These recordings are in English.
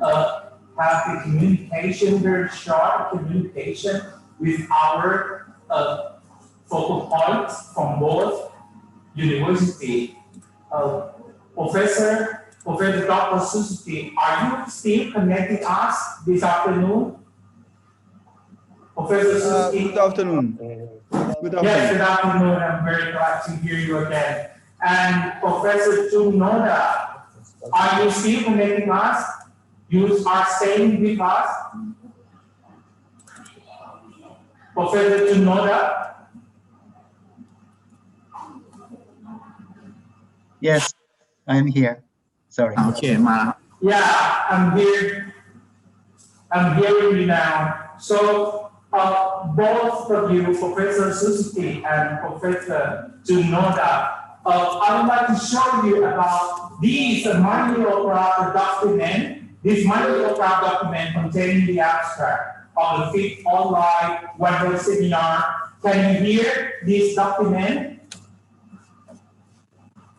have the communication, very short communication with our focal points from both university. Professor Dr. Suzuki, are you still connecting us this afternoon? Professor Suzuki? Good afternoon. Good afternoon. Yes, good afternoon. I'm very glad to hear you again. And Professor Junoda, are you still connecting us? You are staying with us? Professor Junoda? Yes, I'm here. Sorry. Okay, yeah, I'm here. I'm hearing you now. So both of you, Professor Suzuki and Professor Junoda, I would like to show you about this mimeograph document. This mimeograph document containing the abstract of the 5th online webinar seminar. Can you hear this document?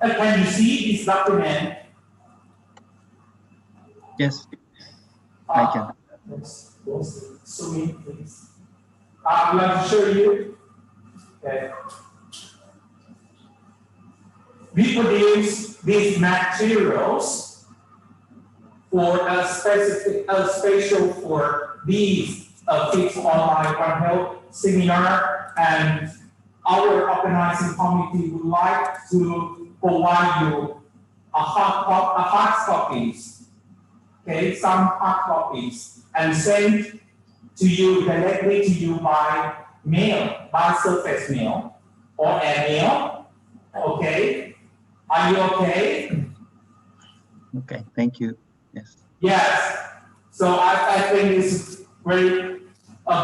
Can you see this document? Yes, I can. Let's zoom in, please. I'd like to show you. Okay. We produce these materials for a specific, special for these 5th online One Health seminar, and our organizing committee would like to provide you a hard copies, okay, some hard copies, and send to you directly to you by mail, by surface mail or airmail. Okay, are you okay? Okay, thank you. Yes. Yes. So I think it's very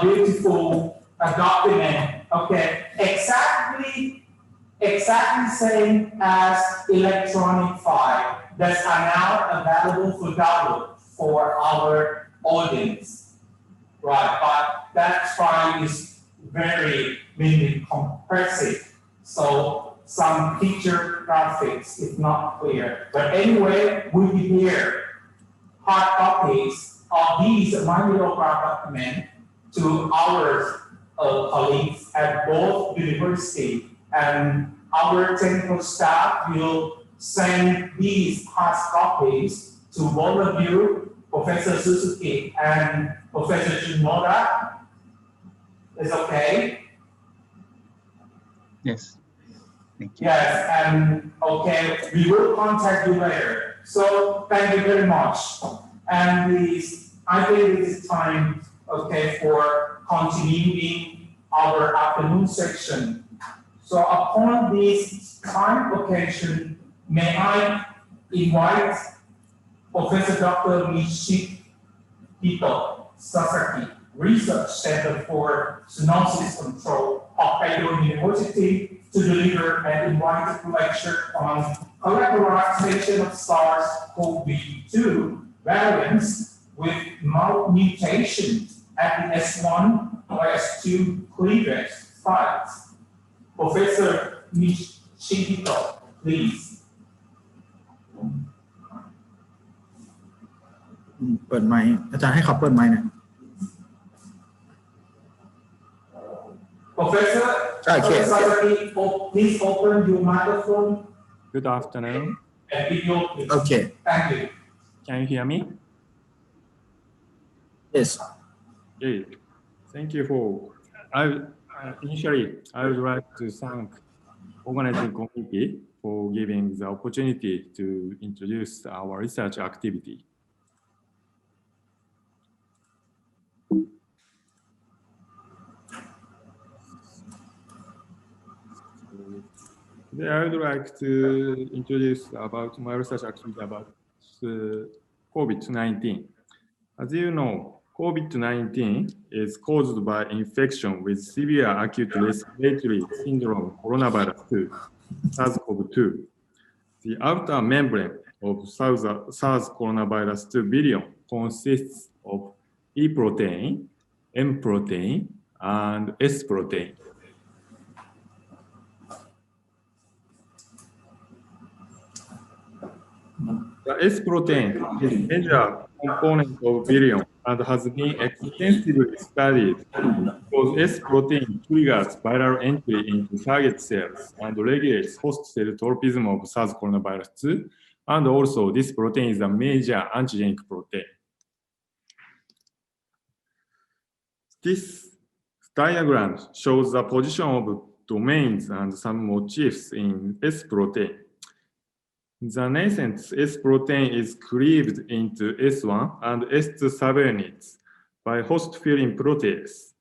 beautiful document. Okay, exactly same as electronic file that are now available for download for our audience, right? But that file is very compressive, so some picture graphics is not clear. But anyway, we prepare hard copies of these mimeograph document to our colleagues at both university, and our technical staff will send these hard copies to both of you, Professor Suzuki and Professor Junoda. Is okay? Yes. Thank you. Yes, and okay, we will contact you later. So thank you very much. And please, I think it is time, okay, for continuing our afternoon section. So upon this time occasion, may I invite Professor Dr. Michihito Sasaki, Research Center for Zoonosis Control of Kyoto University, to deliver an invited lecture on characterization of SARS-CoV-2 variants with mutations at the S1 or S2 cleavage sites. Professor Michihito, please. เปิดไมค์อาจารย์ให้เขาเปิดไมค์หน่อย Professor Sasaki, please open your microphone. Good afternoon. And video, please. Okay. Thank you. Can you hear me? Yes. Okay. Thank you for. Initially, I would like to thank organizing committee for giving the opportunity to introduce our research activity. Today, I would like to introduce about my research activity about COVID-19. As you know, COVID-19 is caused by infection with severe acute respiratory syndrome coronavirus 2, SARS-CoV-2. The outer membrane of SARS coronavirus 2 virion consists of E protein, M protein, and S protein. The S protein is a major component of virion and has been extensively studied because S protein triggers viral entry into target cells and regulates host cell tropism of SARS coronavirus 2. And also, this protein is a major antigenic protein. This diagram shows the position of domains and some motifs in S protein. The nascent S protein is cleaved into S1 and S2 subunits by host-filling protease.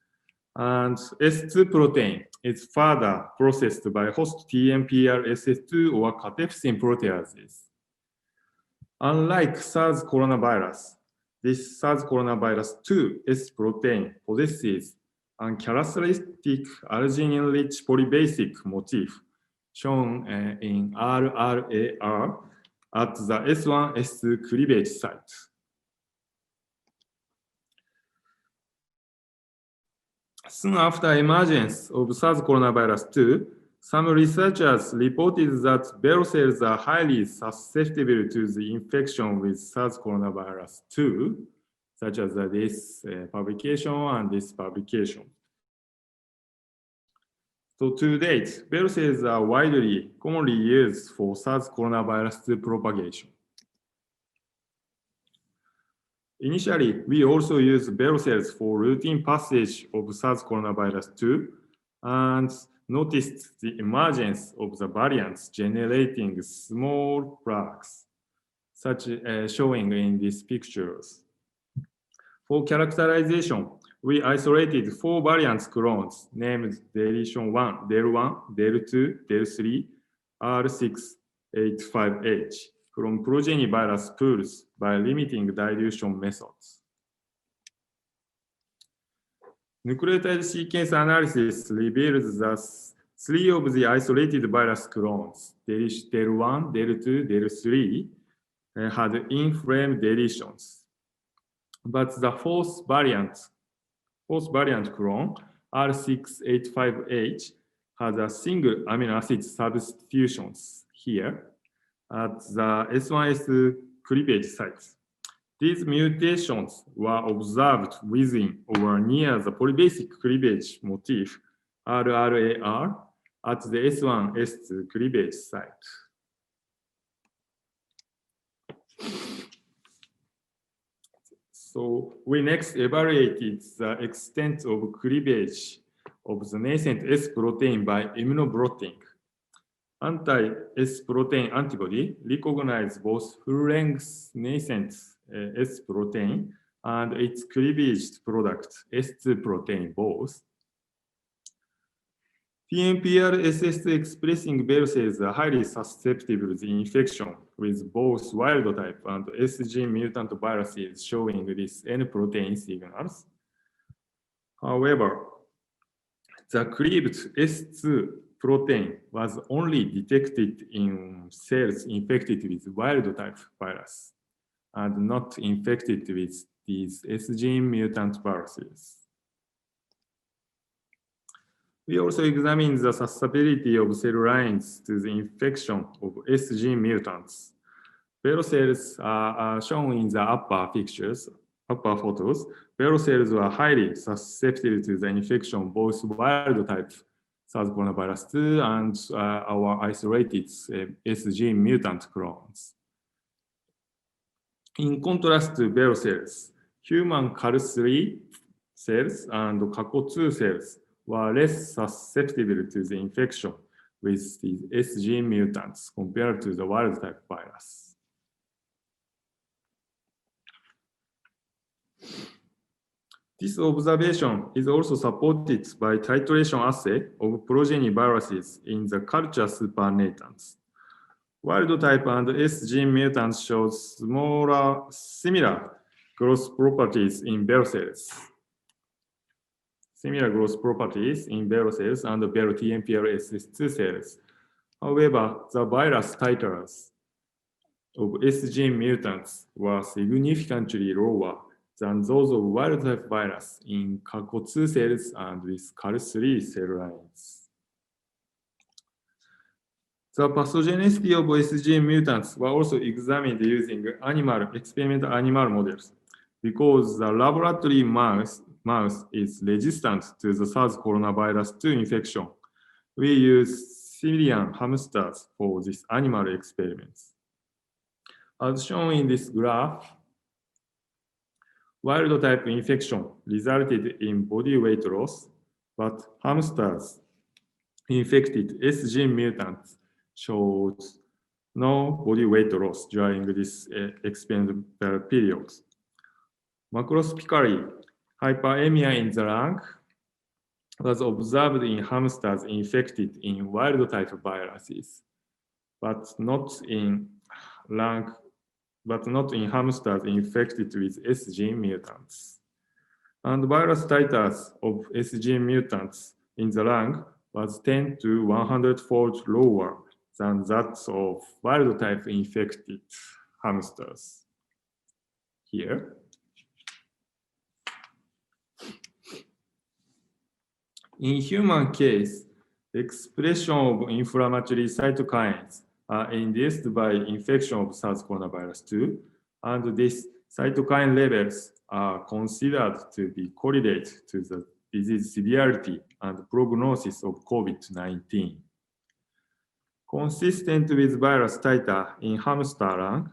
And S2 protein is further processed by host TMPR SS2 or cathepsin proteases. Unlike SARS coronavirus, this SARS coronavirus 2 S protein possesses a characteristic arginine-rich polybasic motif shown in RRAR at the S1, S2 cleavage site. Soon after emergence of SARS coronavirus 2, some researchers reported that Vero cells are highly susceptible to the infection with SARS coronavirus 2, such as this publication and this publication. So to date, Vero cells are commonly used for SARS coronavirus 2 propagation. Initially, we also used Vero cells for routine passage of SARS coronavirus 2 and noticed the emergence of the variants generating small plaques, such as showing in these pictures. For characterization, we isolated 4 variants clones named deletion 1, del1, del2, del3, R685H from progeny virus pools by limiting dilution methods. Nucleotide sequence analysis reveals that 3 of the isolated virus clones, del1, del2, del3, had inflamed deletions. But the fourth variant clone, R685H, has a single amino acid substitutions here at the S1S cleavage sites. These mutations were observed within or near the polybasic cleavage motif, RRAR, at the S1S cleavage site. So we next evaluated the extent of cleavage of the nascent S protein by immunoblotting. Anti-S protein antibody recognize both full-length nascent S protein and its cleavaged product, S2 protein both. TMPR SS2 expressing Vero cells are highly susceptible to infection with both wild type and S gene mutant viruses showing these N protein signals. However, the cleaved S2 protein was only detected in cells infected with wild type virus and not infected with these S gene mutant viruses. We also examined the susceptibility of cell lines to the infection of S gene mutants. Vero cells are shown in the upper photos. Vero cells are highly susceptible to the infection of both wild type SARS coronavirus 2 and our isolated S gene mutant clones. In contrast to Vero cells, human CAL3 cells and CACO2 cells were less susceptible to the infection with the S gene mutants compared to the wild type virus. This observation is also supported by titration assay of progeny viruses in the culture supernatants. Wild type and S gene mutants show similar growth properties in Vero cells. Similar growth properties in Vero cells and Vero TMPRSS2 cells. However, the virus titers of S gene mutants were significantly lower than those of wild type virus in CACO2 cells and with CAL3 cell lines. The pathogenicity of S gene mutants were also examined using experimental animal models because the laboratory mouse is resistant to the SARS coronavirus 2 infection. We use civilian hamsters for these animal experiments. As shown in this graph, wild type infection resulted in body weight loss, but hamsters infected S gene mutants showed no body weight loss during this experimental period. Macroscopically, hyperemia in the lung was observed in hamsters infected in wild type viruses, but not in hamsters infected with S gene mutants. And virus titers of S gene mutants in the lung was 10 to 100-fold lower than that of wild type infected hamsters. Here. In human case, expression of inflammatory cytokines are induced by infection of SARS coronavirus 2, and these cytokine levels are considered to be correlated to the disease severity and prognosis of COVID-19. Consistent with virus titer in hamster lung,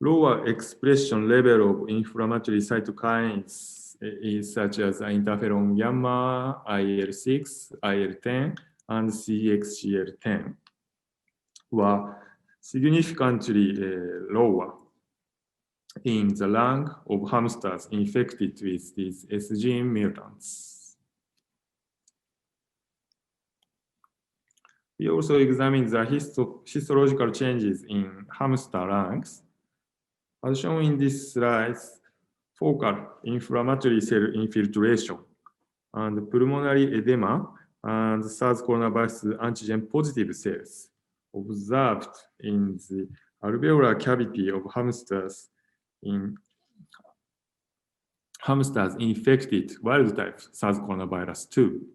lower expression level of inflammatory cytokines such as interferon gamma, IL-6, IL-10, and CXCL10 were significantly lower in the lung of hamsters infected with these S gene mutants. We also examined the histological changes in hamster lungs. As shown in this slide, focal inflammatory cell infiltration and pulmonary edema and SARS coronavirus antigen positive cells observed in the alveolar cavity of hamsters infected wild type SARS coronavirus 2.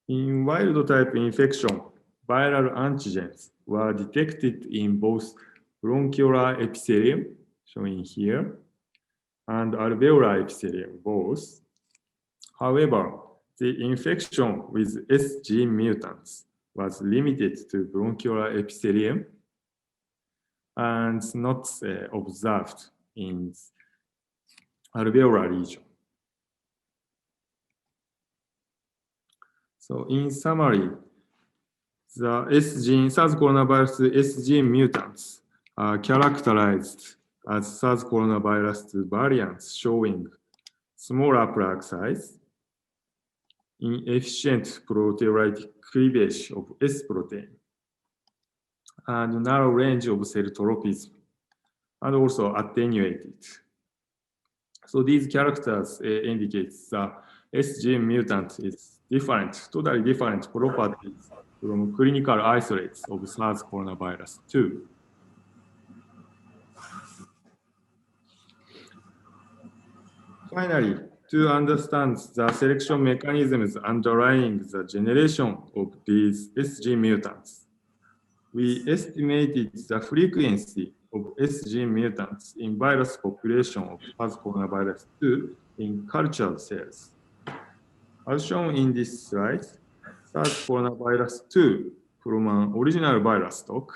In wild type infection, viral antigens were detected in both bronchiolar epithelium, shown here, and alveolar epithelium, both. However, the infection with S gene mutants was limited to bronchiolar epithelium and not observed in alveolar region. So in summary, the SARS coronavirus S gene mutants are characterized as SARS coronavirus 2 variants showing smaller plaque size, inefficient proteolytic cleavage of S protein, and narrow range of cell tropism, and also attenuated. So these characters indicate the S gene mutant is different, totally different properties from clinical isolates of SARS coronavirus 2. Finally, to understand the selection mechanisms underlying the generation of these S gene mutants, we estimated the frequency of S gene mutants in virus population of SARS coronavirus 2 in cultured cells. As shown in this slide, SARS coronavirus 2 from an original virus stock.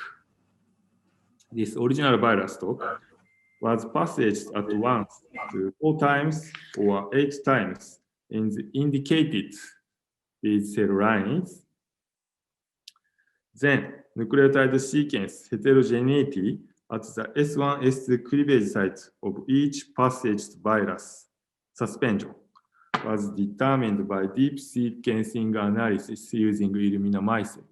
This original virus stock was passaged at once to 4 times or 8 times in the indicated these cell lines. Then nucleotide sequence heterogeneity at the S1, S2 cleavage site of each passaged virus suspension was determined by deep sequencing analysis using Illumina MiSeq.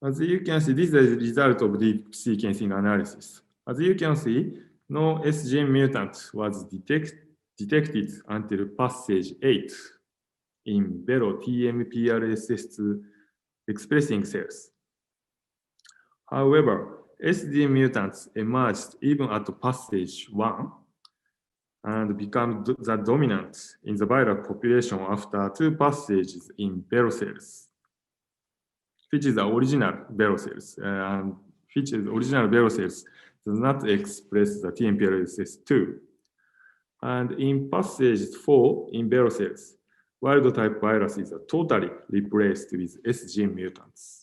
As you can see, this is the result of deep sequencing analysis. As you can see, no S gene mutant was detected until passage 8 in Vero TMPRSS2 expressing cells. However, S gene mutants emerged even at passage 1 and become the dominant in the viral population after 2 passages in Vero cells, which is the original Vero cells, and which is original Vero cells does not express the TMPRSS2. And in passage 4 in Vero cells, wild type viruses are totally replaced with S gene mutants.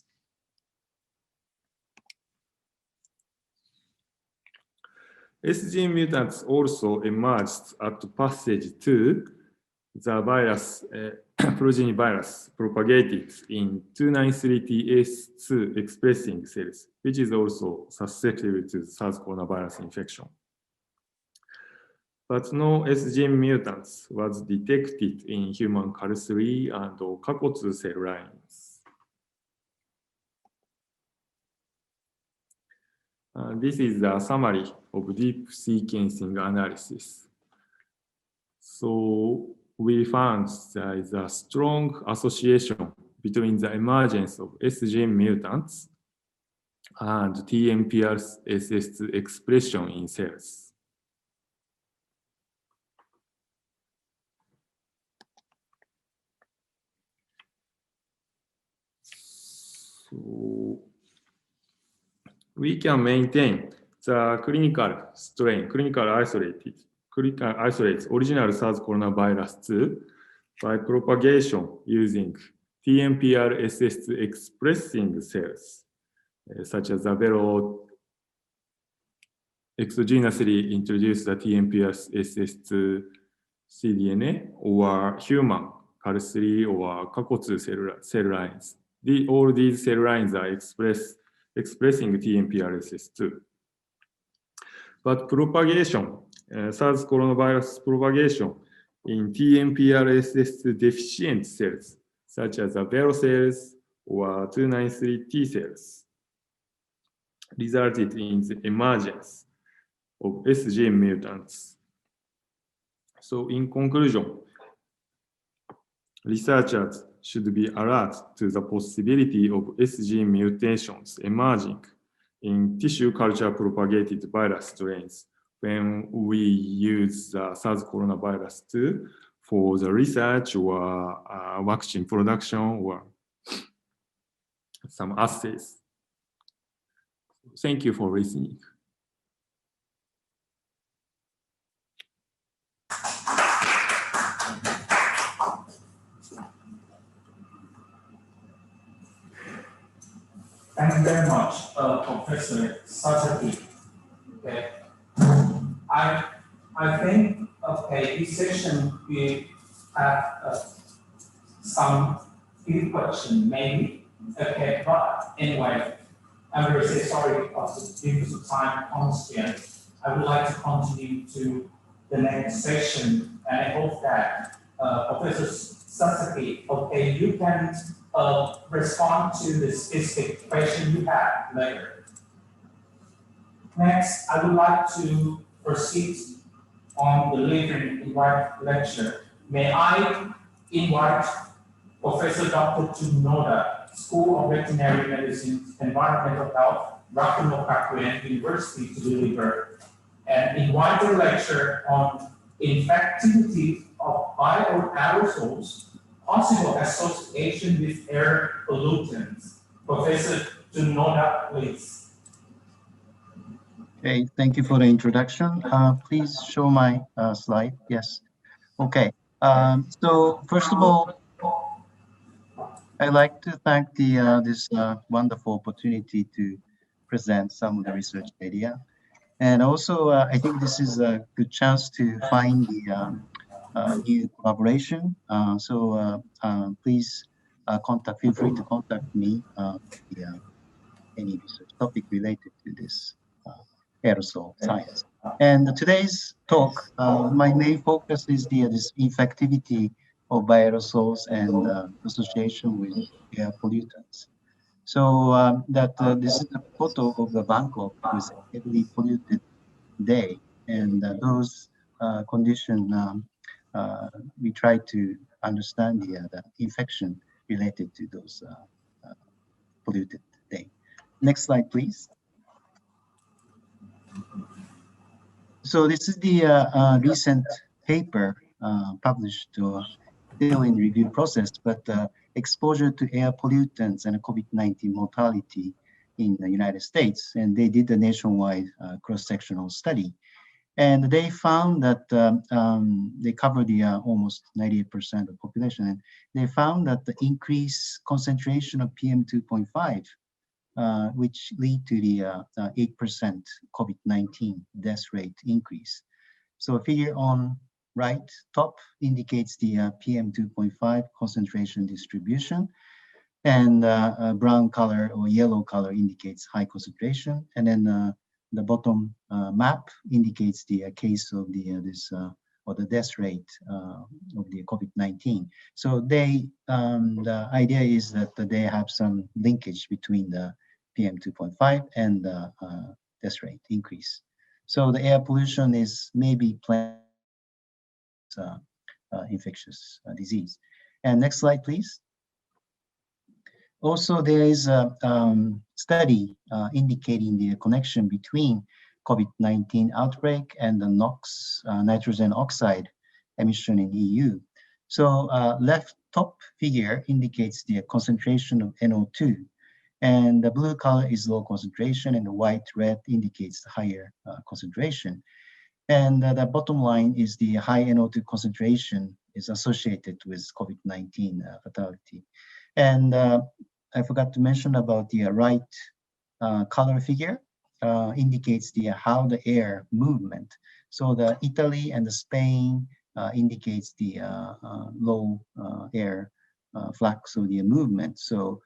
S gene mutants also emerged at passage 2, the virus, progeny virus propagated in 293TS2 expressing cells, which is also susceptible to SARS coronavirus infection. But no S gene mutants was detected in human CAL3 and CACO2 cell lines. This is a summary of deep sequencing analysis. So we found there is a strong association between the emergence of S gene mutants and TMPRSS2 expression in cells. So we can maintain the clinical strain, clinical isolates original SARS coronavirus 2 by propagation using TMPRSS2 expressing cells, such as the Vero exogenously introduced the TMPRSS2 cDNA or human CAL3 or CACO2 cell lines. All these cell lines are expressing TMPRSS2. But propagation, SARS coronavirus propagation in TMPRSS2 deficient cells, such as the Vero cells or 293T cells, resulted in the emergence of S gene mutants. So in conclusion, researchers should be alert to the possibility of S gene mutations emerging in tissue culture propagated virus strains when we use the SARS coronavirus 2 for the research or vaccine production or some assays. Thank you for listening. Thank you very much, Professor Sasaki. Okay. I think, okay, this session we have some few questions maybe. Okay, but anyway, I'm very sorry because of time constraints. I would like to continue to the next session, and I hope that Professor Sasaki, okay, you can respond to the specific question you have later. Next, I would like to proceed on the Living Invite lecture. May I invite Professor Dr. Tsunoda, School of Veterinary Medicine, Environmental Health, Rakuno Kakuen University to deliver an invited lecture on infectivity of bioaerosols, possible association with air pollutants. Professor Tsunoda, please. Okay, thank you for the introduction. Please show my slide. Yes. Okay. So first of all, I'd like to thank this wonderful opportunity to present some of the research data. And also, I think this is a good chance to find the new collaboration. Please feel free to contact me any research topic related to this aerosol science. And today's talk, my main focus is this infectivity of bioaerosols and association with air pollutants. So this is a photo of the Bangkok with a heavily polluted day, and those conditions we try to understand the infection related to those polluted day. Next slide, please. So this is the recent paper published still in review process, but exposure to air pollutants and COVID-19 mortality in the United States. And they did a nationwide cross-sectional study. And they found that they covered the almost 98% of population. And they found that the increased concentration of PM2.5 which lead to the 8% COVID-19 death rate increase. So a figure on right top indicates the PM2.5 concentration distribution, and brown color or yellow color indicates high concentration, and then the bottom map indicates the case of the or the death rate of the COVID-19. So they, the idea is that they have some linkage between the PM2.5 and the death rate increase. So the air pollution is maybe playing infectious disease. And next slide, please. Also, there is a study indicating the connection between COVID-19 outbreak and the NOx, nitrogen oxide emission in EU. So left top figure indicates the concentration of NO2, and the blue color is low concentration, and the white red indicates the higher concentration. And the bottom line is the high NO2 concentration is associated with COVID-19 fatality. And I forgot to mention about the right color figure indicates the how the air movement. So the Italy and the Spain indicates the low air flux of the movement. So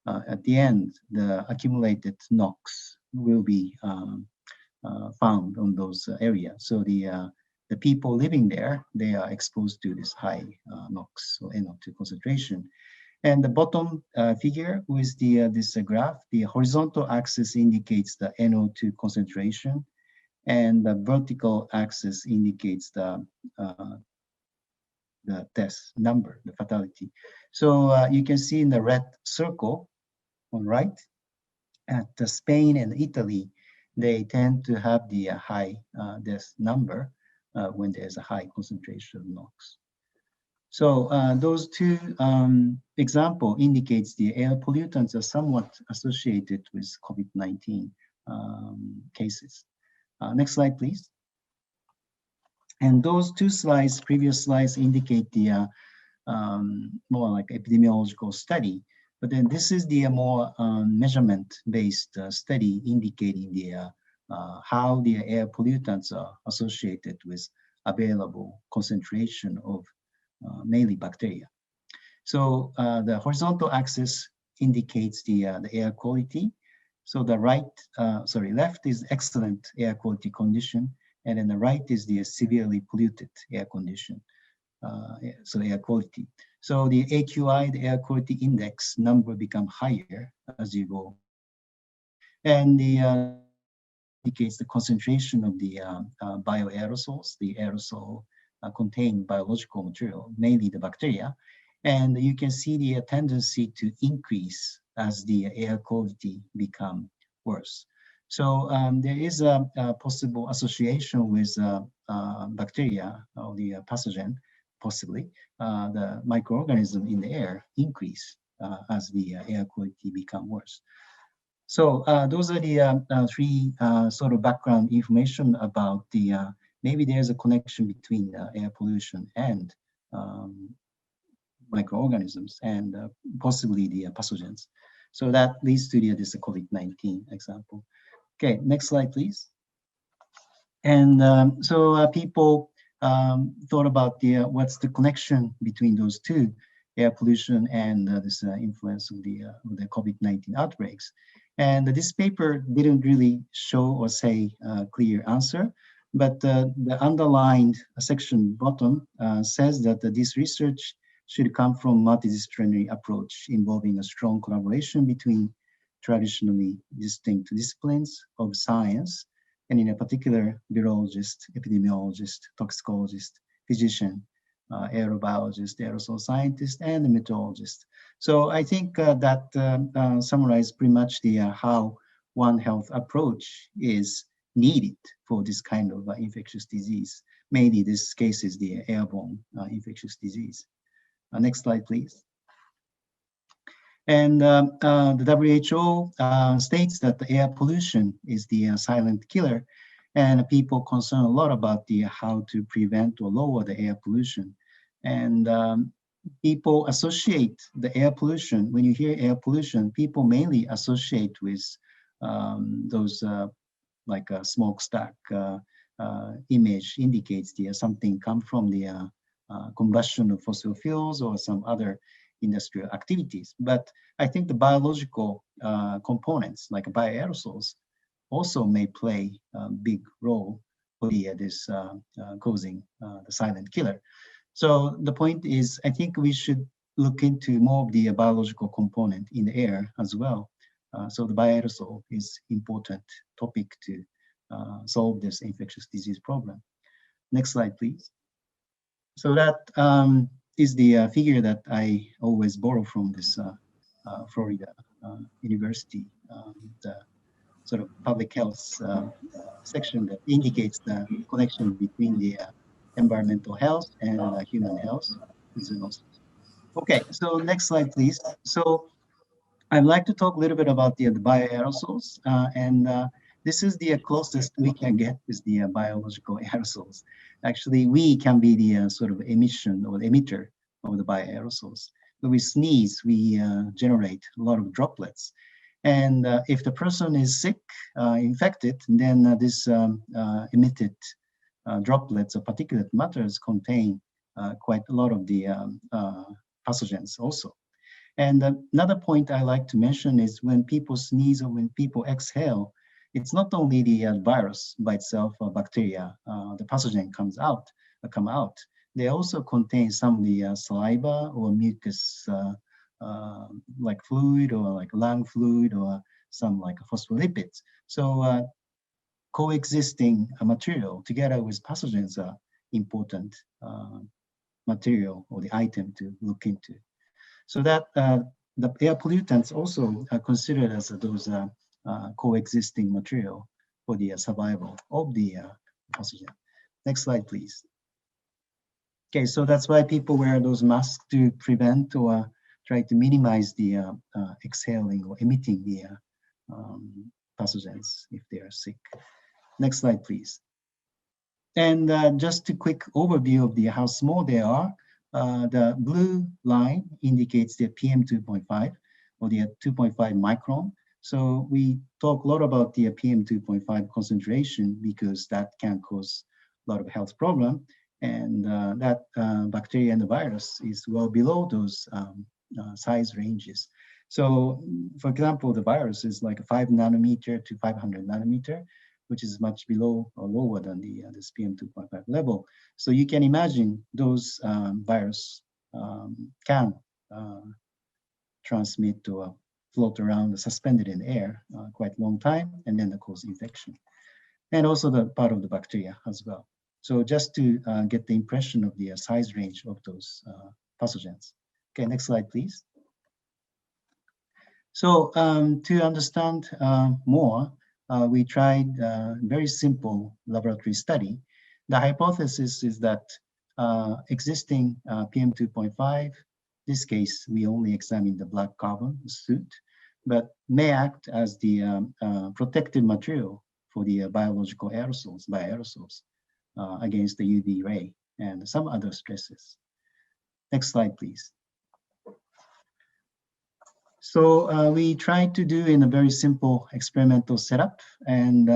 at the end, the accumulated NOx will be found on those areas. So the people living there, they are exposed to this high NOx or NO2 concentration. And the bottom figure with the this graph, the horizontal axis indicates the NO2 concentration, and the vertical axis indicates the death number, the fatality. So you can see in the red circle on right, at Spain and Italy, they tend to have the high death number when there's a high concentration of NOx. So those two example indicates the air pollutants are somewhat associated with COVID-19 cases. Next slide, please. And those two slides, previous slides, indicate the more like epidemiological study. But then this is the more measurement-based study indicating the how the air pollutants are associated with available concentration of mainly bacteria. So the horizontal axis indicates the air quality. So the left is excellent air quality condition, and then the right is the severely polluted air condition. So air quality. So the AQI, the air quality index number become higher as you go. And the indicates the concentration of the bioaerosols, the aerosol contain biological material, mainly the bacteria. And you can see the tendency to increase as the air quality become worse. So there is a possible association with bacteria or the pathogen, possibly the microorganism in the air increase as the air quality become worse. So those are the three sort of background information about the maybe there's a connection between air pollution and microorganisms and possibly the pathogens. So that leads to this COVID-19 example. Okay, next slide, please. And so people thought about what's the connection between those two, air pollution and this influence of the COVID-19 outbreaks. And this paper didn't really show or say a clear answer, but the underlined section bottom says that this research should come from multidisciplinary approach involving a strong collaboration between traditionally distinct disciplines of science, and in a particular, virologist, epidemiologist, toxicologist, physician, aerobiologist, aerosol scientist, and the meteorologist. So I think that summarizes pretty much the how One Health approach is needed for this kind of infectious disease. Mainly this case is the airborne infectious disease. Next slide, please. And the WHO states that the air pollution is the silent killer, and people concern a lot about the how to prevent or lower the air pollution. And people associate the air pollution. When you hear air pollution, people mainly associate with those like a smokestack image indicates the something come from the combustion of fossil fuels or some other industrial activities. But I think the biological components like bioaerosols also may play a big role for this causing the silent killer. So the point is, I think we should look into more of the biological component in the air as well. So the bioaerosol is important topic to solve this infectious disease problem. Next slide, please. So that is the figure that I always borrow from this Florida University, the sort of public health section that indicates the connection between the environmental health and human health. Okay, so next slide, please. So I'd like to talk a little bit about the bioaerosols, and this is the closest we can get with the biological aerosols. Actually, we can be the sort of emission or emitter of the bioaerosols. When we sneeze, we generate a lot of droplets. And if the person is sick, infected, then this emitted droplets or particulate matters contain quite a lot of the pathogens also. And another point I like to mention is when people sneeze or when people exhale, it's not only the virus by itself or bacteria, the pathogen come out. They also contain some of the saliva or mucus like fluid or like lung fluid or some like phospholipids. So coexisting material together with pathogens are important material or the item to look into. So that the air pollutants also are considered as those coexisting material for the survival of the pathogen. Next slide, please. Okay, so that's why people wear those masks to prevent or try to minimize the exhaling or emitting the pathogens if they are sick. Next slide, please. And just a quick overview of the how small they are. The blue line indicates the PM 2.5 or the 2.5 micron. So we talk a lot about the PM 2.5 concentration because that can cause a lot of health problem. And that bacteria and the virus is well below those size ranges. So for example, the virus is like 5 nanometer to 500 nanometer, which is much below or lower than the this PM 2.5 level. So you can imagine those virus can transmit or float around suspended in air quite long time and then cause infection. And also the part of the bacteria as well. So just to get the impression of the size range of those pathogens. Okay, next slide, please. So to understand more, we tried a very simple laboratory study. The hypothesis is that existing PM 2.5, this case, we only examined the black carbon soot, but may act as the protective material for the biological aerosols, bioaerosols, against the UV ray and some other stresses. Next slide, please. So we tried to do in a very simple experimental setup, and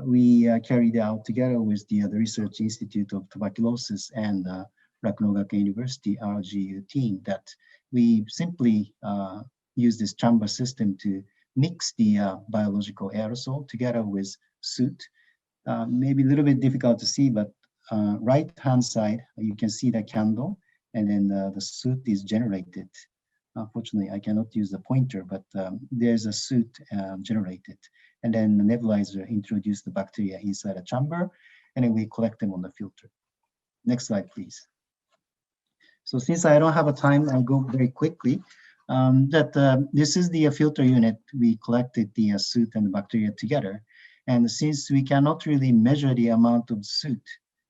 we carried out together with the Research Institute of Tuberculosis and Rakunogake University RGU team that we simply use this chamber system to mix the biological aerosol together with soot. Maybe a little bit difficult to see, but right-hand side, you can see the candle, and then the soot is generated. Unfortunately, I cannot use the pointer, but there's a soot generated. And then the nebulizer introduces the bacteria inside a chamber, and then we collect them on the filter. Next slide, please. So since I don't have a time, I'll go very quickly. This is the filter unit. We collected the soot and the bacteria together. And since we cannot really measure the amount of soot,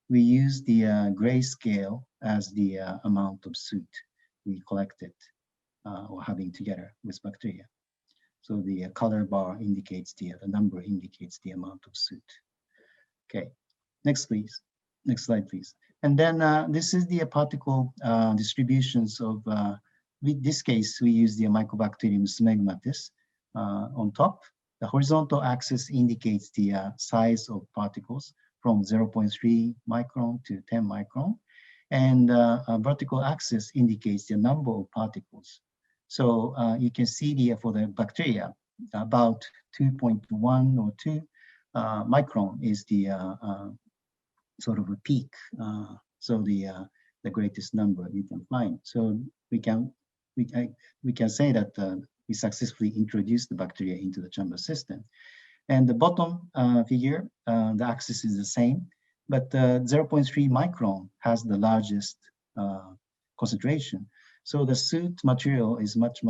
we use the gray scale as the amount of soot we collected or having together with bacteria. So the color bar indicates the number indicates the amount of soot. Okay, next please. Next slide, please. And then this is the particle distributions of, with this case, we use the Mycobacterium smegmatis on top. The horizontal axis indicates the size of particles from 0.3 micron to 10 micron. And a vertical axis indicates the number of particles. So you can see the, for the bacteria, about 2.1 or 2 micron is the sort of a peak. So the greatest number you can find. So we can say that we successfully introduced the bacteria into the chamber system. And the bottom figure, the axis is the same, but 0.3 micron has the largest concentration. So the soot material is much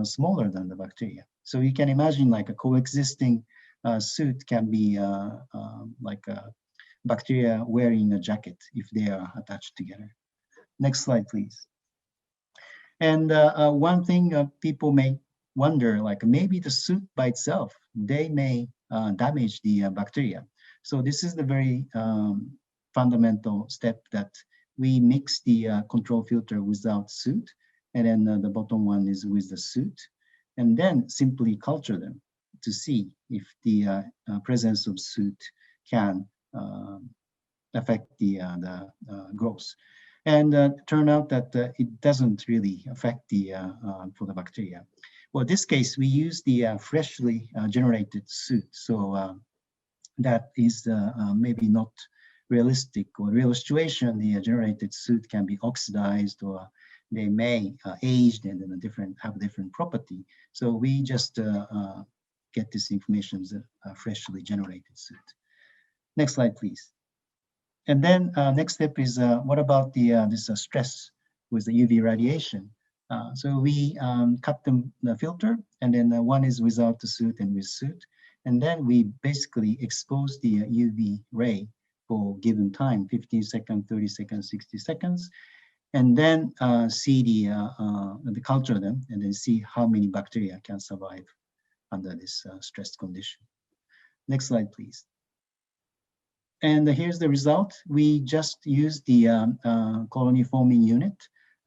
smaller than the bacteria. So you can imagine like a coexisting soot can be like a bacteria wearing a jacket if they are attached together. Next slide, please. And one thing people may wonder, like maybe the soot by itself, they may damage the bacteria. So this is the very fundamental step that we mix the control filter without soot, and then the bottom one is with the soot, and then simply culture them to see if the presence of soot can affect the growth. And turn out that it doesn't really affect the for the bacteria. Well, in this case, we use the freshly generated soot. So that is maybe not realistic or real situation. The generated soot can be oxidized, or they may aged and then have a different property. So we just get this information as a freshly generated soot. Next slide, please. And then next step is what about the this stress with the UV radiation? So we cut the filter, and then one is without the soot and with soot. And then we basically expose the UV ray for given time, 15 seconds, 30 seconds, 60 seconds. And then see the culture them, and then see how many bacteria can survive under this stress condition. Next slide, please. And here's the result. We just use the colony forming unit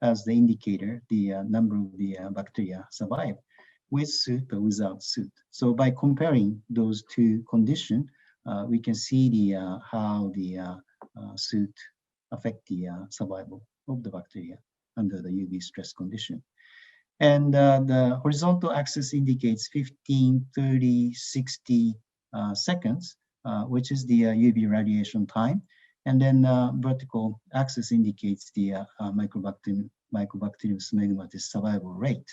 as the indicator, the number of the bacteria survive with soot but without soot. So by comparing those two conditions, we can see the how the soot affect the survival of the bacteria under the UV stress condition. And the horizontal axis indicates 15, 30, 60 seconds, which is the UV radiation time. And then vertical axis indicates the Mycobacterium smegmatis survival rate.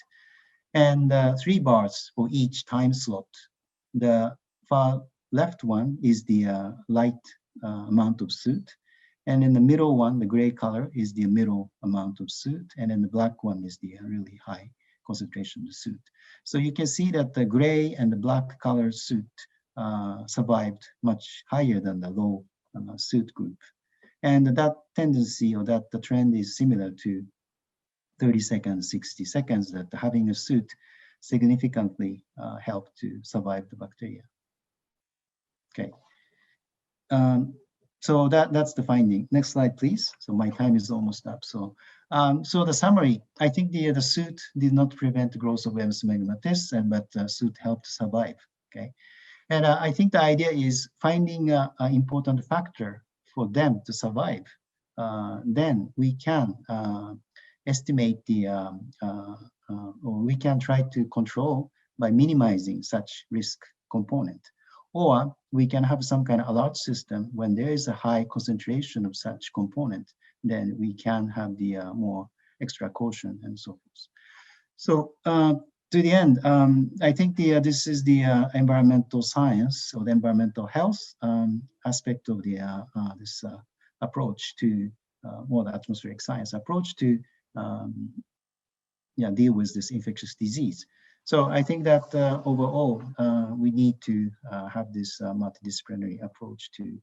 And 3 bars for each time slot. The far left one is the light amount of soot. And in the middle one, the gray color, is the middle amount of soot. And then the black one is the really high concentration of soot. So you can see that the gray and the black color soot survived much higher than the low soot group. And that tendency, or that the trend, is similar to 30 seconds, 60 seconds, that having a soot significantly helped to survive the bacteria. Okay. So that's the finding. Next slide, please. So my time is almost up. So so the summary, I think the soot did not prevent the growth of M. smegmatis, but soot helped survive. Okay. And I think the idea is finding an important factor for them to survive. Then we can estimate the, or we can try to control by minimizing such risk component. Or we can have some kind of alert system when there is a high concentration of such component, then we can have the more extra caution and so forth. So to the end, I think this is the environmental science, or the environmental health aspect of the this approach to more the atmospheric science approach to deal with this infectious disease. So I think that overall, we need to have this multidisciplinary approach to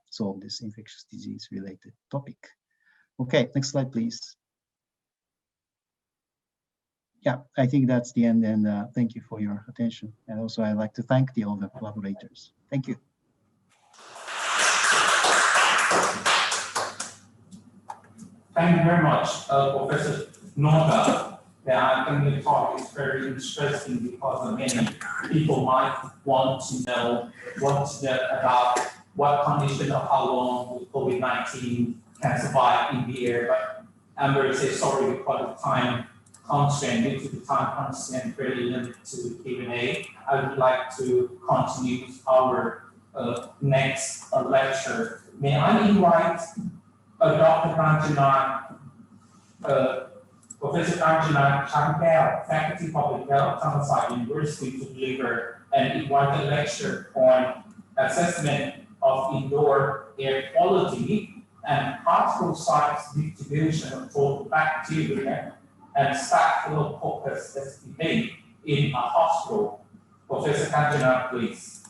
solve this infectious disease related topic. Okay, next slide, please. Yeah, I think that's the end, and thank you for your attention. And also I'd like to thank all the collaborators. Thank you. Thank you very much, Professor Noga. Yeah, I think the talk is very interesting because many people might want to know about what condition or how long COVID-19 can survive in the air. But I'm very sorry because of time constraint, due to the time constraint very limited to the Q&A. I would like to continue our next lecture. May I invite Dr. Kanchana, Professor Kanchana Chankal, Faculty of Public Health, Thammasat University, to deliver an invited lecture on assessment of indoor air quality and particle size distribution for bacteria and Staphylococcus spp in a hospital. Professor Kanchana, please.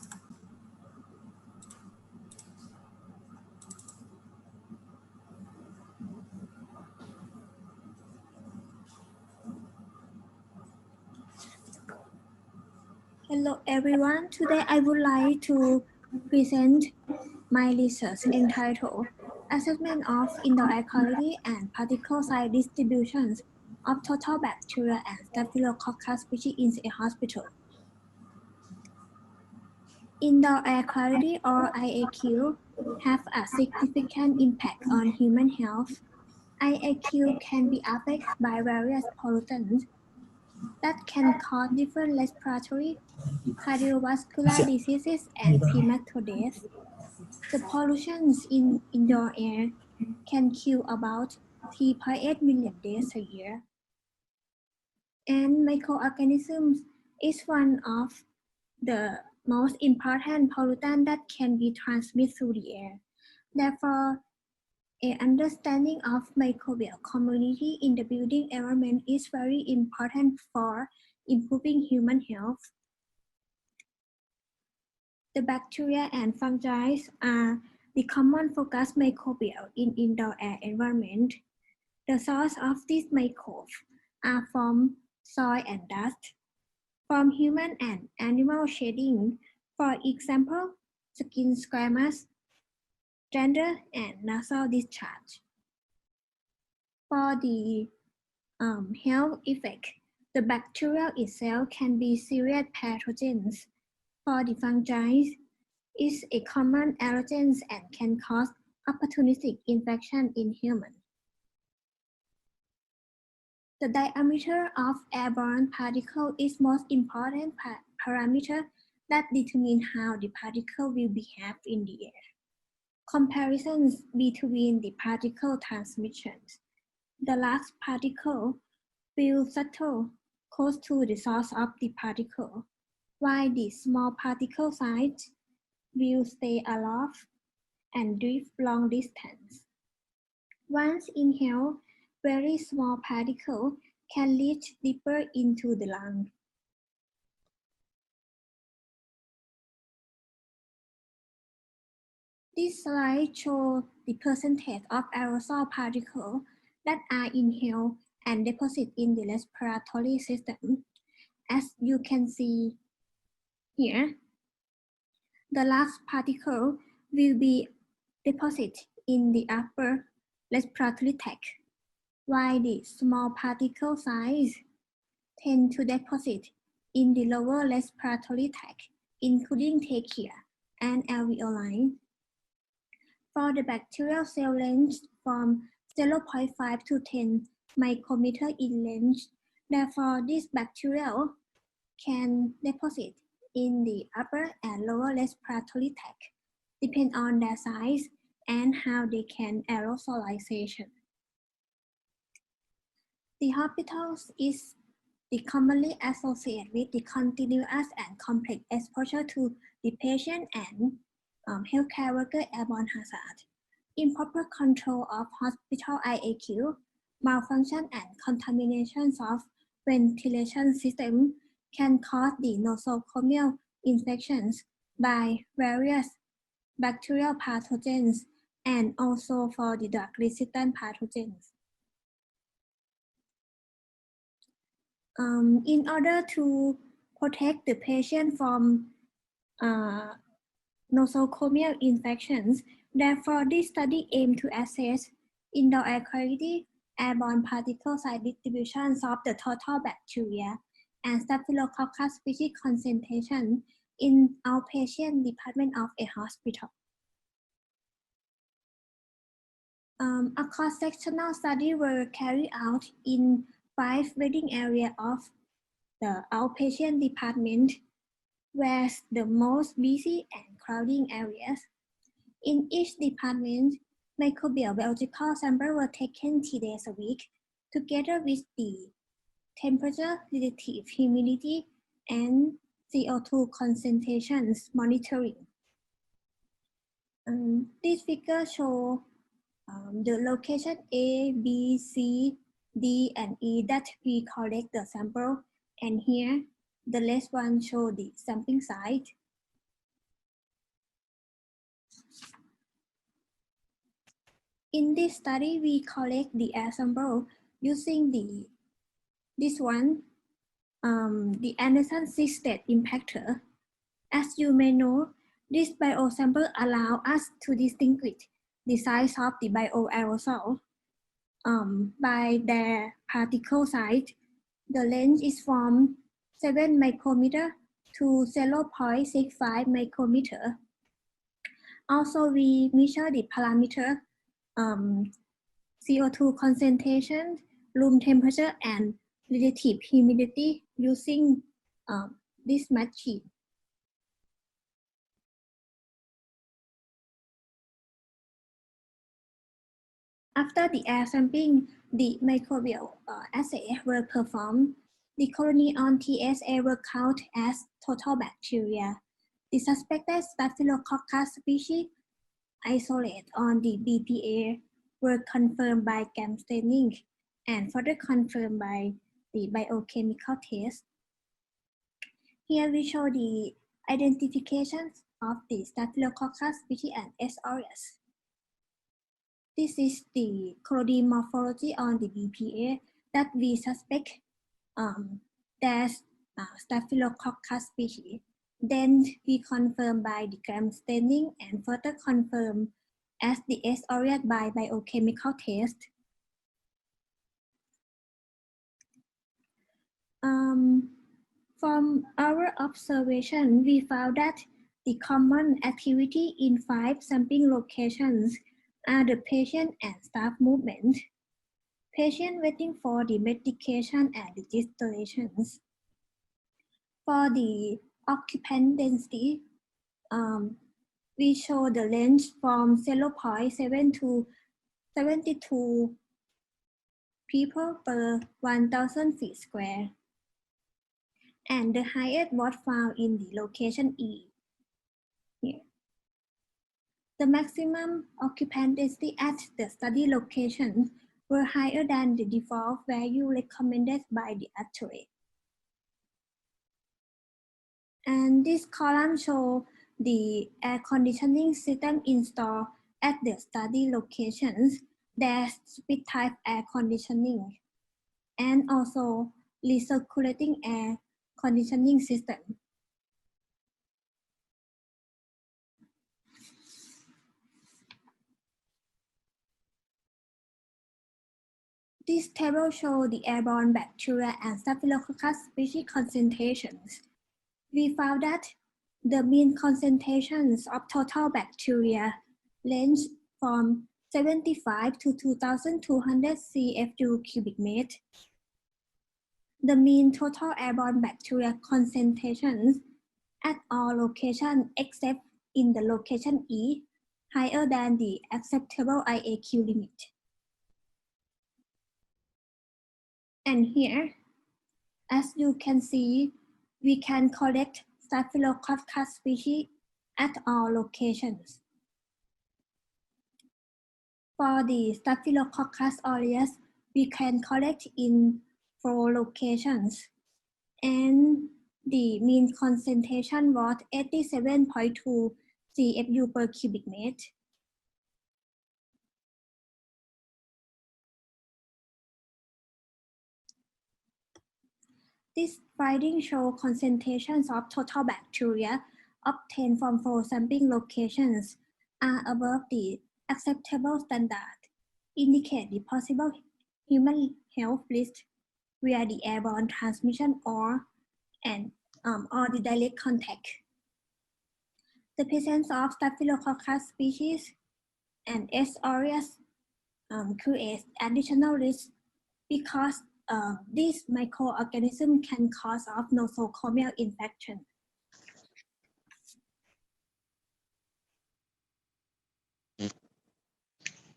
Hello everyone. Today I would like to present my research entitled Assessment of Indoor Air Quality and Particle Size Distributions of Total Bacteria and Staphylococcus species in a hospital. Indoor air quality, or IAQ, have a significant impact on human health. IAQ can be affected by various pollutants that can cause different respiratory, cardiovascular diseases, and premature death. The pollutions in indoor air can kill about 3.8 million deaths a year. And microorganisms is one of the most important pollutant that can be transmitted through the air. Therefore, an understanding of microbial community in the building environment is very important for improving human health. The bacteria and fungi are the common focus microbial in indoor air environment. The source of these microbes are from soil and dust, from human and animal shedding, for example, skin squamous, gender, and nasal discharge. For the health effect, the bacteria itself can be serious pathogens. For the fungi, is a common allergen and can cause opportunistic infection in humans. The diameter of airborne particle is most important parameter that determines how the particle will behave in the air. Comparisons between the particle transmissions. The large particle will settle close to the source of the particle, while the small particle size will stay aloft and drift long distance. Once inhaled, very small particles can reach deeper into the lung. This slide shows the percentage of aerosol particles that are inhaled and deposited in the respiratory system. As you can see here, the large particle will be deposited in the upper respiratory tract, while the small particle size tend to deposit in the lower respiratory tract, including trachea and alveoli. For the bacterial cell length from 0.5 to 10 micrometer in length, therefore this bacteria can deposit in the upper and lower respiratory tract, depending on their size and how they can aerosolization. The hospitals is commonly associated with the continuous and complex exposure to the patient and healthcare worker airborne hazard, improper control of hospital IAQ, malfunction and contaminations of ventilation system can cause the nosocomial infections by various bacterial pathogens and also for the drug-resistant pathogens. In order to protect the patient from nosocomial infections, therefore this study aimed to assess indoor air quality, airborne particle size distributions of the total bacteria, and Staphylococcus species concentration in outpatient department of a hospital. A cross-sectional study were carried out in 5 waiting areas of the outpatient department, were the most busy and crowding areas. In each department, microbial biological samples were taken 3 days a week, together with the temperature, relative humidity, and CO2 concentrations monitoring. This figure shows the location A, B, C, D, and E that we collect the sample, and here the last one shows the sampling site. In this study, we collect the air sample using this one, the Anderson six-stage impactor. As you may know, this biosample allows us to distinguish the size of the bioaerosol by their particle size. The range is from 7 micrometer to 0.65 micrometer. Also, we measure the parameter CO2 concentration, room temperature, and relative humidity using this machine. After the air sampling, the microbial assay were performed. The colony on TSA were counted as total bacteria. The suspected Staphylococcus species isolated on the BPA were confirmed by gram staining and further confirmed by the biochemical test. Here we show the identifications of the Staphylococcus species and S. aureus. This is the colony morphology on the BPA that we suspect there's Staphylococcus species. Then we confirm by the gram staining and further confirm as the S. aureus by biochemical test. From our observation, we found that the common activity in 5 sampling locations are the patient and staff movement, patient waiting for the medication and registrations. For the occupant density, we show the range from 0.7 to 72 people per 1,000 feet square. And the highest was found in the location E. Here. The maximum occupant density at the study location were higher than the default value recommended by the actuary. And this column shows the air conditioning system installed at the study locations. There's split type air conditioning and also recirculating air conditioning system. This table shows the airborne bacteria and Staphylococcus species concentrations. We found that the mean concentrations of total bacteria range from 75 to 2,200 CFU cubic meter. The mean total airborne bacteria concentrations at all locations except in the location E higher than the acceptable IAQ limit. And here, as you can see, we can collect Staphylococcus species at all locations. For the Staphylococcus aureus, we can collect in 4 locations, and the mean concentration was 87.2 CFU per cubic meter. This finding shows concentrations of total bacteria obtained from 4 sampling locations are above the acceptable standard, indicate the possible human health risk via the airborne transmission or the direct contact. The presence of Staphylococcus species and S. aureus creates additional risk because these microorganisms can cause of nosocomial infection.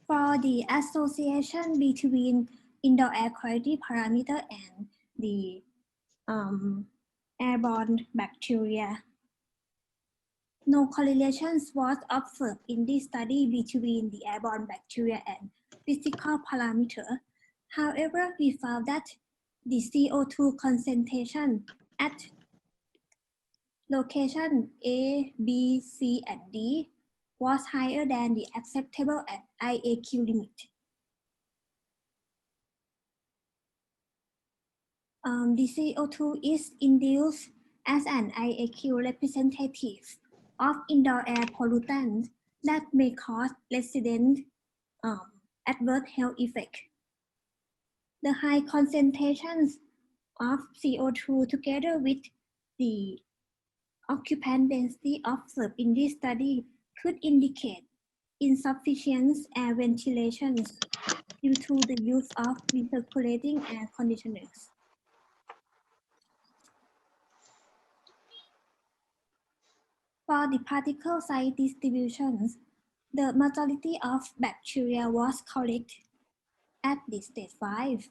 For the association between indoor air quality parameter and the airborne bacteria, no correlations was observed in this study between the airborne bacteria and physical parameter. However, we found that the CO2 concentration at location A, B, C, and D was higher than the acceptable IAQ limit. The CO2 is induced as an IAQ representative of indoor air pollutants that may cause resident adverse health effects. The high concentrations of CO2 together with the occupant density observed in this study could indicate insufficient air ventilation due to the use of recirculating air conditioners. For the particle size distributions, the majority of bacteria was correct at the stage 5.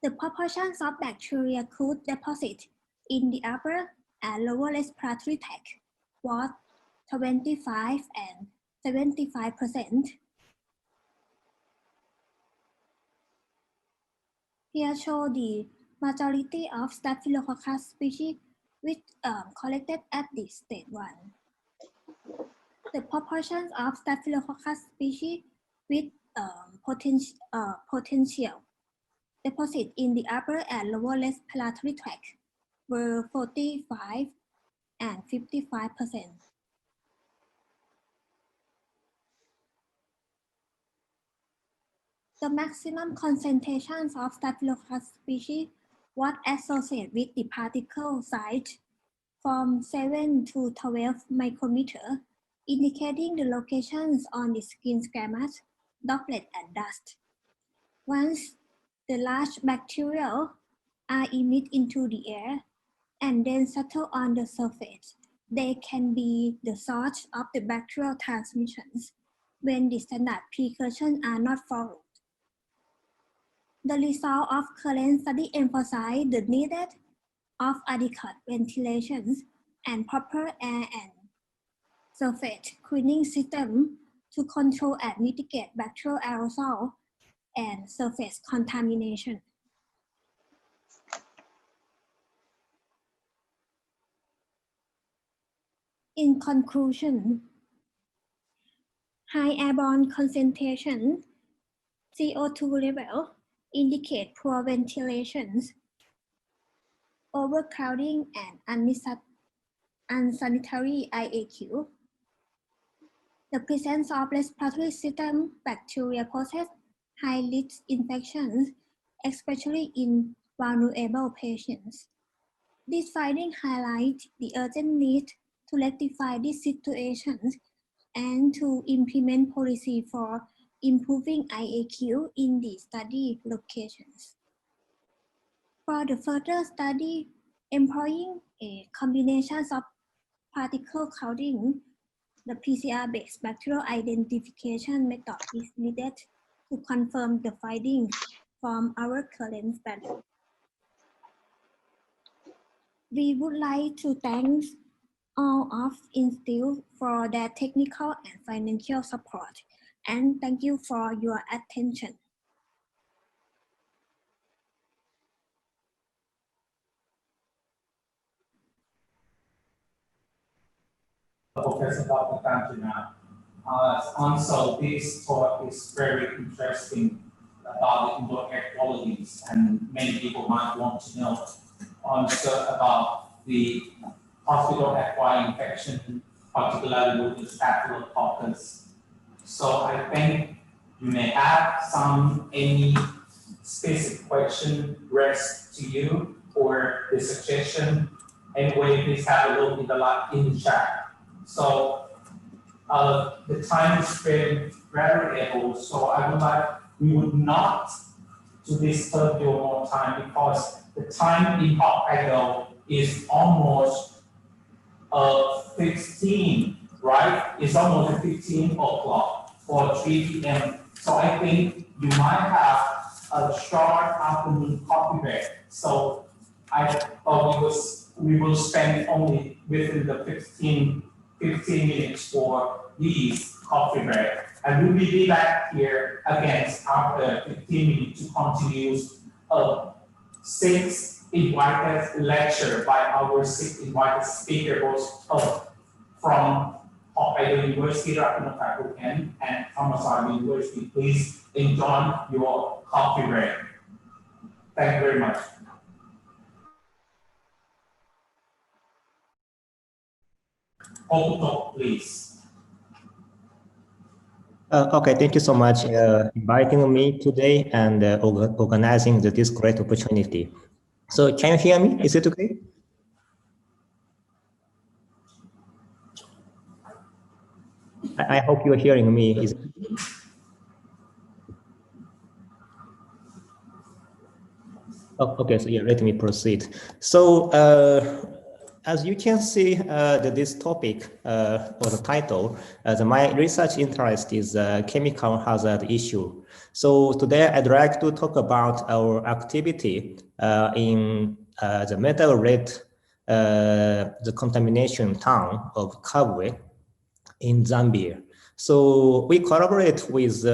The proportions of bacteria could deposit in the upper and lower respiratory tract was 25 and 75%. Here show the majority of Staphylococcus species which collected at the stage 1. The proportions of Staphylococcus species with potential deposit in the upper and lower respiratory tract were 45 and 55%. The maximum concentrations of Staphylococcus species was associated with the particle size from 7 to 12 micrometer, indicating the locations on the skin squamous, droplet, and dust. Once the large bacteria are emitted into the air and then settle on the surface, they can be the source of the bacterial transmissions when the standard precautions are not followed. The result of current study emphasize the need of adequate ventilation and proper air and surface cleaning system to control and mitigate bacterial aerosol and surface contamination. In conclusion, high airborne concentration, CO2 level indicate poor ventilation, overcrowding, and unsanitary IAQ. The presence of respiratory system bacteria poses high-risk infections, especially in vulnerable patients. This finding highlights the urgent need to rectify these situations and to implement policy for improving IAQ in the study locations. For the further study, employing a combination of particle counting, the PCR-based bacterial identification method is needed to confirm the findings from our current study. We would like to thank all of Institute for their technical and financial support, and thank you for your attention. Professor Dr. Kanjana. Also, this talk is very interesting about the indoor air qualities, and many people might want to know also about the hospital-acquired infection, particularly with the staphylococcus. So I think you may have any specific question raised to you or the suggestion. Anyway, please have a look in the chat. So the time is very variable, so we would not to disturb you more time because the time in Hokkaido is almost 15, right? It's almost 15 o'clock or 3 p.m. So I think you might have a short afternoon coffee break. So I thought we will spend only within the 15 minutes for these coffee break. And we will be back here again after 15 minutes to continue a 6 invited lecture by our 6 invited speakers from Hokkaido University, Rakanokakuken, and Thammasat University. Please enjoy your coffee break. Thank you very much. Hokuto, please. Okay, thank you so much inviting me today and organizing this great opportunity. So can you hear me? Is it okay? I hope you are hearing me. Okay, so yeah, let me proceed. So as you can see, this topic or the title, my research interest is chemical hazard issue. So today I'd like to talk about our activity in the metal lead, the contamination town of Kabwe in Zambia. So we collaborate with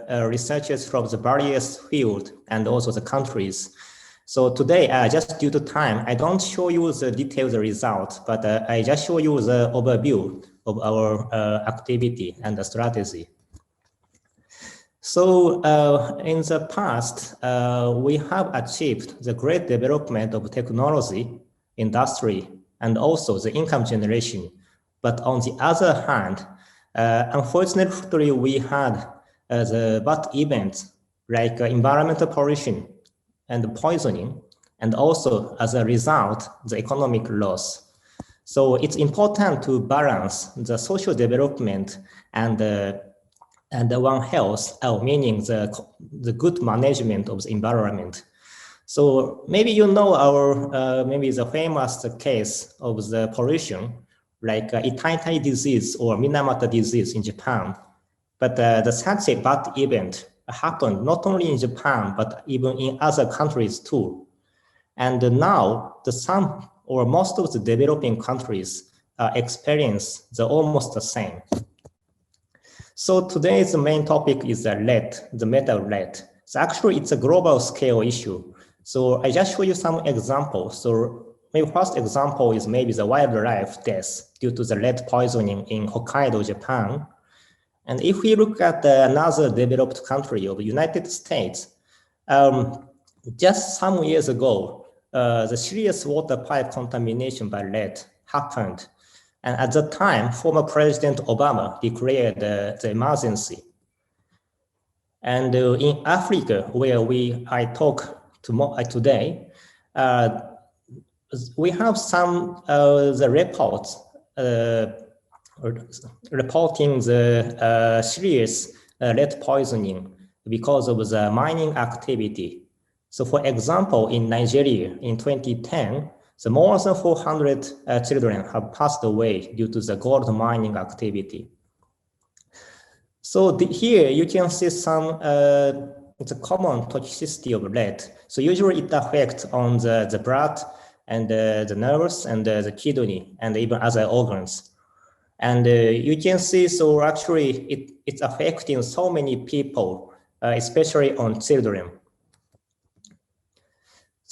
researchers from the various fields and also the countries. So today, just due to time, I don't show you the detailed results, but I just show you the overview of our activity and the strategy. So in the past, we have achieved the great development of technology, industry, and also the income generation. But on the other hand, unfortunately, we had the bad events like environmental pollution and poisoning, and also as a result, the economic loss. So it's important to balance the social development and the One Health, meaning the good management of the environment. So maybe you know our, maybe the famous case of the pollution, like Itai disease or Minamata disease in Japan. But such a bad event happened not only in Japan, but even in other countries too. And now some or most of the developing countries experience almost the same. So today's main topic is the lead, the metal lead. So actually it's a global scale issue. So I just show you some examples. So maybe first example is maybe the wildlife deaths due to the lead poisoning in Hokkaido, Japan. And if we look at another developed country of the United States, just some years ago, the serious water pipe contamination by lead happened. And at the time, former President Obama declared the emergency. And in Africa, where I talk today, we have some the reports reporting the serious lead poisoning because of the mining activity. So for example, in Nigeria in 2010, the more than 400 children have passed away due to the gold mining activity. So here you can see some it's a common toxicity of lead. So usually it affects on the blood and the nerves and the kidney and even other organs. And you can see, so actually it's affecting so many people, especially on children.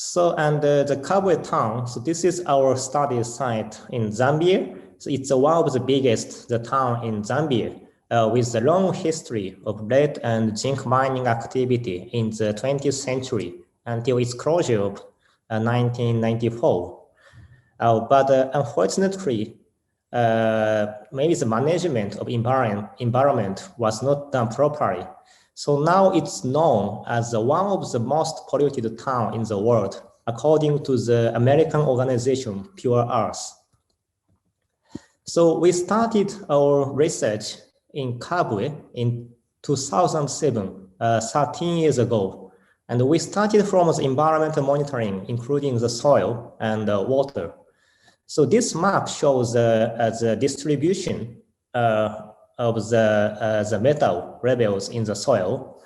So, and the Kabwe town, so this is our study site in Zambia. So it's one of the biggest town in Zambia with a long history of lead and zinc mining activity in the 20th century until its closure of 1994. But unfortunately, maybe the management of environment was not done properly. So now it's known as one of the most polluted towns in the world, according to the American organization Pure Earth. So we started our research in Kabwe in 2007, 13 years ago. And we started from the environmental monitoring, including the soil and water. So this map shows the distribution of the metal levels in the soil.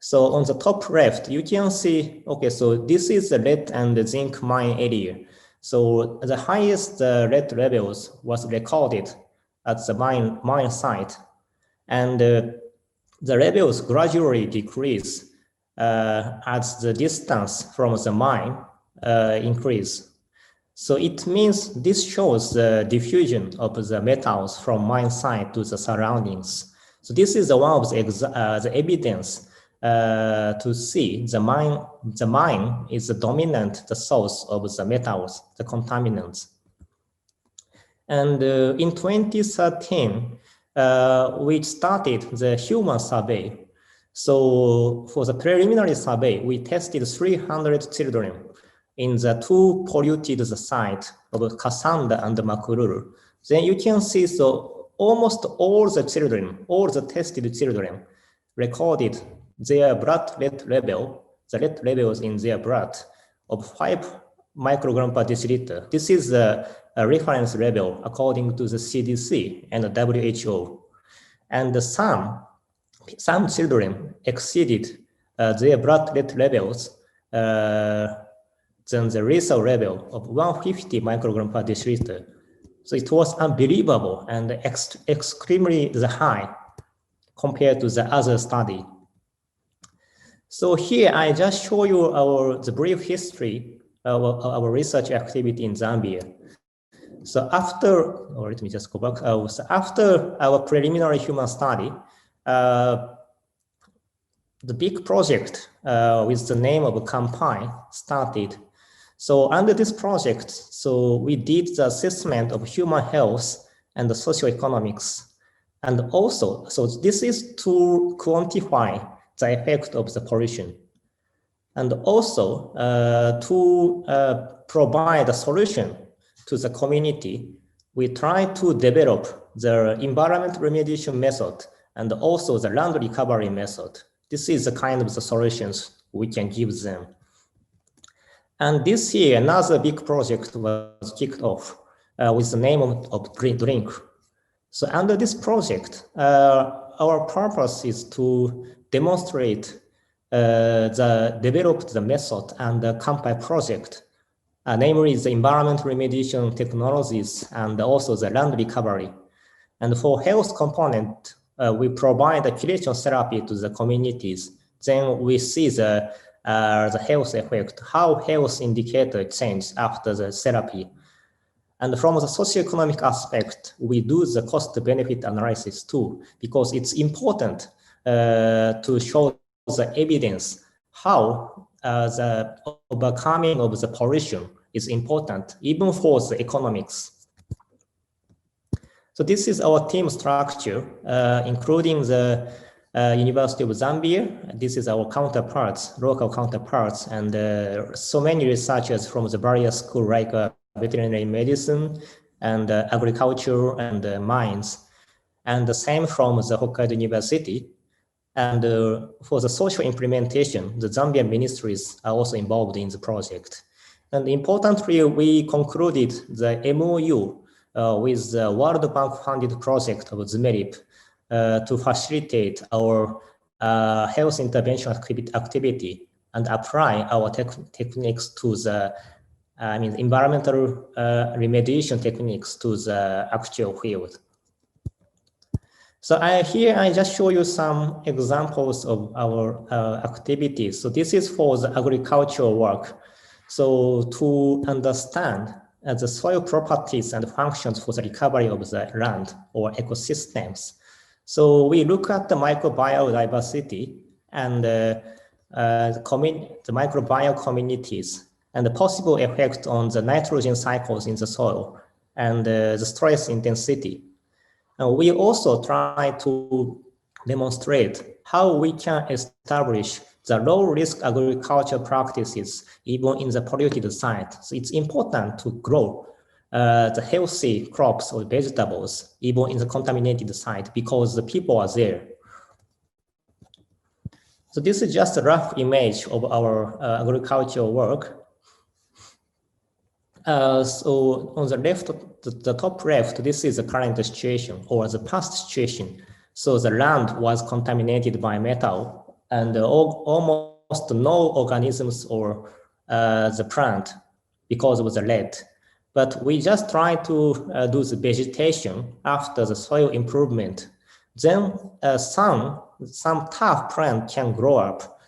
So on the top left, you can see, okay, so this is the lead and the zinc mine area. So the highest lead levels was recorded at the mine site. And the levels gradually decrease as the distance from the mine increase. So it means this shows the diffusion of the metals from mine site to the surroundings. So this is one of the evidence to see the mine is the dominant source of the metals, the contaminants. And in 2013, we started the human survey. So for the preliminary survey, we tested 300 children in the two polluted sites of Kasanda and Makururu. Then you can see, so almost all the children, all the tested children recorded their blood lead level, the lead levels in their blood of 5 microgram per deciliter. This is a reference level according to the CDC and the WHO. And some children exceeded their blood lead levels than the lethal level of 150 microgram per deciliter. So it was unbelievable and extremely high compared to the other study. So here I just show you the brief history of our research activity in Zambia. So let me just go back. So after our preliminary human study, the big project with the name of a campaign started. So under this project, so we did the assessment of human health and the socioeconomics. And also, so this is to quantify the effect of the pollution. And also to provide a solution to the community, we try to develop the environment remediation method and also the land recovery method. This is the kind of the solutions we can give them. And this year, another big project was kicked off with the name of Green Drink. So under this project, our purpose is to demonstrate develop the method and the campaign project, namely the environment remediation technologies and also the land recovery. And for health component, we provide a chelation therapy to the communities. Then we see the health effect, how health indicator change after the therapy. And from the socioeconomic aspect, we do the cost-benefit analysis too, because it's important to show the evidence how the overcoming of the pollution is important, even for the economics. So this is our team structure, including the University of Zambia. This is our counterparts, local counterparts, and so many researchers from the various schools like veterinary medicine and agriculture and mines, and the same from the Hokkaido University. And for the social implementation, the Zambian ministries are also involved in the project. And importantly, we concluded the MOU with the World Bank funded project of ZMERIP to facilitate our health intervention activity and apply our techniques to the environmental remediation techniques to the actual field. So here I just show you some examples of our activities. So this is for the agricultural work. So to understand the soil properties and functions for the recovery of the land or ecosystems. So we look at the microbiodiversity and the microbial communities and the possible effect on the nitrogen cycles in the soil and the stress intensity. And we also try to demonstrate how we can establish the low-risk agriculture practices even in the polluted site. So it's important to grow the healthy crops or vegetables even in the contaminated site because the people are there. So this is just a rough image of our agricultural work. So on the left, the top left, this is the current situation or the past situation. So the land was contaminated by metal and almost no organisms or the plant because of the lead. But we just try to do the vegetation after the soil improvement. Then some tough plant can grow up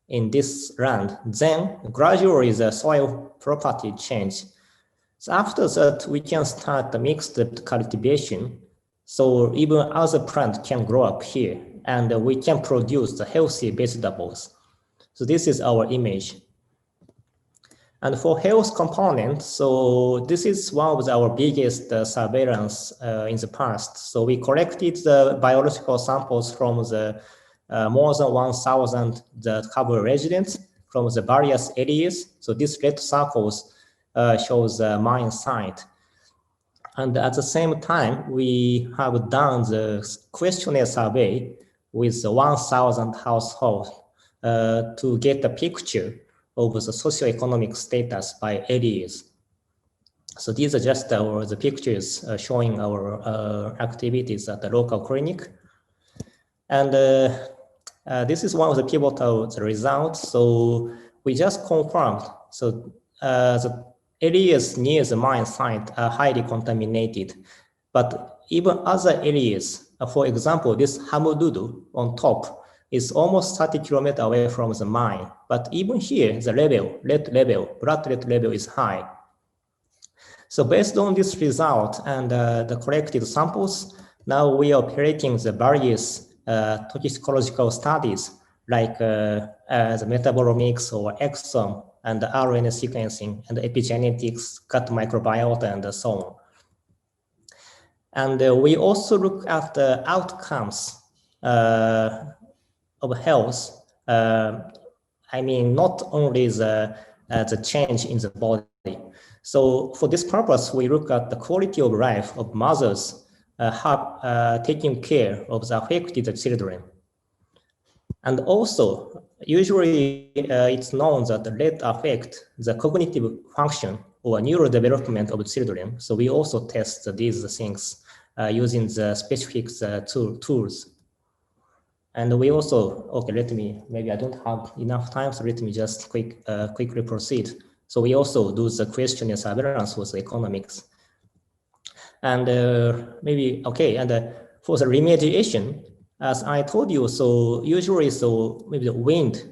in this land. Then gradually the soil property change. So after that, we can start the mixed cultivation. So even other plants can grow up here and we can produce the healthy vegetables. So this is our image. And for health components, so this is one of our biggest surveillance in the past. So we collected the biological samples from the more than 1,000 the cover residents from the various areas. So these red circles shows the mine site. And at the same time, we have done the questionnaire survey with 1,000 households to get a picture of the socioeconomic status by areas. So these are just the pictures showing our activities at the local clinic. And this is one of the pivotal results. So we just confirmed. So the areas near the mine site are highly contaminated, but even other areas, for example, this Hamududu on top is almost 30 kilometers away from the mine. But even here, the level, blood lead level is high. So based on this result and the collected samples, now we are operating the various toxicological studies like the metabolomics or exome and the RNA sequencing and the epigenetics, gut microbiota, and so on. And we also look at the outcomes of health. I mean, not only the change in the body. So for this purpose, we look at the quality of life of mothers taking care of the affected children. And also, usually it's known that the lead affect the cognitive function or neurodevelopment of children. So we also test these things using the specific tools. And we also, okay, maybe I don't have enough time, so let me just quickly proceed. So we also do the questionnaire surveillance with the economics. And for the remediation, as I told you, so usually, so maybe the wind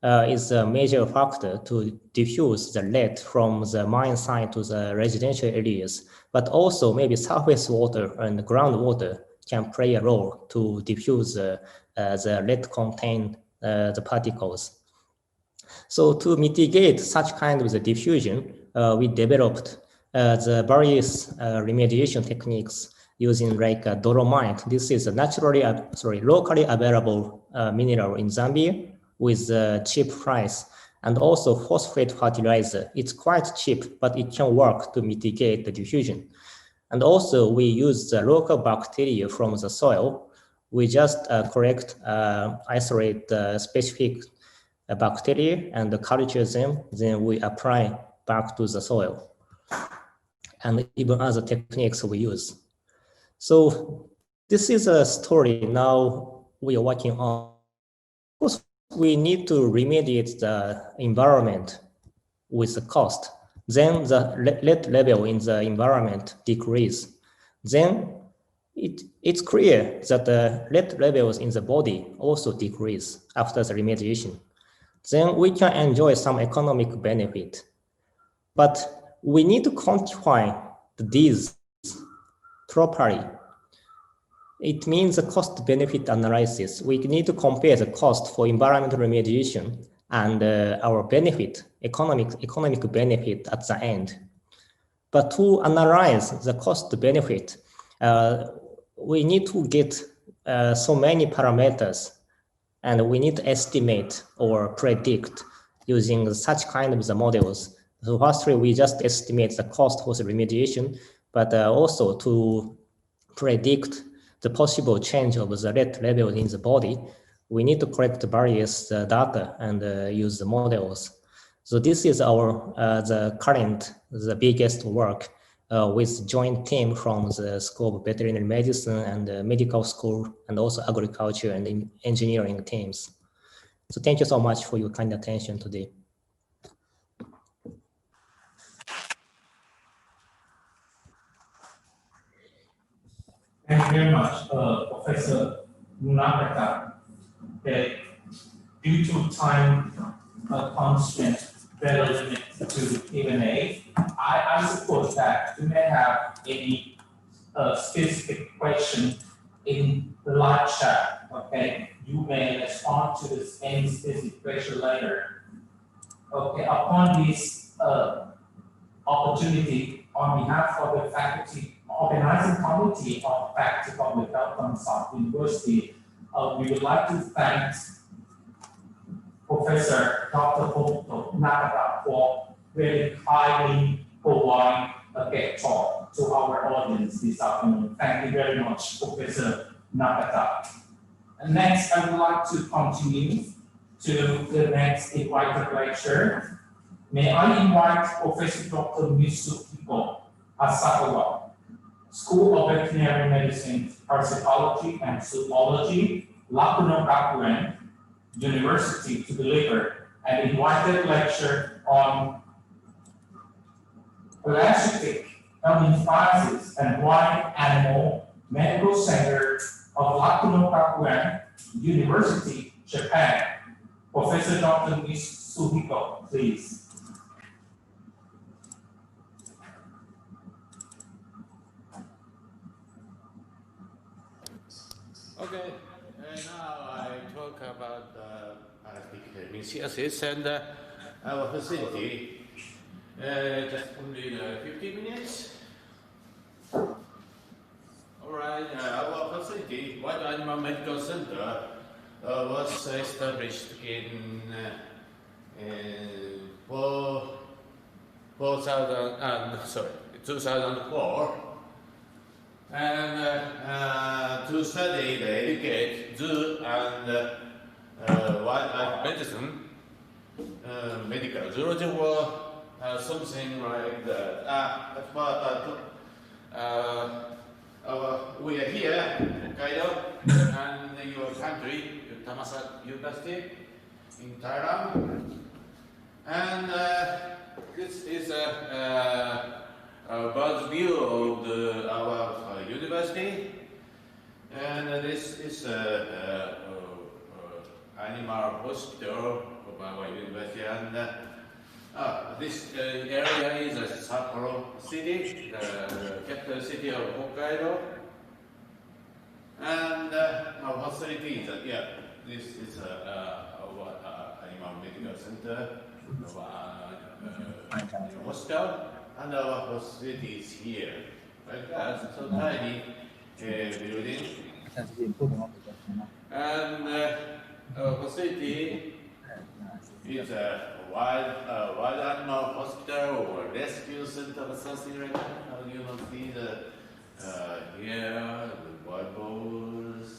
is a major factor to diffuse the lead from the mine site to the residential areas, but also maybe surface water and groundwater can play a role to diffuse the lead contained the particles. So to mitigate such kind of the diffusion, we developed the various remediation techniques using like dolomite. This is a locally available mineral in Zambia with a cheap price, and also phosphate fertilizer. It's quite cheap, but it can work to mitigate the diffusion. And also we use the local bacteria from the soil. We just isolate the specific bacteria and culture them, then we apply back to the soil. And even other techniques we use. So this is a story now we are working on. Of course, we need to remediate the environment with the cost. Then the lead level in the environment decrease. Then it's clear that the lead levels in the body also decrease after the remediation. Then we can enjoy some economic benefit. But we need to quantify the disease properly. It means a cost-benefit analysis. We need to compare the cost for environmental remediation and our benefit, economic benefit at the end. But to analyze the cost-benefit, we need to get so many parameters, and we need to estimate or predict using such kind of the models. So firstly, we just estimate the cost for the remediation, but also to predict the possible change of the red level in the body, we need to collect various data and use the models. So this is our the biggest work with joint team from the School of Veterinary Medicine and medical school, and also agriculture and engineering teams. So thank you so much for your kind attention today. Thank you very much, Professor Munakata. Okay, due to time constraint, very limited to Q&A, I suppose that you may have any specific question in the live chat. Okay, you may respond to this any specific question later. Okay, upon this opportunity, on behalf of the faculty organizing committee of Faculty of Public Health Thammasat University, we would like to thank Professor Dr. Nakata for very kindly providing a guest talk to our audience this afternoon. Thank you very much, Professor Nakata. And next, I would like to continue to the next invited lecture. May I invite Professor Dr. Mitsuhiko Asakawa, School of Veterinary Medicine, Parasitology and Zoology, Lakuno Gakuen University, to deliver an invited lecture on parasitic pneumophysis and wild animal medical center of Lakuno Gakuen University, Japan. Professor Dr. Mitsuhiko, please. Okay, now I talk about parasitic pneumocystis and our facility. Just only 15 minutes. All right, our facility, Wild Animal Medical Center, was established in 2004. And to study the educate zoo and wildlife medicine, medical zoology, or something like that. We are here in Hokkaido and your country, Thammasat University in Thailand, and this is a bird's view of our university, and this is animal hospital of our university, and this area is Sapporo City, the capital city of Hokkaido, and our facility is this is our animal medical center, hospital. And our facility is here, like that, so tiny building. And our facility is a wild animal hospital or rescue center or something like that. You know, see the here, the wild boars,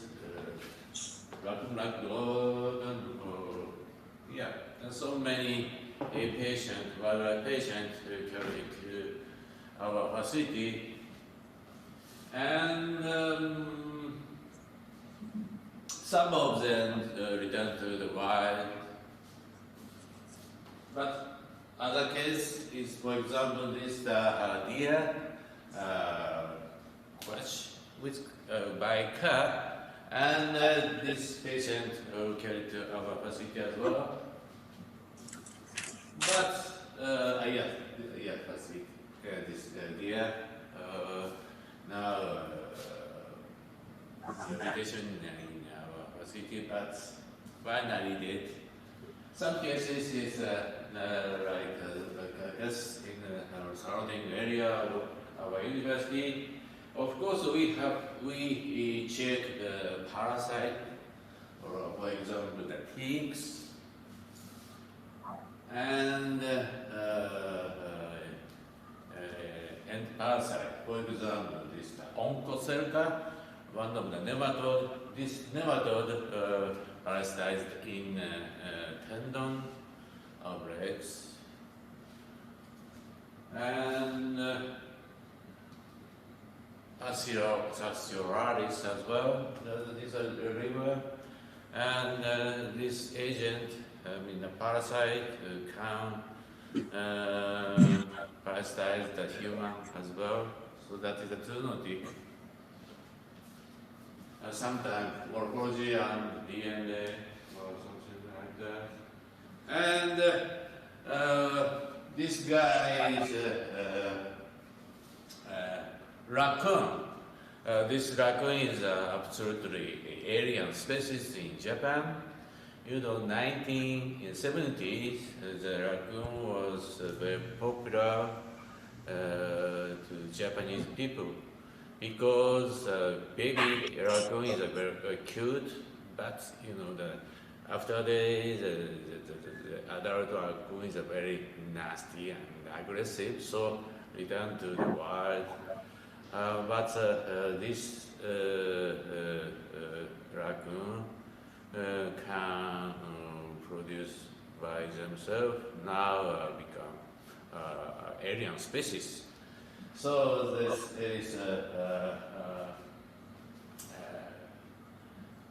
black dog, and and so many wildlife patients carried to our facility, and some of them returned to the wild. But other case is, for example, this deer crash by car, and this patient carried to our facility as well. But facility. deer. Now, vegetation in our city, but finally dead. Some cases is like I guess in the surrounding area of our university. Of course, we check the parasite, or for example, the ticks, and parasite. For example, this Onchocerca, one of the nematode. This nematode parasitized in tendon of legs, and Fasciolaris as well. These are the river, and this agent, the parasite, can parasitize the human as well. So that is a zoonotic. Sometimes morphology and DNA or something like that. And this guy is raccoon. This raccoon is absolutely alien species in Japan. 1970s, the raccoon was very popular to Japanese people because baby raccoon is very cute, but after the adult raccoon is very nasty and aggressive, so return to the wild. But this raccoon can produce by themselves, now become alien species. So this is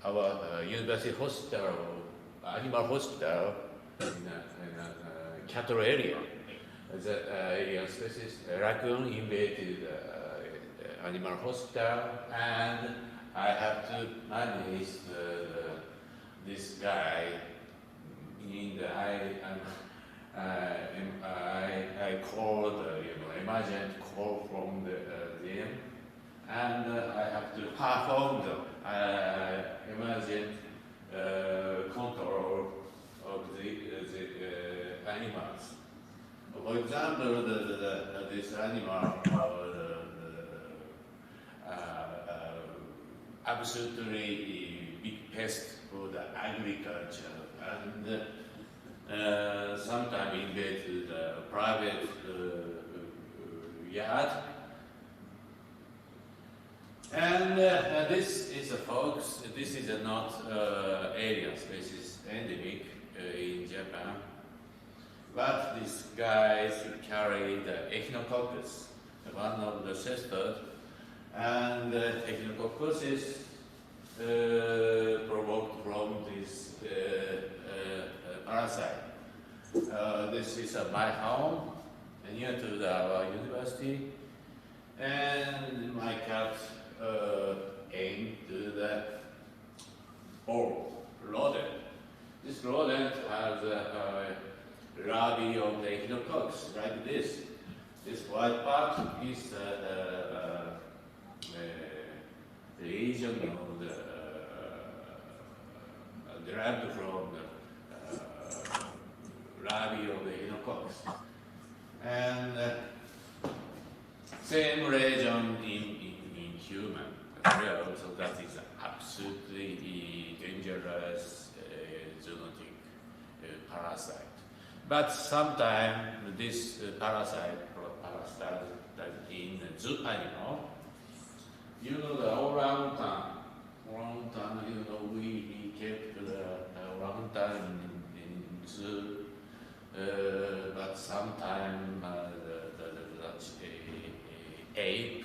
our university hospital, animal hospital in cattle area. The alien species raccoon invaded animal hospital, and I have to manage this guy. I called emergent call from them, and I have to perform the emergent control of the animals. For example, this animal absolutely big pest for the agriculture, and sometimes invade the private yard. And this is a fox. This is not alien species, endemic in Japan. But these guys carry the echinococcus, one of the sisters, and echinococcus is provoked from this parasite. This is my home, near to our university, and my cat came to the rodent. This rodent has a larvae of the echinococcus, like this. This white part is the region of the derived from the larvae of the echinococcus, and same region in human as well. So that is absolutely dangerous zoonotic parasite. But sometimes this parasite in zoo animal. The orangutan. We kept the orangutan in zoo, but sometimes the ape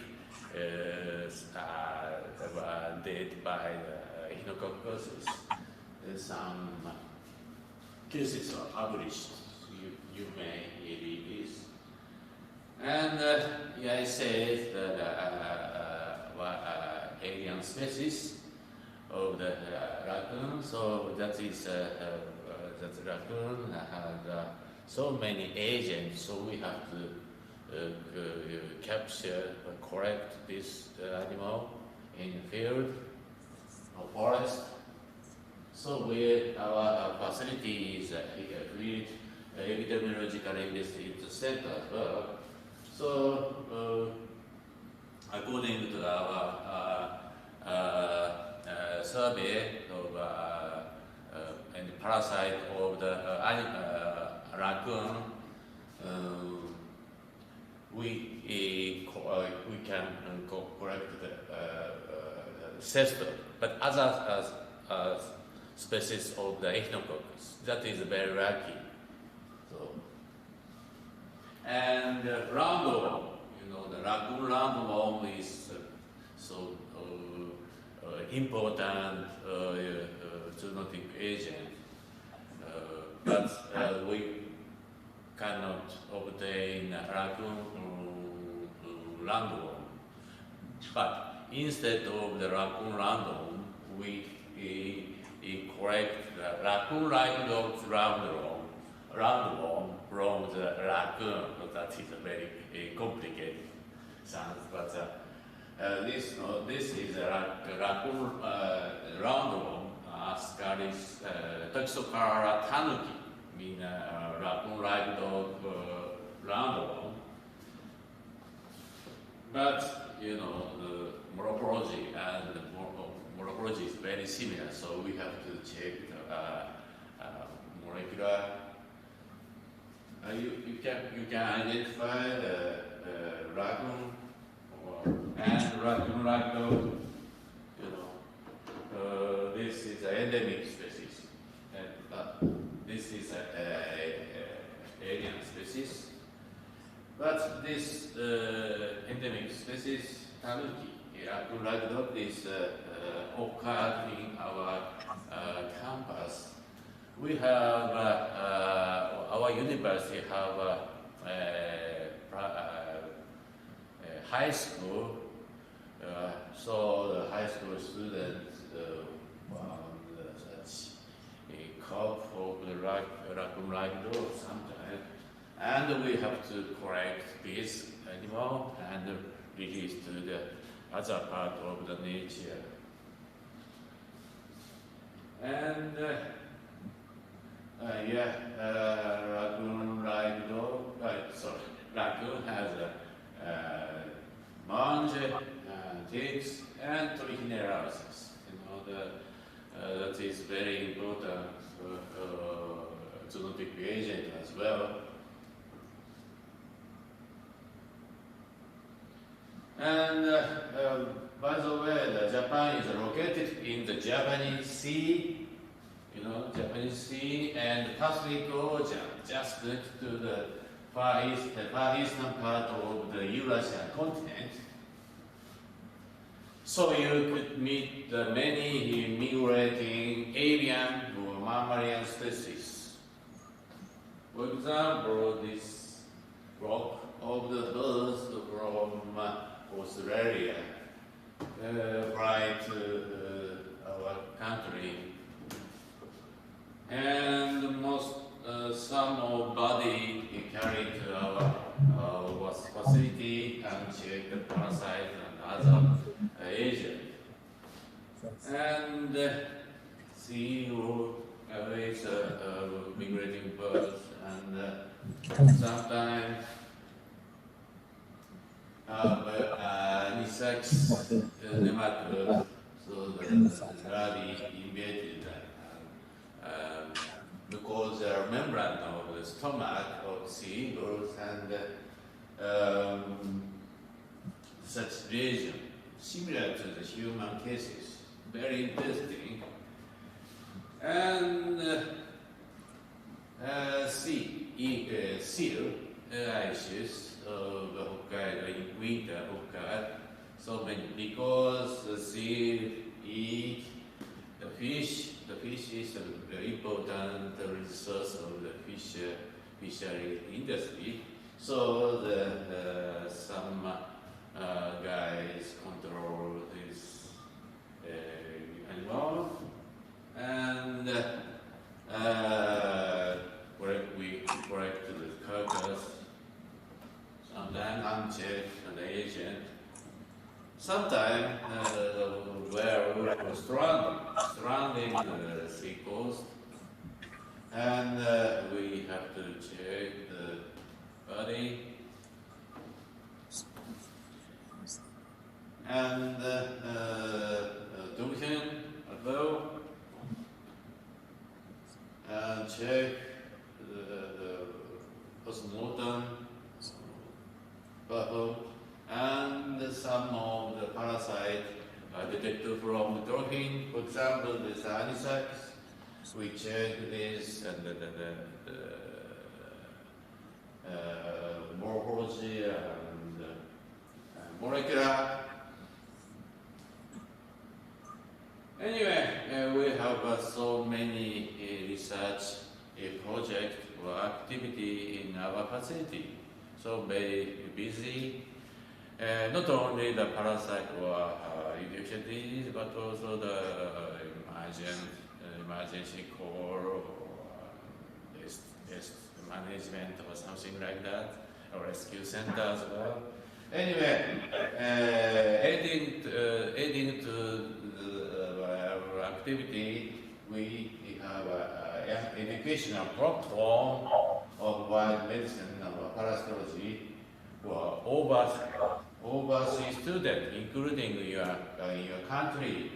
are dead by the echinococcus. Some cases are published. You may read this. And I said that alien species of the raccoon. So that is that raccoon has so many agents. So we have to capture, correct this animal in field or forest. So our facility is field epidemiological investigation center as well. So according to our survey of and parasite of the raccoon, we can correct the cestor, but other species of the echinococcus, that is very lucky. So, and roundworm, the raccoon roundworm is so important zoonotic agent, but we cannot obtain raccoon roundworm. But instead of the raccoon roundworm, we correct the raccoon-like roundworm from the raccoon. That is a very complicated sound, but this is a raccoon roundworm, Ascaris toxocara tanuki, mean raccoon-like roundworm. But the morphology and the morphology is very similar, so we have to check the molecular. You can identify the raccoon and raccoon-like dog. This is an endemic species, and this is an alien species. But this endemic species, tanuki, raccoon-like dog, is occurred in our campus. We have our university have a high school, so the high school students such a cough of the raccoon-like dog sometimes, and we have to correct this animal and release to the other part of the nature. And raccoon-like dog, raccoon has mange, ticks, and trichinalysis. That is very important zoonotic agent as well. And by the way, Japan is located in the Japanese Sea, Japanese Sea and Pacific Ocean, just next to the far eastern part of the Eurasian continent. So you could meet the many migrating avian or mammalian species. For example, this flock of the birds from Australia fly to our country, and most somebody carried to our facility and check the parasite and other agent. And see always migrating birds, and sometimes insects, nematodes, so the larvae invaded because they are membrane of the stomach of sea eagles, and such region similar to the human cases, very interesting. And seal issues of Hokkaido in winter occur so many because the seal eat the fish. The fish is a very important resource of the fishery industry. So some guys control this animal, and we correct the carcass. sometimes unchecked reagent, sometimes we're surrounding the sequence, and we have to check the body and function as well, and check the postmortem performed, and some of the parasites are detected from drawing. For example, this anisakis, we check this and the morphology and molecular. Anyway, we have so many research projects or activity in our facility. So very busy. Not only the parasite or infectious disease, but also the emergency call or pest management or something like that, or rescue center as well. Anyway, adding to our activity, we have an educational platform of wild medicine and parasitology for overseas students, including your country.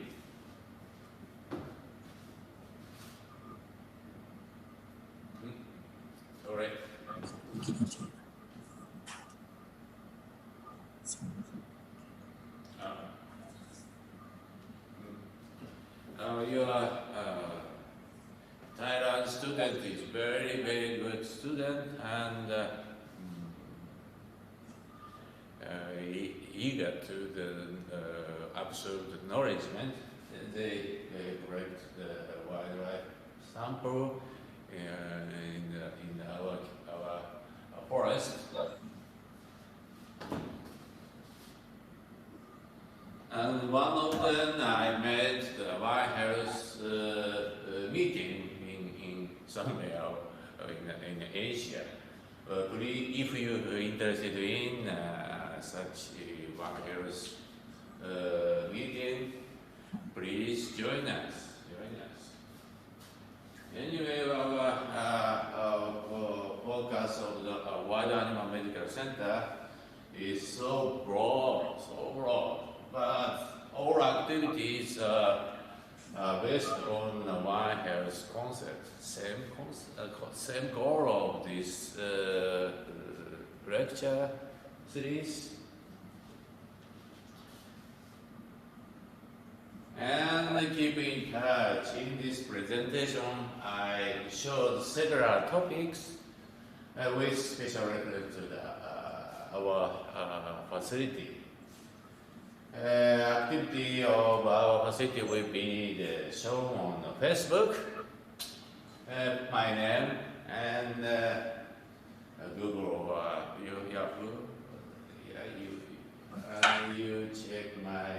Sorry. Your Thailand student is very, very good student and eager to absorb the nourishment. They collect the wildlife sample in our forest. And one of them I met the White House meeting in somewhere in Asia. If you're interested in such a White House meeting, please join us. Anyway, our focus of the Wild Animal Medical Center is so broad, but all activities are based on the One Health concept. Same goal of this lecture series. And keep in touch. In this presentation, I showed several topics with special reference to our facility. Activity of our facility will be shown on Facebook. My name and Google or Yahoo. You check my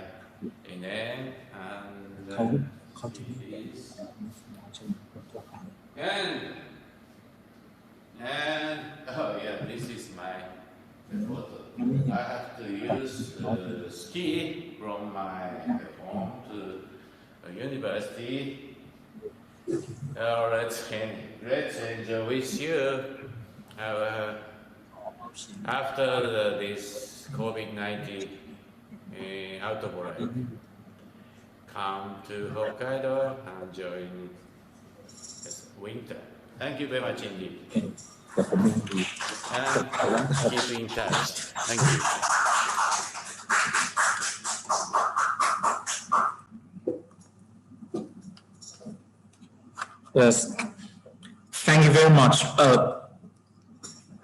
name and oh yeah, this is my photo. I have to use ski from my home to university. Let's enjoy with you. After this COVID-19 outbreak, come to Hokkaido and join winter. Thank you very much indeed. And keep in touch. Thank you. Yes. Thank you very much.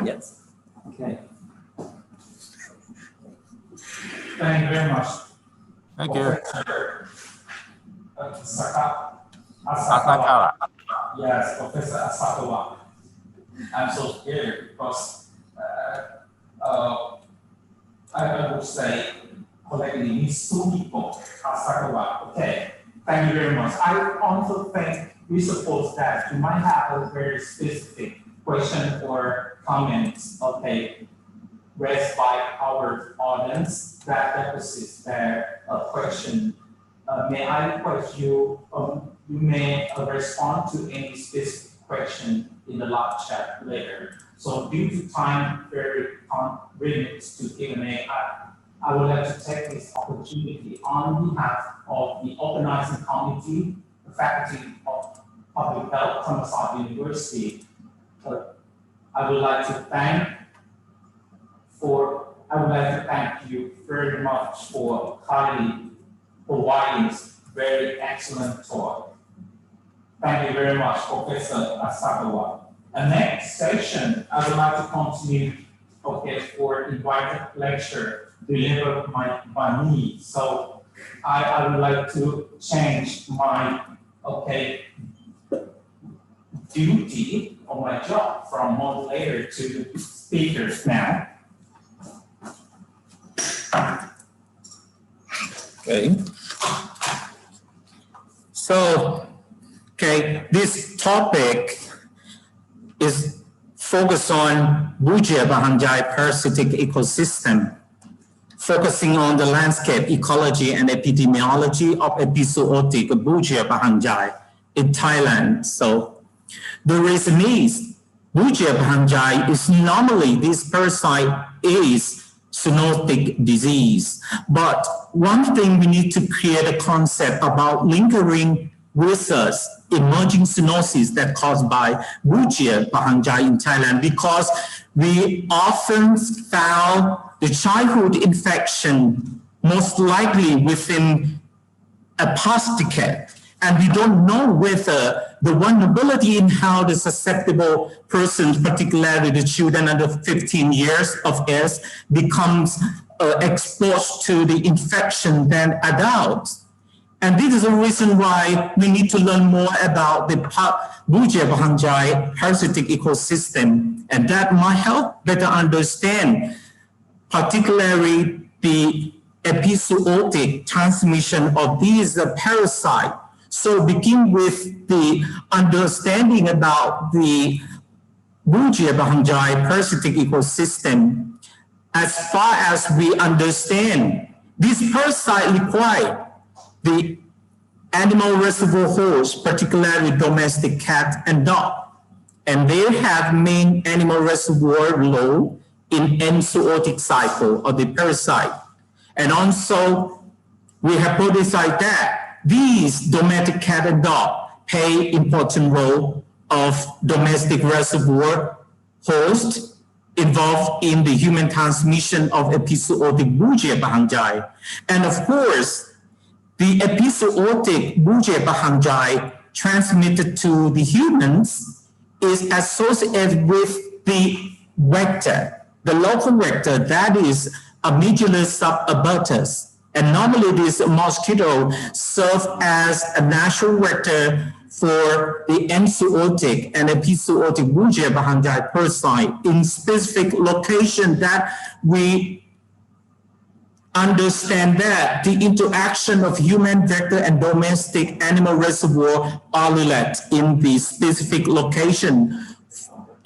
Yes. Okay. Thank you very much. Thank you. Asakawa. Yes, Professor Asakawa. I'm so scared because I would say collectively means two people. Asakawa. Okay. Thank you very much. I also think we suppose that you might have a very specific question or comments. Okay. raised by our audience that deposits their question. May I request you, you may respond to any specific question in the live chat later. So due to time limits to Q&A, I would like to take this opportunity on behalf of the organizing committee, the faculty of Public Health, Thammasat University. I would like to thank you very much for kindly providing this very excellent talk. Thank you very much, Professor Asakawa. The next session, I would like to continue, for invited lecture delivered by me. So I would like to change my, duty or my job from moderator to speakers now. Okay. So, this topic is focused on Bujia Bahangjai parasitic ecosystem, focusing on the landscape ecology and epidemiology of epizootic Bujia Bahangjai in Thailand. So, the reason is Bujia Bahangjai is normally this parasite is zoonotic disease. But one thing we need to create a concept about lingering with us emerging zoonosis that caused by Bujia Bahangjai in Thailand, because we often found the childhood infection most likely within a past decade. And we don't know whether the vulnerability in how the susceptible persons, particularly the children under 15 years of age, becomes exposed to the infection than adults. And this is the reason why we need to learn more about the Bujia Bahangjai parasitic ecosystem, and that might help better understand particularly the epizootic transmission of these parasites. So begin with the understanding about the Bujia Bahangjai parasitic ecosystem. As far as we understand, this parasite require the animal reservoir host, particularly domestic cat and dog. And they have main animal reservoir role in enzootic cycle of the parasite. And also, we hypothesize that these domestic cat and dog play important role of domestic reservoir host involved in the human transmission of epizootic Bujia Bahangjai. And of course, the epizootic Bujia Bahangjai transmitted to the humans is associated with the vector, the local vector that is Amygdalus subabatus. And normally this mosquito serves as a natural vector for the enzootic and epizootic Bujia Bahangjai parasite in specific location that we understand that the interaction of human vector and domestic animal reservoir are related in the specific location.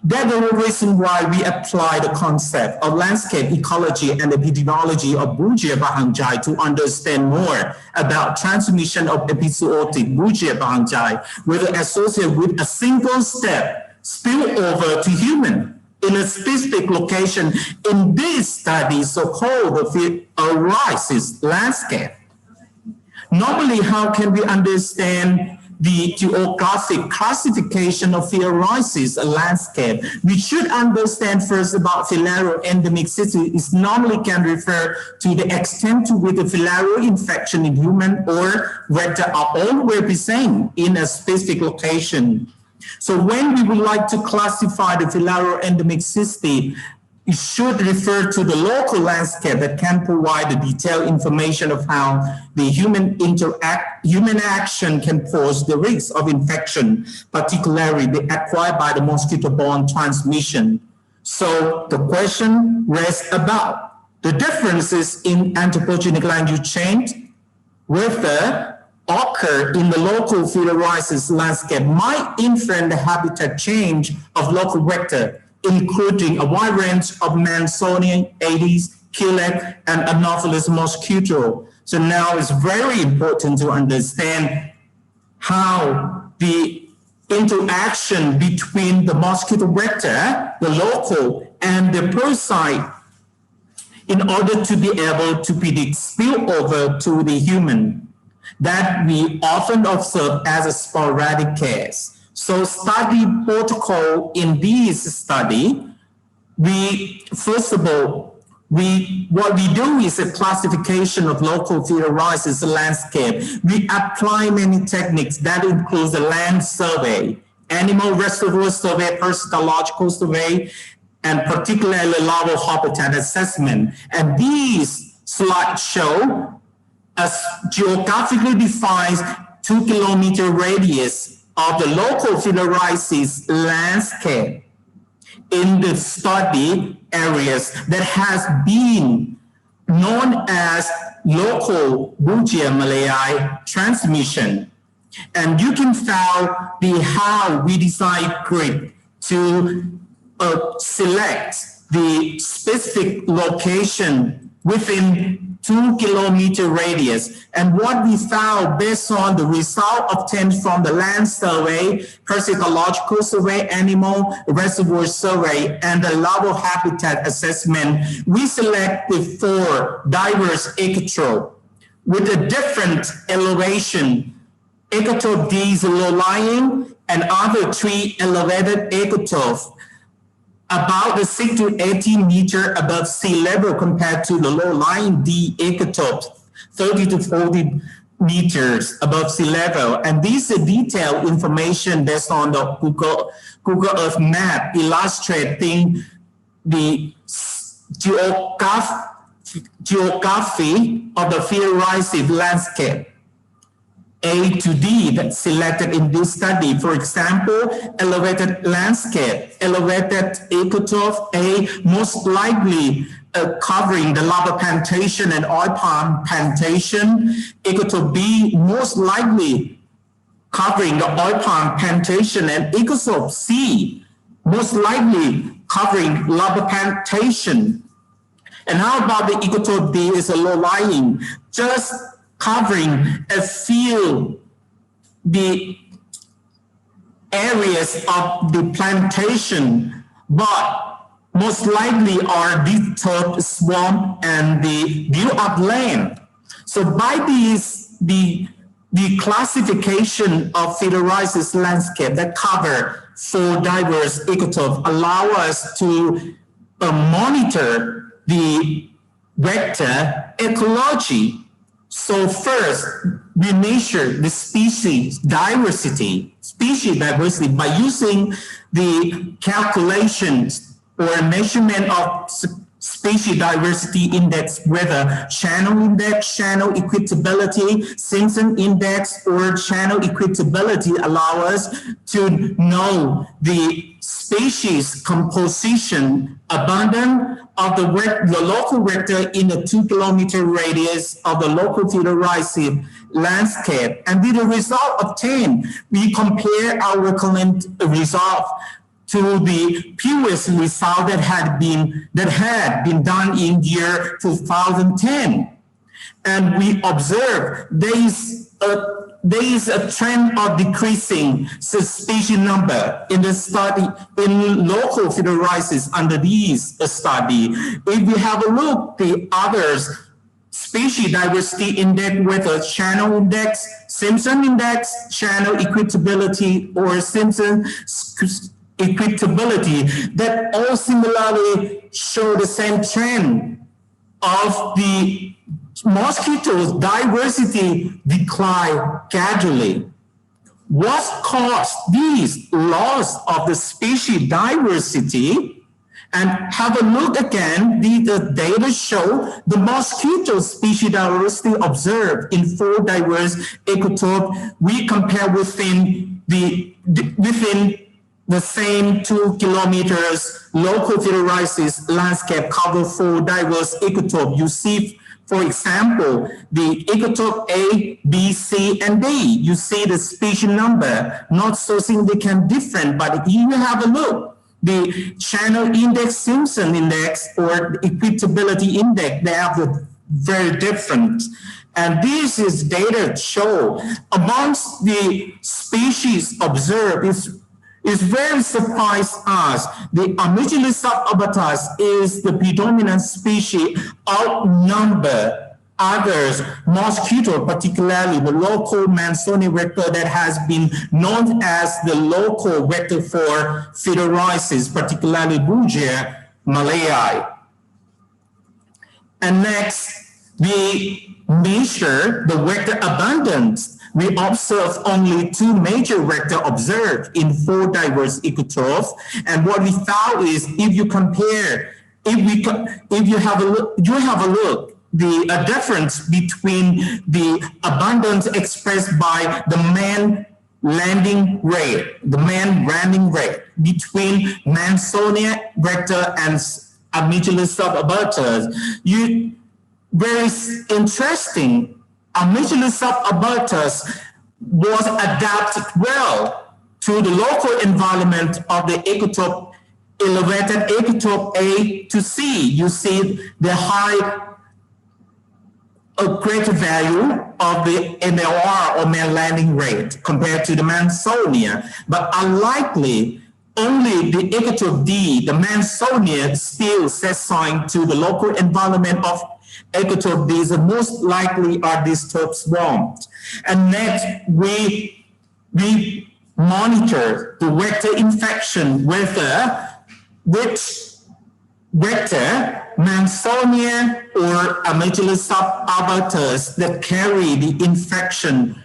That's the reason why we apply the concept of landscape ecology and epidemiology of Bujia Bahangjai to understand more about transmission of epizootic Bujia Bahangjai, whether associated with a single step spill over to human in a specific location in this study, so-called the philariasis landscape. Normally, how can we understand the geographic classification of philariasis landscape? We should understand first about filarial endemicity. It normally can refer to the extent to which the filarial infection in human or vector are always present in a specific location. So when we would like to classify the filarial endemicity, it should refer to the local landscape that can provide the detailed information of how the human action can pose the risk of infection, particularly the acquired by the mosquito-borne transmission. So the question rests about the differences in anthropogenic land use change, whether occur in the local philariasis landscape might influence the habitat change of local vector including a wide range of Mansonian, Aedes, Culex, and Anopheles mosquito. So now it's very important to understand how the interaction between the mosquito vector, the local, and the parasite in order to be able to predict spillover to the human that we often observe as a sporadic case. So study protocol in this study, first of all, what we do is a classification of local filariasis landscape. We apply many techniques that includes the land survey, animal reservoir survey, parasitological survey, and particularly larval habitat assessment. And these slides show a geographically defined 2-kilometer radius of the local filariasis landscape in the study areas that has been known as local Bugia malayi transmission. And you can find how we decide grid to select the specific location within 2-kilometer radius. And what we found based on the result obtained from the land survey, parasitological survey, animal reservoir survey, and the larval habitat assessment, we selected 4 diverse ecotopes with a different elevation. Ecotope D is low-lying, and other 3 elevated ecotopes about the 6 to 18 meter above sea level compared to the low-lying D ecotopes, 30 to 40 meters above sea level. And this is detailed information based on the Google Earth map illustrating the geography of the filariasis landscape. A to D that's selected in this study. For example, elevated landscape, elevated ecotope A most likely covering the rubber plantation and oil palm plantation. Ecotope B most likely covering the oil palm plantation, and ecotope C most likely covering rubber plantation. And how about the ecotope D is a low-lying, just covering a few the areas of the plantation, but most likely are disturbed swamp and the built-up land. So by this, the classification of filariasis landscape that cover 4 diverse ecotopes allow us to monitor the vector ecology. So first, we measure the species diversity by using the calculations or measurement of species diversity index, whether channel index, channel equitability, Simpson index, or channel equitability allow us to know the species composition abundance of the local vector in the 2-kilometer radius of the local filariasis landscape. And with the result obtained, we compare our current result to the previous result that had been done in year 2010. And we observe there is a trend of decreasing species number in the study in local filariasis under these study. If we have a look the others species diversity index with a channel index, Simpson index, channel equitability, or Simpson equitability, that all similarly show the same trend of the mosquitoes diversity decline gradually. What caused this loss of the species diversity? And have a look again, the data show the mosquito species diversity observed in 4 diverse ecotopes. We compare within the same 2 kilometers local filariasis landscape cover 4 diverse ecotopes. You see, for example, the ecotope A, B, C, and D. You see the species number, not so significant different, but if you have a look, the channel index, Simpson index, or the equitability index, they are very different. And this is data show amongst the species observed is very surprised us. The Amygdalus subabatus is the predominant species, outnumber others, mosquito, particularly the local Mansonia vector that has been known as the local vector for filariasis, particularly Bugia malayi. And next, we measure the vector abundance. We observe only 2 major vectors observed in 4 diverse ecotrophs. And what we found is, if you compare, if you have a look, the difference between the abundance expressed by the man landing rate, between Mansonia vector and Amygdalus subabatus, very interesting. Amygdalus subabatus was adapted well to the local environment of the ecotop, elevated ecotop A to C. You see the a greater value of the MLR or man landing rate compared to the Mansonia, but unlikely only the ecotop D, the Mansonia, still set sign to the local environment of ecotop D. The most likely are these top swarms. And next, we monitor the vector infection whether which vector, Mansonia or Amygdalus subabatus, that carry the infection,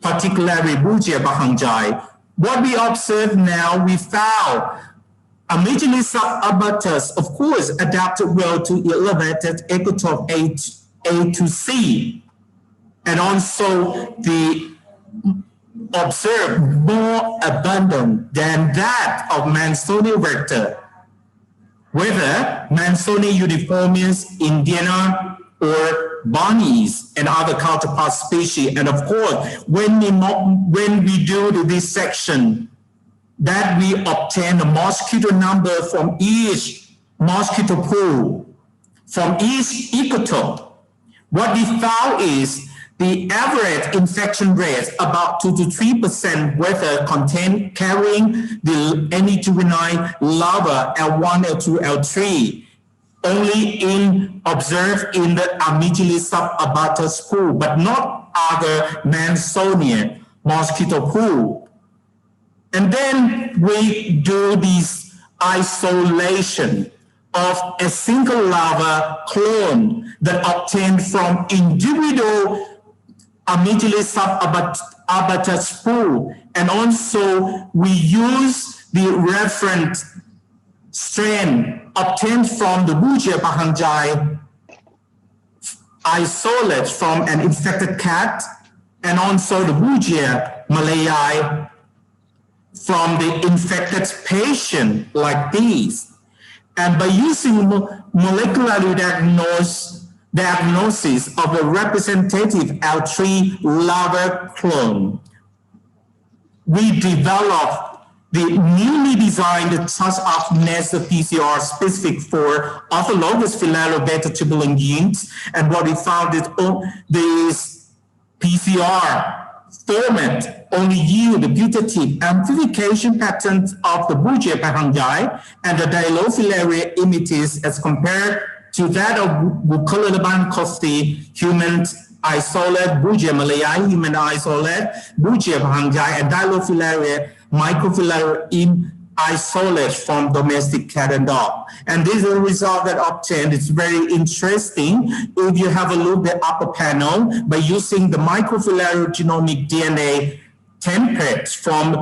particularly Bugia bahangjai. What we observe now, we found Amygdalus subabatus, of course, adapted well to elevated ecotop A to C, and also the observed more abundant than that of Mansonia vector, whether Mansonia uniformis, Indiana, or Bonnies and other counterpart species. And of course, when we do the dissection, that we obtain the mosquito number from each mosquito pool, from each ecotop. What we found is the average infection rate about 2 to 3%, whether carrying the any juvenile larva L1, L2, L3, only observed in the Amygdalus subabatus pool, but not other Mansonia mosquito pool. And then we do this isolation of a single larva clone that obtained from individual Amygdalus subabatus pool. And also we use the reference strain obtained from the Bugia bahangjai isolate from an infected cat, and also the Bugia malayi from the infected patient like these. And by using molecular diagnosis of a representative L3 larva clone, we developed the newly designed touch-up nasal PCR specific for orthologous filariobeta tubulin genes. And what we found is this PCR format only yield the putative amplification patterns of the Bugia bahangjai and the Dilophilaria imitis as compared to that of Bucolidaban costi, human isolate, Bugia malayi, human isolate, Bugia bahangjai, and Dilophilaria microfilaria in isolate from domestic cat and dog. And this is a result that obtained. It's very interesting. If you have a look at the upper panel, by using the microfilaria genomic DNA templates from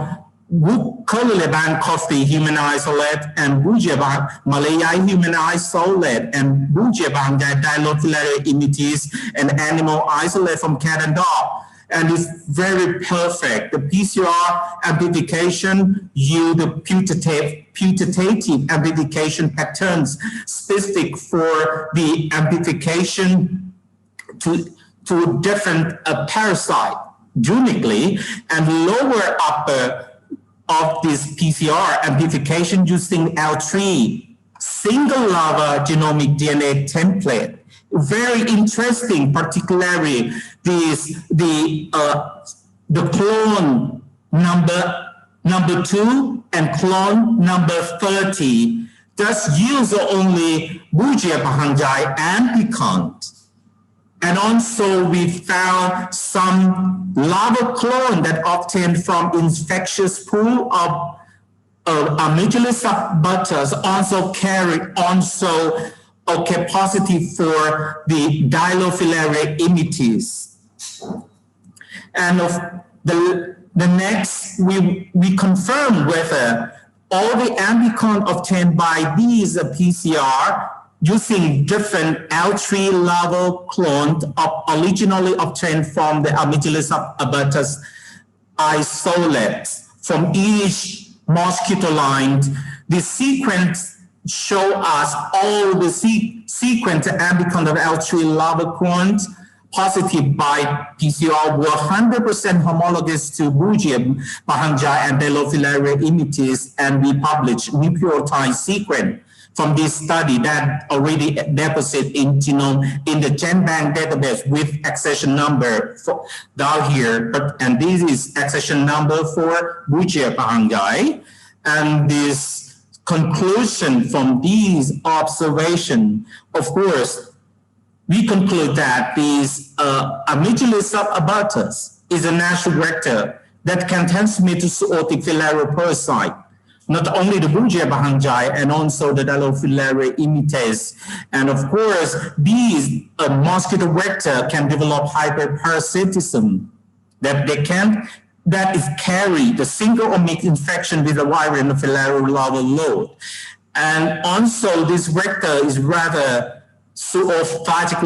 Bucolidaban costi human isolate and Bugia malayi human isolate and Bugia bahangjai Dilophilaria imitis and animal isolate from cat and dog. And it's very perfect. The PCR amplification yield the putative amplification patterns specific for the amplification to different parasite uniquely, and lower upper of this PCR amplification using L3 single larva genomic DNA template. Very interesting, particularly the clone number 2 and clone number 30 just use only Bugia Bahangjai amplicon. And also we found some larva clone that obtained from infectious pool of Amygdalus subbutters also positive for the Dilophilaria imitis. And of the next, we confirm whether all the amplicon obtained by these PCR using different L3 level clones originally obtained from the Amygdalus subbutters isolate from each mosquito line. The sequence show us all the sequence amplicon of L3 level clones positive by PCR were 100% homologous to Bugia Bahangjai and Dilophilaria imitis, and we published nucleotide sequence from this study that already deposited in genome in the GenBank database with accession number down here. And this is accession number for Bugia Bahangjai. And this conclusion from these observations, of course, we conclude that these Amygdalus subbutters is a natural vector that can transmit to zootic filarial parasite, not only the Bugia Bahangjai and also the Dilophilaria imites. And of course, these mosquito vector can develop hyperparasitism that is carry the single or mixed infection with a viral filarial larval load. And also this vector is rather zoophagous.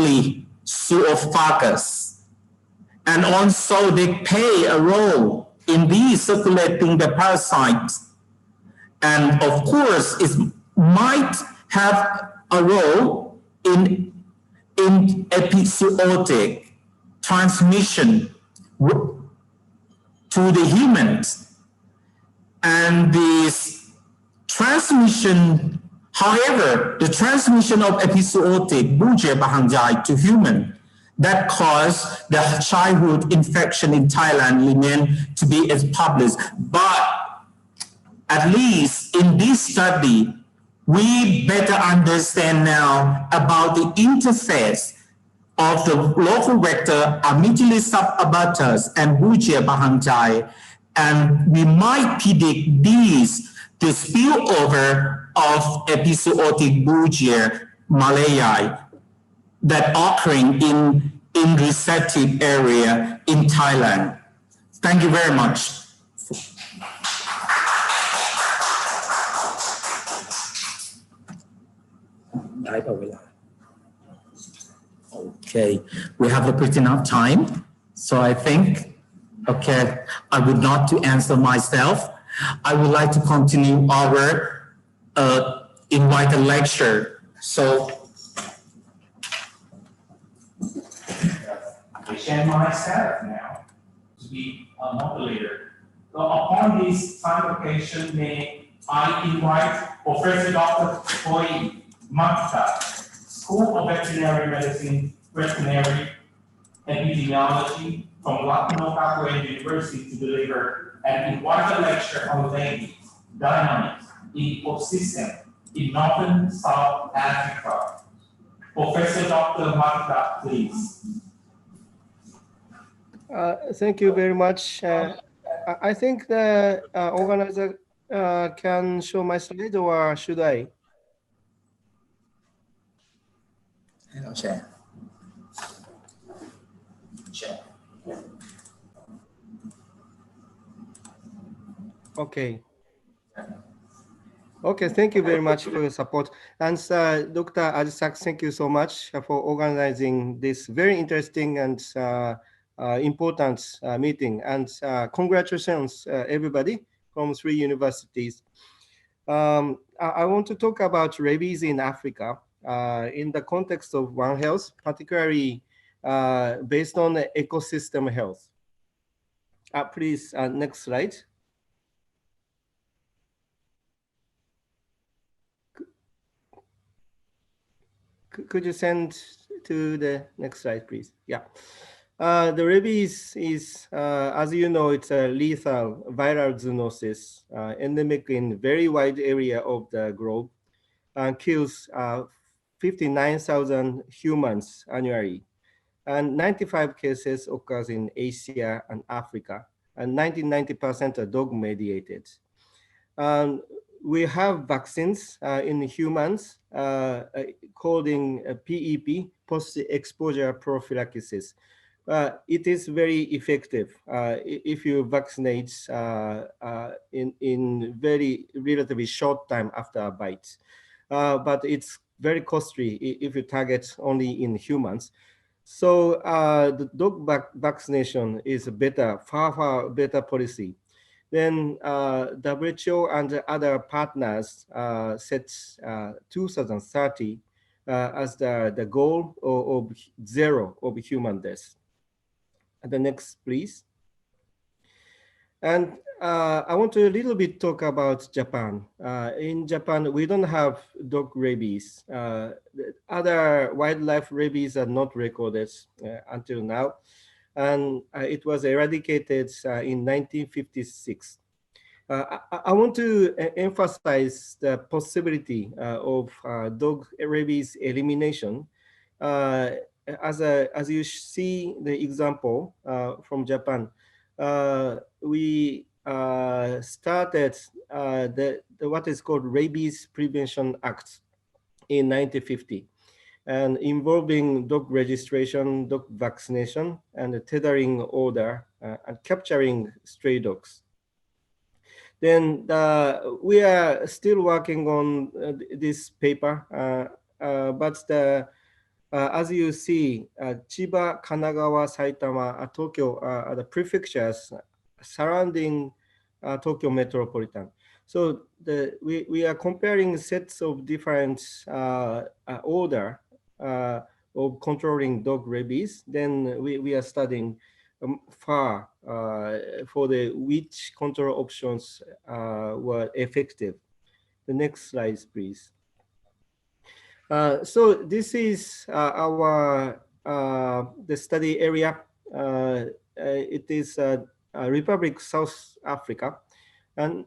And also they play a role in these circulating the parasites. And of course, it might have a role in epizootic transmission to the humans. And this transmission, however, the transmission of epizootic Bugia Bahangjai to human that caused the childhood infection in Thailand remain to be established. But at least in this study, we better understand now about the interface of the local vector Amygdalus subbutters and Bugia Bahangjai, and we might predict the spillover of epizootic Bugia malayi that occurring in receptive area in Thailand. Thank you very much. Okay, we have a pretty enough time. So I think, okay, I would not to answer myself. I would like to continue our invited lecture. So I share my staff now to be a moderator. So upon this time occasion, may I invite Professor Dr. Koi Makta, School of Veterinary Medicine, Veterinary Epidemiology from Lucknow Catholic University to deliver an invited lecture on lady dynamics in ecosystem in Northern South Africa. Professor Dr. Makta, please. Thank you very much. I think the organizer can show my slide, or should I? I'll share. Share. Okay. Okay, thank you very much for your support. And Dr. Ajisak, thank you so much for organizing this very interesting and important meeting. And congratulations, everybody from 3 universities. I want to talk about rabies in Africa in the context of One Health, particularly based on the ecosystem health. Please, next slide. could you send to the next slide, please? Yeah. The rabies is, as you know, it's a lethal viral zoonosis, endemic in very wide area of the globe, and kills 59,000 humans annually. And 95 cases occurs in Asia and Africa, and 90% are dog-mediated. We have vaccines in humans called PEP, post-exposure prophylaxis. It is very effective if you vaccinate in very relatively short time after a bite. But it's very costly if you target only in humans. So the dog vaccination is a better, far better policy. Then WHO and other partners set 2030 as the goal of zero of human deaths. The next, please. And I want to a little bit talk about Japan. In Japan, we don't have dog rabies. Other wildlife rabies are not recorded until now. And it was eradicated in 1956. I want to emphasize the possibility of dog rabies elimination. As you see the example from Japan, we started the what is called Rabies Prevention Act in 1950, and involving dog registration, dog vaccination, and the tethering order, and capturing stray dogs. Then we are still working on this paper, but as you see, Chiba, Kanagawa, Saitama, Tokyo are the prefectures surrounding Tokyo metropolitan. So we are comparing sets of different order of controlling dog rabies. Then we are studying far for the which control options were effective. The next slide, please. So this is our the study area. It is Republic South Africa, and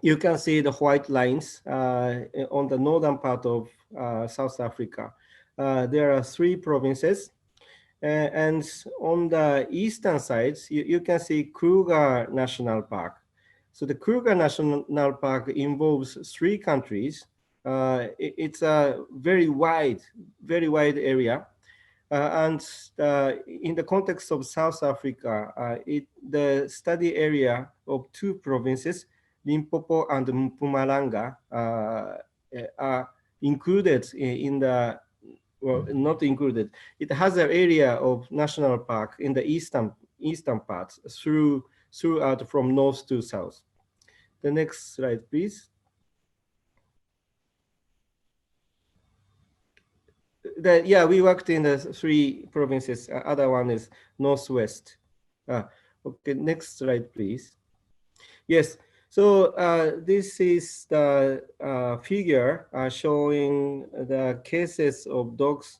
you can see the white lines on the northern part of South Africa. There are 3 provinces. And on the eastern side, you can see Kruger National Park. So the Kruger National Park involves 3 countries. It's a very wide area. And in the context of South Africa, the study area of 2 provinces, Limpopo and Mpumalanga, are included in the, well, not included. It has an area of national park in the eastern part throughout from north to south. The next slide, please. We worked in the 3 provinces. Other one is northwest. Okay, next slide, please. Yes. So this is the figure showing the cases of dogs,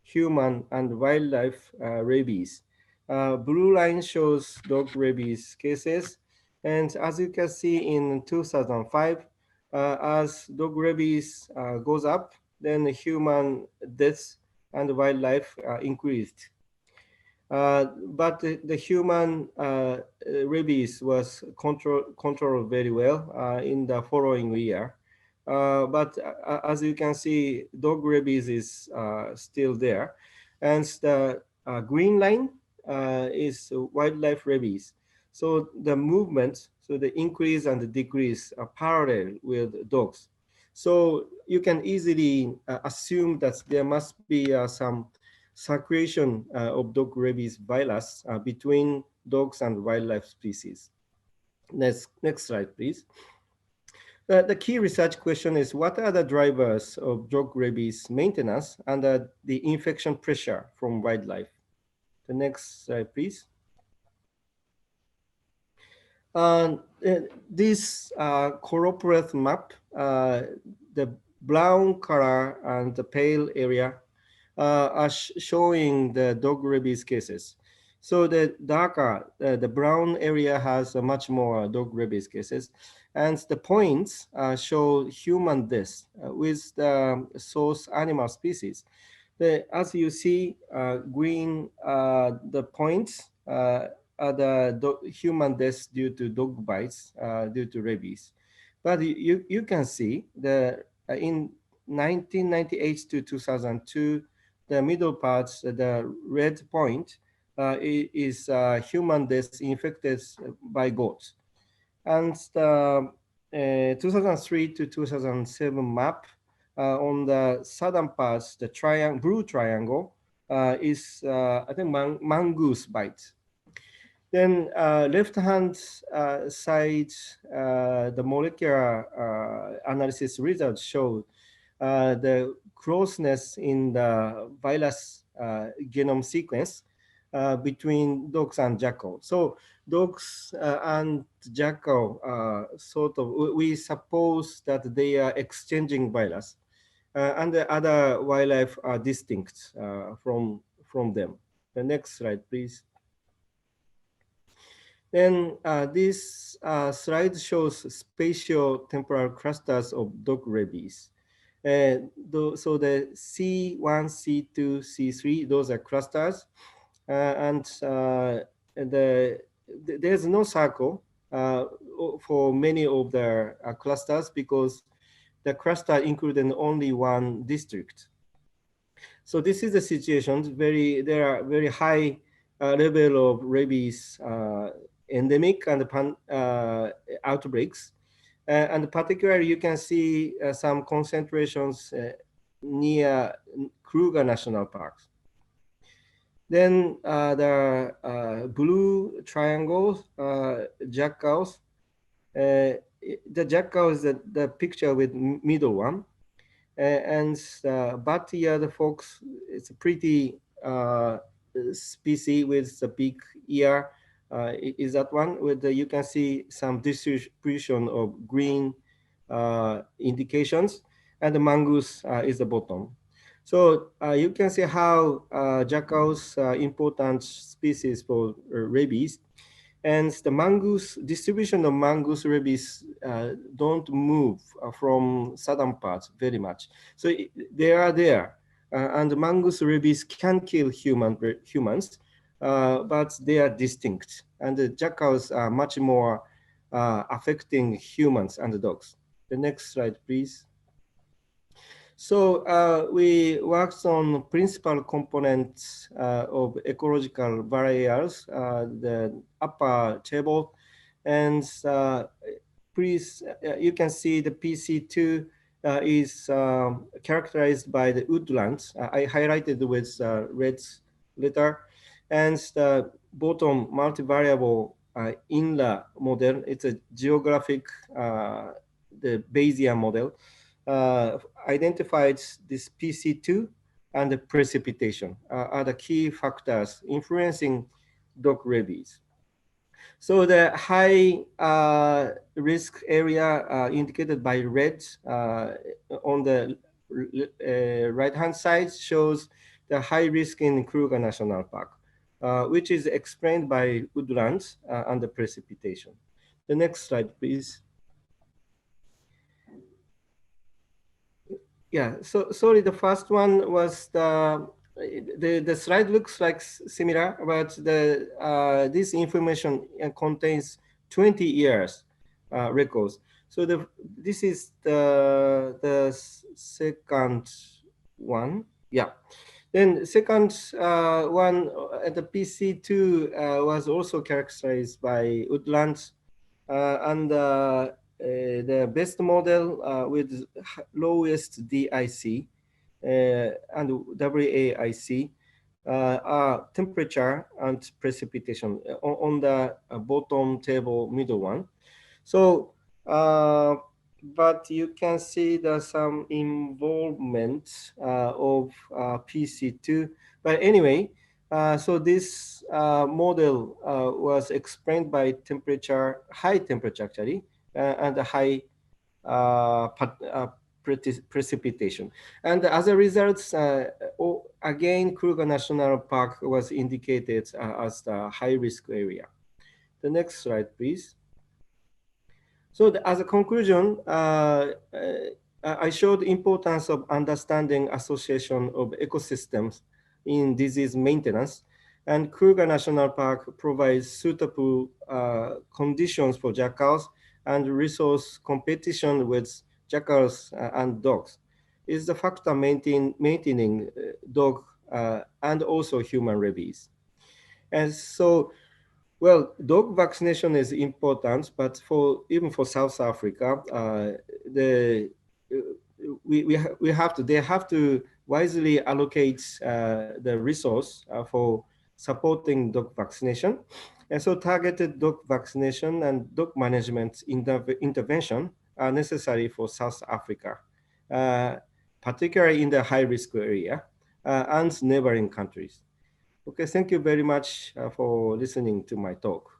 human, and wildlife rabies. Blue line shows dog rabies cases. And as you can see in 2005, as dog rabies goes up, then human deaths and wildlife increased. But the human rabies was controlled very well in the following year. But as you can see, dog rabies is still there. And the green line is wildlife rabies. So the movement, so the increase and the decrease are parallel with dogs. So you can easily assume that there must be some circulation of dog rabies virus between dogs and wildlife species. Next slide, please. The key research question is, what are the drivers of dog rabies maintenance under the infection pressure from wildlife? The next slide, please. This corporate map, the brown color and the pale area are showing the dog rabies cases. So the darker, the brown area has much more dog rabies cases, and the points show human deaths with the source animal species. As you see, green, the points are the human deaths due to dog bites due to rabies. But you can see the in 1998 to 2002, the middle parts, the red point is human deaths infected by goats. And the 2003 to 2007 map on the southern parts, the blue triangle is, I think, mongoose bites. Then left-hand side, the molecular analysis results show the closeness in the virus genome sequence between dogs and jackal. So dogs and jackal sort of, we suppose that they are exchanging virus, and the other wildlife are distinct from them. The next slide, please. Then this slide shows spatial temporal clusters of dog rabies. So the C1, C2, C3, those are clusters. There's no circle for many of the clusters because the cluster included only one district. So this is the situation. There are very high level of rabies endemic and outbreaks. And particularly, you can see some concentrations near Kruger National Park. Then the blue triangles, jackals. The jackal is the picture with middle one. And bat-eared fox is a pretty species with a big ear. Is that one with you can see some distribution of green indications, and the mongoose is the bottom. So you can see how jackals are important species for rabies, and the mongoose distribution of mongoose rabies don't move from southern parts very much. So they are there, and mongoose rabies can kill humans. But they are distinct, and the jackals are much more affecting humans and the dogs. The next slide, please. So we worked on principal components of ecological barriers, the upper table, and please, you can see the PC2 is characterized by the woodlands. I highlighted with red letter. And the bottom multivariable INLA model, it's a geographic, the Bayesian model, identifies this PC2 and the precipitation are the key factors influencing dog rabies. So the high risk area indicated by red on the right-hand side shows the high risk in Kruger National Park. Which is explained by woodlands and the precipitation. The next slide, please. Yeah, so sorry, the first one was the slide looks like similar, but this information contains 20 years records. So this is the second one, yeah. Then second one, the PC2 was also characterized by woodlands and the best model with lowest DIC and WAIC are temperature and precipitation on the bottom table, middle one. So but you can see there's some involvement of PC2. But anyway, so this model was explained by temperature, high temperature actually, and a high precipitation. And as a result, again, Kruger National Park was indicated as the high-risk area. The next slide, please. So as a conclusion, I showed the importance of understanding association of ecosystems in disease maintenance, and Kruger National Park provides suitable conditions for jackals and resource competition with jackals and dogs. Is the factor maintaining dog and also human rabies. And so, well, dog vaccination is important, but even for South Africa, they have to wisely allocate the resource for supporting dog vaccination. And so targeted dog vaccination and dog management intervention are necessary for South Africa, particularly in the high-risk area and neighboring countries. Okay, thank you very much for listening to my talk.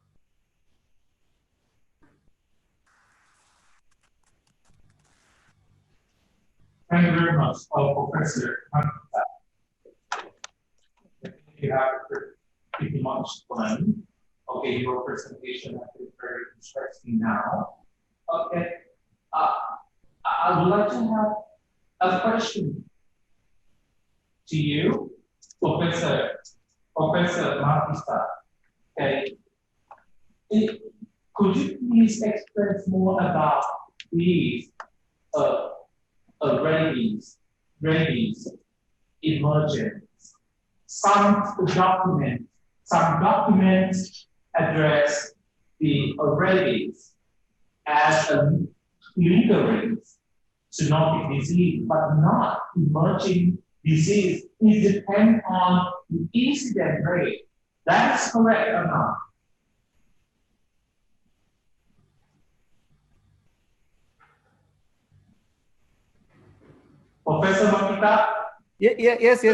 Thank you very much, Professor Thammasat. You have pretty much fun. Okay, your presentation has been very interesting now. Okay, I would like to have a question to you, Professor Thammasat. Okay, could you please express more about these rabies emergence? Some documents address the rabies as a lingering zoonotic disease, but not emerging disease. It depends on the incident rate. That is correct or not? Professor Makita? Yes.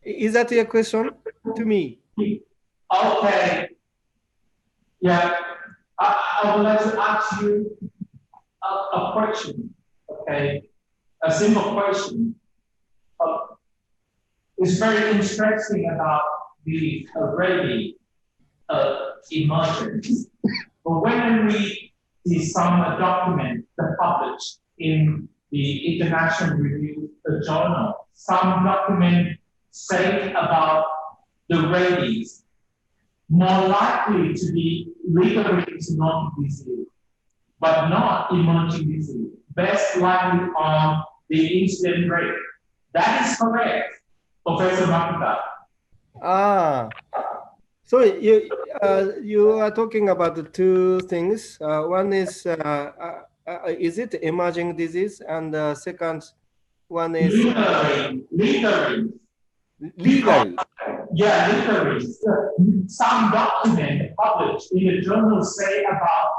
Is that your question to me? Okay. Yeah, I would like to ask you a question. Okay, a simple question. It's very interesting about the rabies emergence. But when I read some documents published in the International Review Journal, some documents say about the rabies more likely to be legally zoonotic disease, but not emerging disease, based likely on the incident rate. That is correct, Professor Makita. So you are talking about the two things. One is it emerging disease, and the second one is legally. Yeah, literally. Some documents published in the journal say about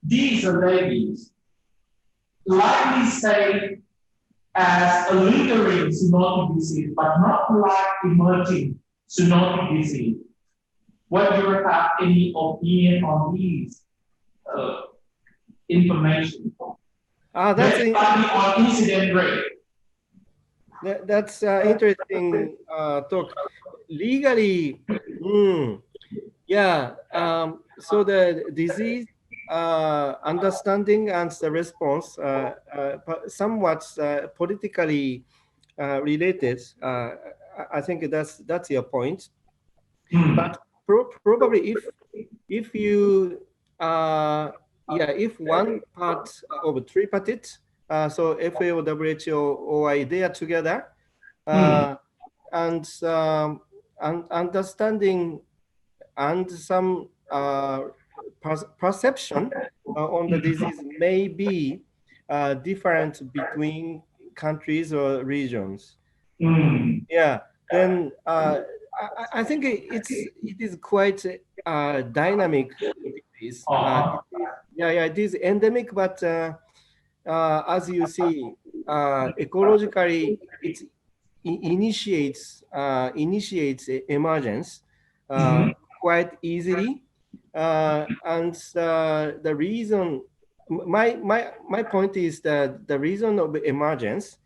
these rabies, likely say as a lingering zoonotic disease, but not like emerging zoonotic disease. What do you have any opinion on these information? That's on incident rate. That's interesting talk. Legally, yeah. So the disease understanding and the response somewhat politically related. I think that's your point. But probably if you if one part of tripartite, so FAO, WHO, OI, they are together, and understanding and some perception on the disease may be different between countries or regions. Yeah, then I think it is quite dynamic disease. It is endemic, but as you see, ecologically, it initiates emergence quite easily, and the reason, my point is that the reason of emergence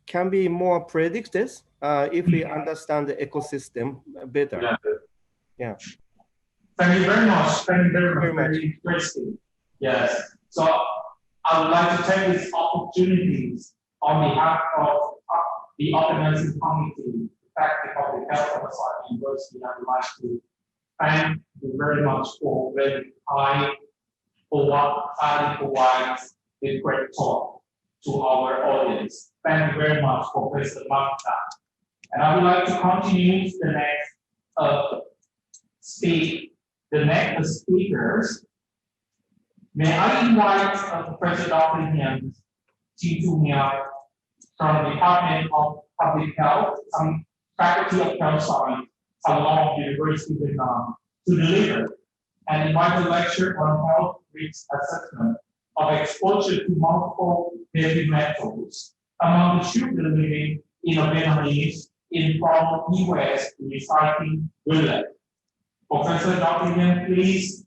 can be more predicted if we understand the ecosystem better. Yeah. Thank you very much. Thank you very much. Very much. Very interesting. Yes. So I would like to take this opportunity on behalf of the organizing committee, Faculty of the Health Thammasat University. I would like to thank you very much for very high for what highly provides a great talk to our audience. Thank you very much, Professor Magda. And I would like to continue the next speakers. May I invite Professor Dr. Hian Chi-Tu Miao from the Department of Public Health, Faculty of Health Science, along University of Vietnam, to deliver and invite a lecture on health risk assessment of exposure to multiple heavy metals among the children living in a Vietnamese informal US recycling village. Professor Dr. Hian, please.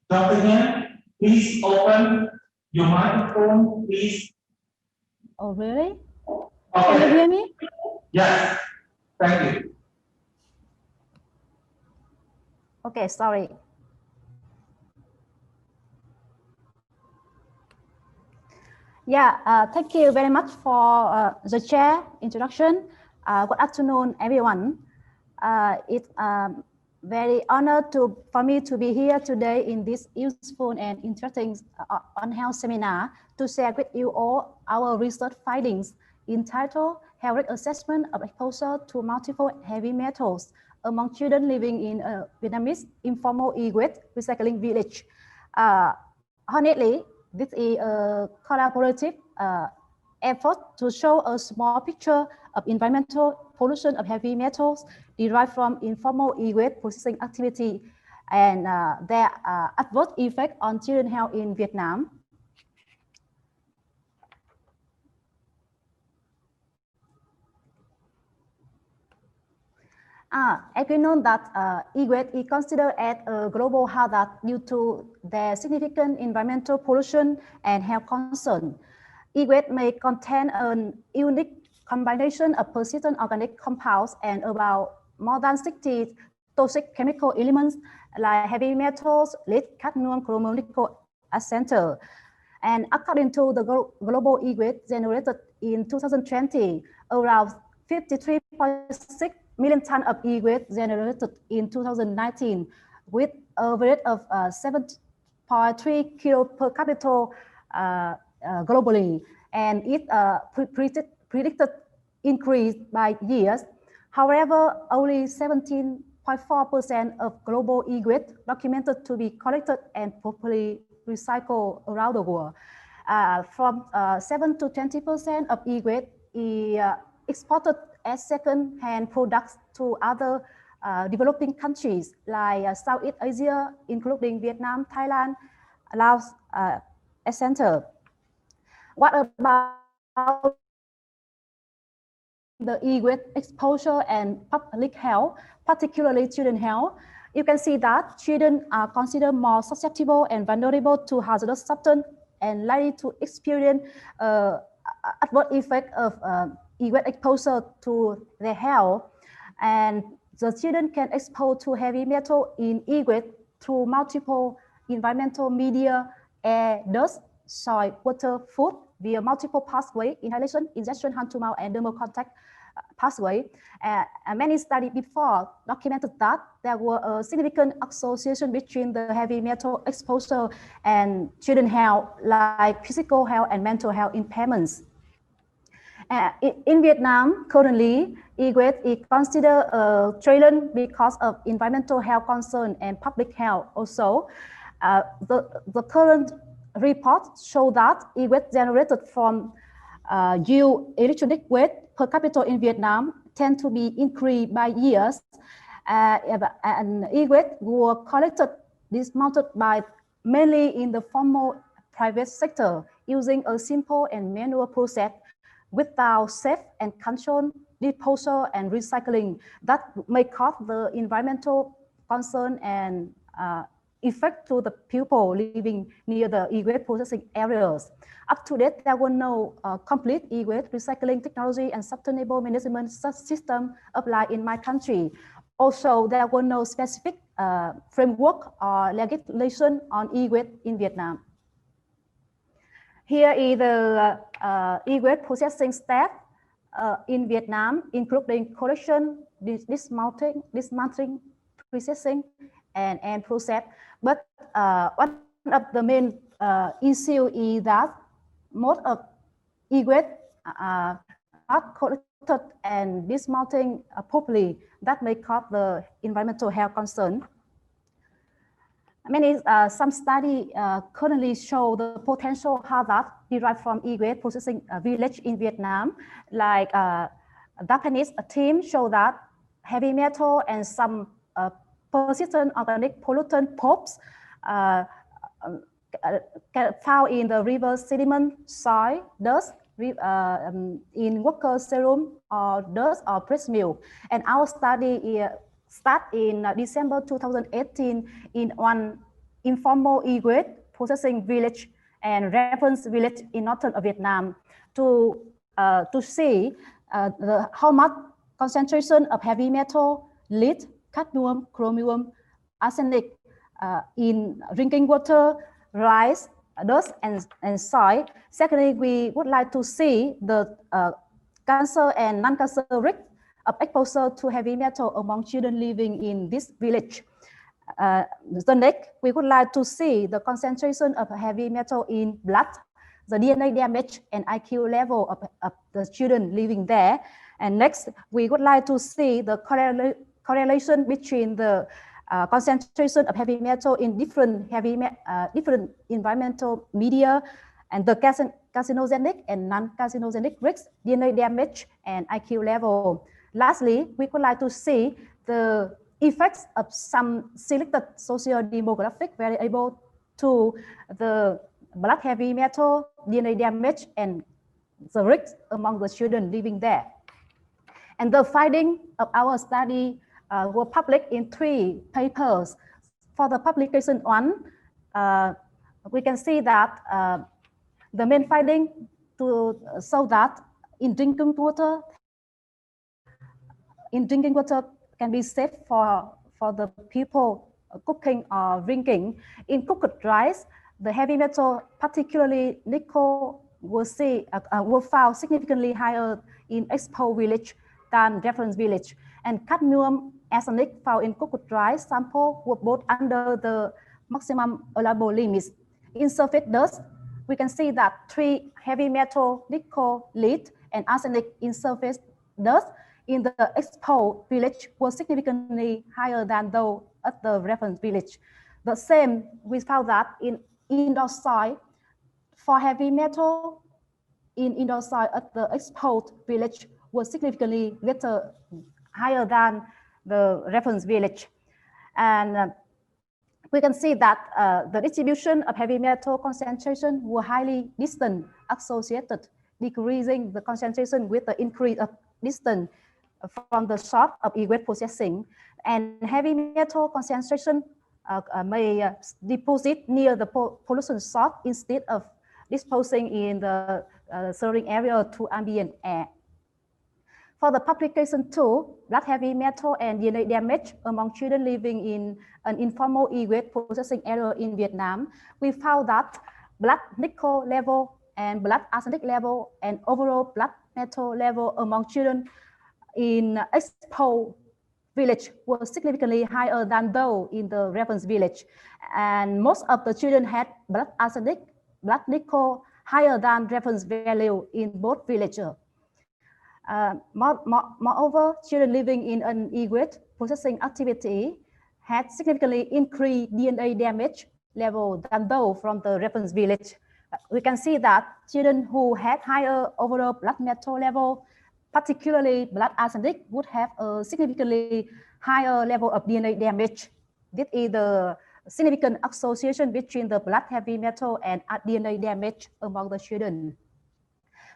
Dr. Hian, please open your microphone, please. Oh, really? Okay. Can you hear me? Yes, thank you. Okay, sorry. Yeah, thank you very much for the chair introduction. Good afternoon, everyone. It's very honored for me to be here today in this useful and interesting on health seminar to share with you all our research findings entitled Health Risk Assessment of Exposure to Multiple Heavy Metals among Children Living in a Vietnamese Informal E-Waste Recycling Village. Honestly, this is a collaborative effort to show a small picture of environmental pollution of heavy metals derived from informal e-waste processing activity and their adverse effect on children's health in Vietnam. As we know that e-waste is considered as a global hazard due to their significant environmental pollution and health concern. E-waste may contain a unique combination of persistent organic compounds and about more than 60 toxic chemical elements like heavy metals, lead, cadmium, chromium, nickel, etc. And according to the global e-waste generated in 2020, around 53.6 million tons of e-waste generated in 2019, with a rate of 7.3 kilo per capita globally, and it predicted increase by years. However, only 17.4% of global e-waste documented to be collected and properly recycled around the world. From 7 to 20% of e-waste is exported as second-hand products to other developing countries like Southeast Asia, including Vietnam, Thailand, Laos, etc. What about the e-waste exposure and public health, particularly children's health? You can see that children are considered more susceptible and vulnerable to hazardous substances and likely to experience adverse effect of e-waste exposure to their health. And the children can expose to heavy metal in e-waste through multiple environmental media, air, dust, soil, water, food, via multiple pathways: inhalation, ingestion, hand-to-mouth, and dermal contact pathway. Many studies before documented that there were a significant association between the heavy metal exposure and children's health, like physical health and mental health impairments. In Vietnam, currently, e-waste is considered a challenge because of environmental health concern and public health also. The current report shows that e-waste generated from yield electronic weight per capita in Vietnam tend to be increased by years, and e-weight were collected, dismounted by mainly in the formal private sector using a simple and manual process without safe and controlled disposal and recycling that may cause the environmental concern and effect to the people living near the e-waste processing areas. Up to date, there were no complete e-waste recycling technology and sustainable management system applied in my country. Also, there were no specific framework or legislation on e-waste in Vietnam. Here is the e-waste processing step in Vietnam, including collection, dismantling, processing, and process. But one of the main issue is that most of e-waste are not collected and dismantling properly. That may cause the environmental health concern. Some studies currently show the potential hazard derived from e-waste processing village in Vietnam. Like Japanese team show that heavy metal and some persistent organic pollutant probes found in the river sediment, soil, dust, in worker serum or dust or breast milk. And our study start in December 2018 in one informal e-waste processing village and reference village in northern Vietnam to see how much concentration of heavy metal, lead, cadmium, chromium, arsenic in drinking water, rice, dust, and soil. Secondly, we would like to see the cancer and non-cancer risk of exposure to heavy metal among children living in this village. The next, we would like to see the concentration of heavy metal in blood, the DNA damage and IQ level of the children living there. And next, we would like to see the correlation between the concentration of heavy metal in different environmental media and the carcinogenic and non-carcinogenic risks, DNA damage and IQ level. Lastly, we would like to see the effects of some selected socio-demographic variable to the blood heavy metal, DNA damage, and the risk among the children living there. And the findings of our study were published in 3 papers. For the publication 1, we can see that the main finding to show that in drinking water can be safe for the people cooking or drinking. In cooked rice, the heavy metal, particularly nickel, were found significantly higher in exposed village than reference village. And cadmium, arsenic found in cooked rice sample were both under the maximum allowable limits. In surface dust, we can see that 3 heavy metal, nickel, lead, and arsenic in surface dust in the exposed village was significantly higher than those at the reference village. The same, we found that in indoor soil, for heavy metal in indoor soil at the exposed village was significantly higher than the reference village. And we can see that the distribution of heavy metal concentration were highly distant associated, decreasing the concentration with the increase of distance from the source of e-waste processing. And heavy metal concentration may deposit near the pollution source instead of disposing in the surrounding area to ambient air. For the publication 2, blood heavy metal and DNA damage among children living in an informal e-waste processing area in Vietnam, we found that blood nickel level and blood arsenic level and overall blood metal level among children in exposed village was significantly higher than those in the reference village. And most of the children had blood arsenic, blood nickel higher than reference value in both villages. Moreover, children living in an e-waste processing activity had significantly increased DNA damage level than those from the reference village. we can see that children who had higher overall blood metal level, particularly blood arsenic, would have a significantly higher level of DNA damage. This is the significant association between the blood heavy metal and DNA damage among the children.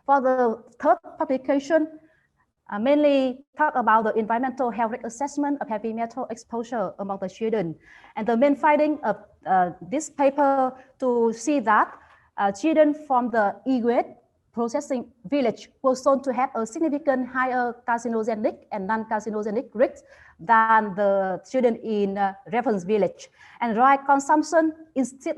For the third publication, mainly talk about the environmental health risk assessment of heavy metal exposure among the children. And the main finding of this paper to see that children from the E-grade processing village were shown to have a significant higher carcinogenic and non-carcinogenic risk than the children in reference village. And right consumption instead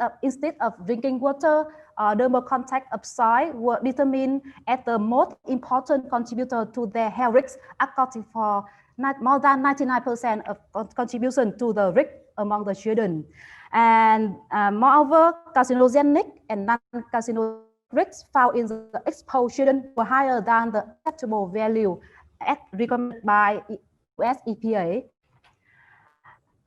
of drinking water, dermal contact of soil were determined as the most important contributor to their health risk, accounting for more than 99% of contribution to the risk among the children. And moreover, carcinogenic and non-carcinogenic risks found in the exposed children were higher than the acceptable value as recommended by US EPA.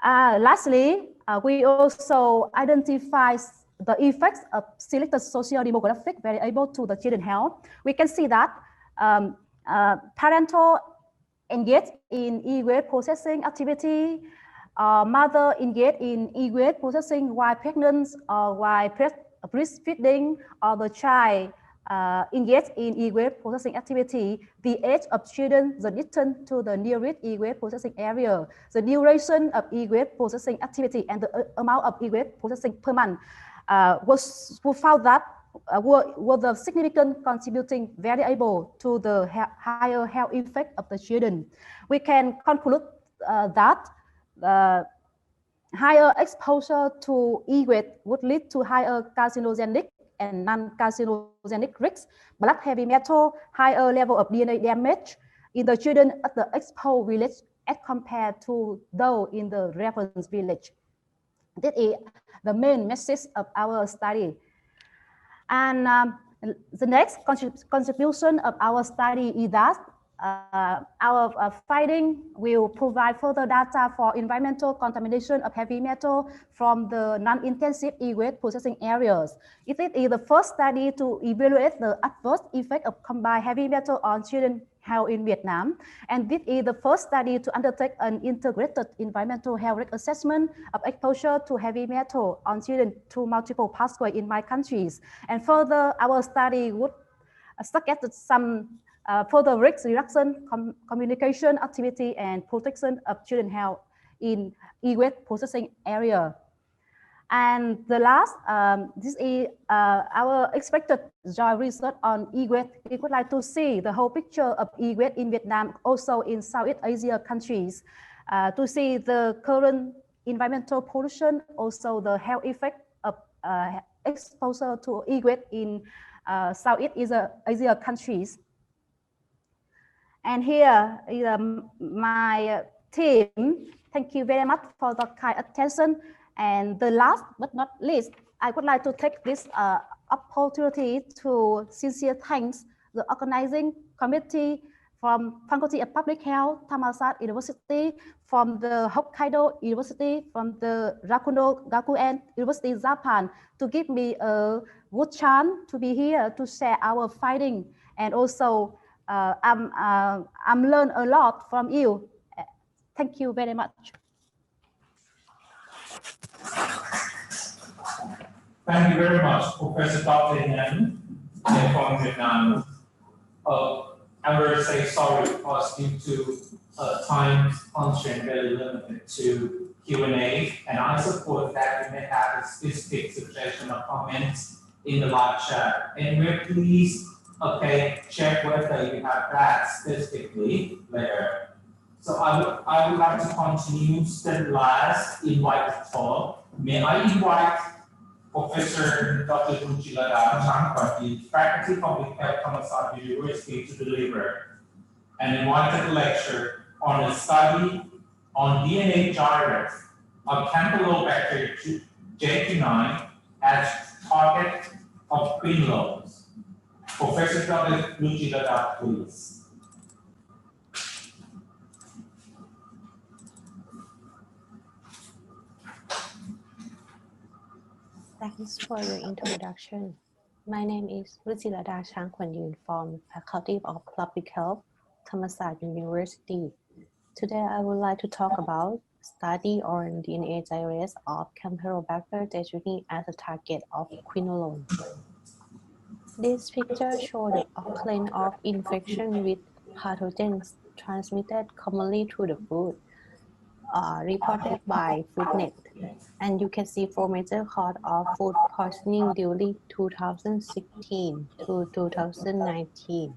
Lastly, we also identify the effects of selected socio-demographic variable to the children's health. We can see that parental engaged in E-grade processing activity, mother engaged in E-grade processing while pregnant or while breastfeeding, or the child engaged in E-grade processing activity, the age of children, the distance to the nearest E-grade processing area, the duration of E-grade processing activity, and the amount of E-grade processing per month we found that were the significant contributing variable to the higher health effect of the children. We can conclude that higher exposure to E-grade would lead to higher carcinogenic and non-carcinogenic risks, blood heavy metal, higher level of DNA damage in the children at the exposed village as compared to those in the reference village. This is the main message of our study. And the next contribution of our study is that our finding will provide further data for environmental contamination of heavy metal from the non-intensive E-grade processing areas. It is the first study to evaluate the adverse effect of combined heavy metal on children's health in Vietnam. And this is the first study to undertake an integrated environmental health risk assessment of exposure to heavy metal on children through multiple pathways in my countries. And further, our study would suggest some further risk reduction, communication activity, and protection of children's health in E-grade processing area. And the last, this is our expected joint research on E-grade. We would like to see the whole picture of E-grade in Vietnam, also in Southeast Asia countries, to see the current environmental pollution, also the health effect of exposure to E-grade in Southeast Asia countries. And here is my team. Thank you very much for the kind attention. And the last but not least, I would like to take this opportunity to sincere thanks the organizing committee from Faculty of Public Health, Thammasat University, from the Hokkaido University, from the Gakuen University, Japan, to give me a good chance to be here to share our finding. And also, I'm learned a lot from you. Thank you very much. Thank you very much, Professor Dr. Nguyen from Vietnam. I'm very sorry because due to time constraint very limited to Q&A, and I support that you may have a specific suggestion or comments in the live chat. And we're please check whether you have that specifically later. So I would like to continue the last invite talk. May I invite Professor Dr. Ruchilada Changpati, Faculty of Public Health, Thammasat University, to deliver an invited lecture on a study on DNA gyrus of Campylobacter jejuni as target of quinolones. Professor Dr. Ruchilada, please. Thanks for your introduction. My name is Ruchirada Changkwan-Yoon from Faculty of Public Health, Thammasat University. Today, I would like to talk about study on DNA gyrase of Campylobacter jejuni as a target of quinolone. This picture shows the occurrence of infection with pathogens transmitted commonly through the food, reported by FoodNet. And you can see 4 major causes of food poisoning during 2016 to 2019.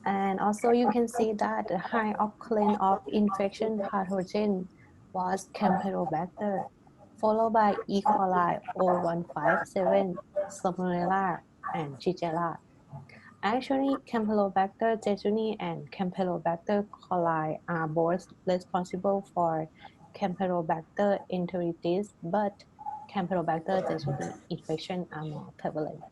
And also you can see that the high occurrence of infection pathogen was Campylobacter, followed by E. coli 0157, Salmonella, and Shigella. Actually, Campylobacter jejuni and Campylobacter coli are both responsible for Campylobacter enteritis, but Campylobacter jejuni infection are more prevalent.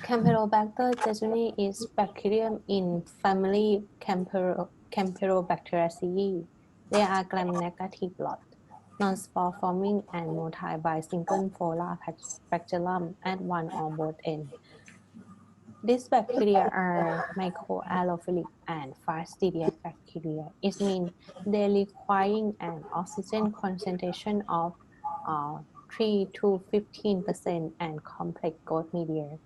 Campylobacter jejuni is bacterium in family Campylobacteriaceae. They are gram-negative lot, non-spore forming and motile by single polar flagellum at one or both ends. These bacteria are microaerophilic and fastidious bacteria. It means they require an oxygen concentration of 3 to 15% and complex growth media.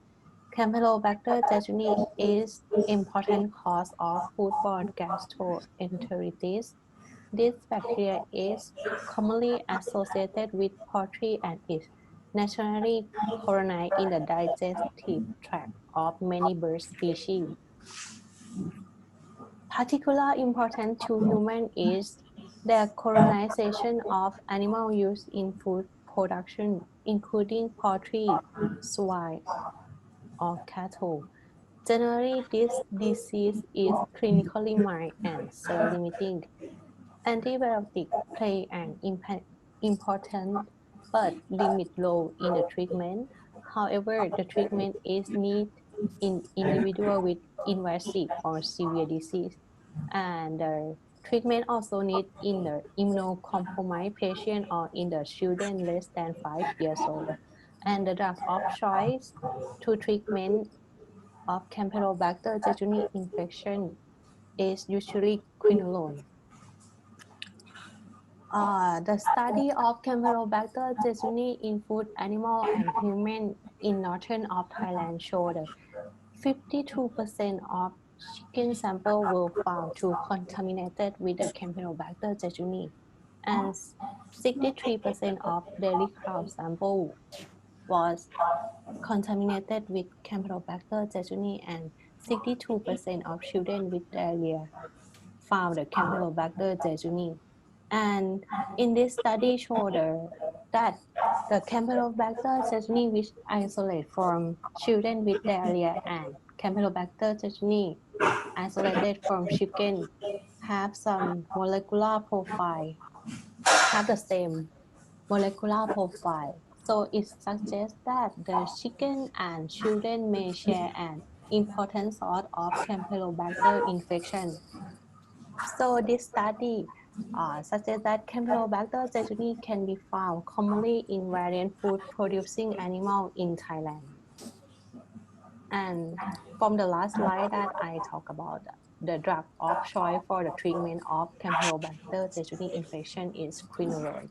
Campylobacter jejuni is important cause of foodborne gastroenteritis. This bacteria is commonly associated with poultry and is naturally colonized in the digestive tract of many bird species. Particularly important to humans is the colonization of animal used in food production, including poultry, swine, or cattle. Generally, this disease is clinically mild and self-limiting. Antibiotics play an important but limited role in the treatment. However, the treatment is needed in individuals with invasive or severe disease, and the treatment also needed in the immunocompromised patient or in the children less than 5 years old. And the drug of choice to treatment of Campylobacter jejuni infection is usually quinolone. The study of Campylobacter jejuni in food, animal, and human in northern of Thailand showed 52% of chicken samples were found to contaminated with the Campylobacter jejuni, and 63% of dairy cow sample was contaminated with Campylobacter jejuni, and 62% of children with diarrhea found the Campylobacter jejuni. And in this study showed that the Campylobacter jejuni, which isolate from children with diarrhea, and Campylobacter jejuni isolated from chicken have some molecular profile, have the same molecular profile. So it suggests that the chicken and children may share an important source of Campylobacter infection. So this study suggests that Campylobacter jejuni can be found commonly in variant food-producing animals in Thailand. And from the last slide that I talked about, the drug of choice for the treatment of Campylobacter jejuni infection is quinolone,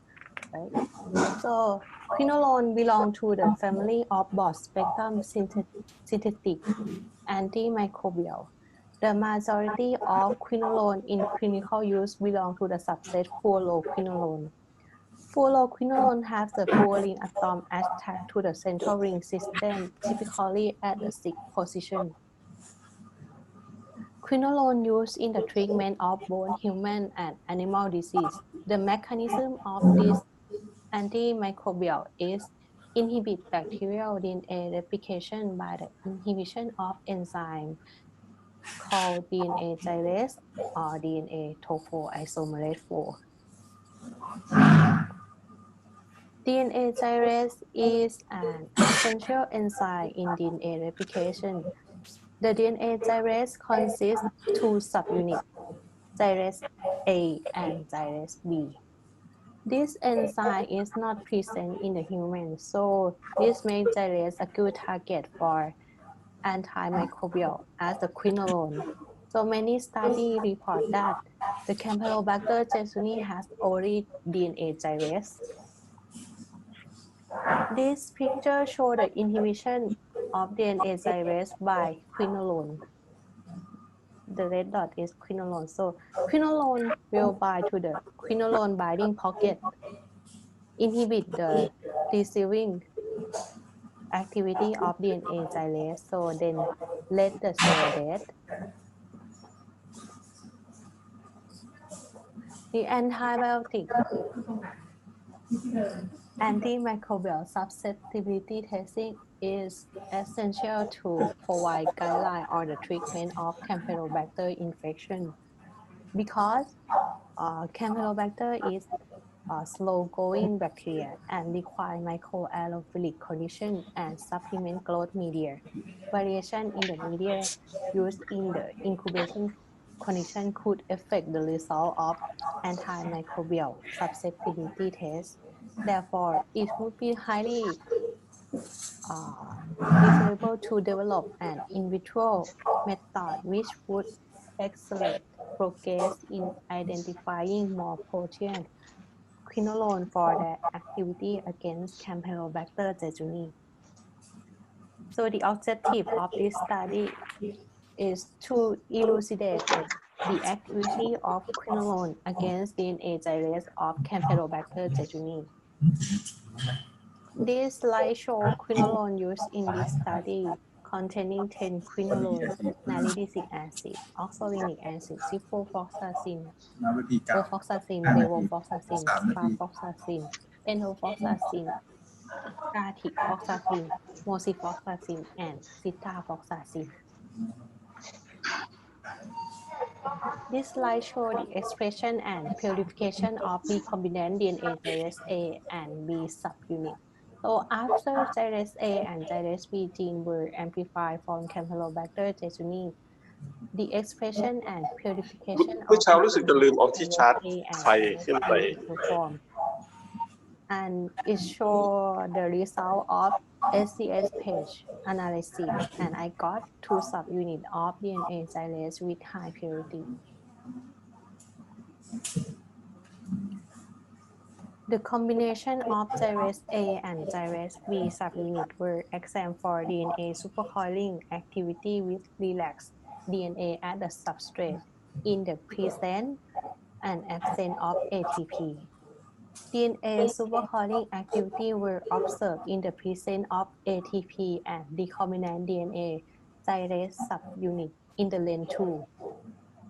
right? So quinolone belongs to the family of broad-spectrum synthetic antimicrobial. The majority of quinolone in clinical use belong to the subset fluoroquinolone. Fluoroquinolone has the purine atom attached to the central ring system, typically at the 6th position. Quinolone used in the treatment of both human and animal disease. The mechanism of this antimicrobial is inhibit bacterial DNA replication by the inhibition of enzyme called DNA gyrase or DNA topoisomerase 4. DNA gyrase is an essential enzyme in DNA replication. The DNA gyrase consists two subunits, gyrase A and gyrase B. This enzyme is not present in the human, so this makes gyrase a good target for antimicrobial as the quinolone. So many studies report that the Campylobacter jejuni has already DNA gyrase. This picture shows the inhibition of DNA gyrase by quinolone. The red dot is quinolone. So quinolone will bind to the quinolone binding pocket, inhibit the receiving activity of DNA gyrase. So then let the cell dead. The antibiotic antimicrobial susceptibility testing is essential to provide guidelines on the treatment of Campylobacter infection because Campylobacter is a slow-growing bacteria and require microaerophilic condition and supplement growth media. Variation in the media used in the incubation condition could affect the result of antimicrobial susceptibility test. Therefore, it would be highly desirable to develop an in vitro method which would accelerate progress in identifying more potent quinolone for their activity against Campylobacter jejuni. So the objective of this study is to elucidate the activity of quinolone against DNA gyrase of Campylobacter jejuni. This slide shows quinolone used in this study containing 10 quinolone, nalidixic acid, oxalinic acid, ciprofloxacin, ofloxacin, levofloxacin, ciprofloxacin, enofloxacin, gartifoxacin, moxifloxacin, and ciprofloxacin. This slide shows the expression and purification of recombinant DNA gyrase A and B subunit. So after gyrase A and gyrase B gene were amplified from Campylobacter jejuni, the expression and purification เมื่อ of เช้ารู้สึกจะลืมเอาที่ชาร์จ A and ไฟขึ้นไป gyrase B performed, and it shows the result of SCS page analysis, and I got 2 subunits of DNA gyrase with high purity. The combination of gyrase A and gyrase B subunit were examined for DNA supercoiling activity with relaxed DNA at the substrate in the presence and absence of ATP. DNA supercoiling activity were observed in the presence of ATP and recombinant DNA gyrase subunit in the length 2,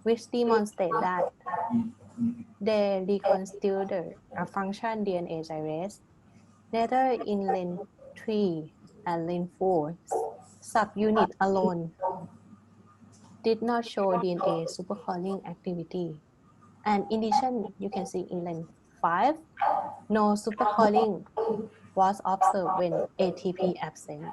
which demonstrate that they reconstitute a function DNA gyrase. Neither in length 3 and length 4 subunit alone did not show DNA supercoiling activity. And in addition, you can see in length 5, no supercoiling was observed when ATP absent.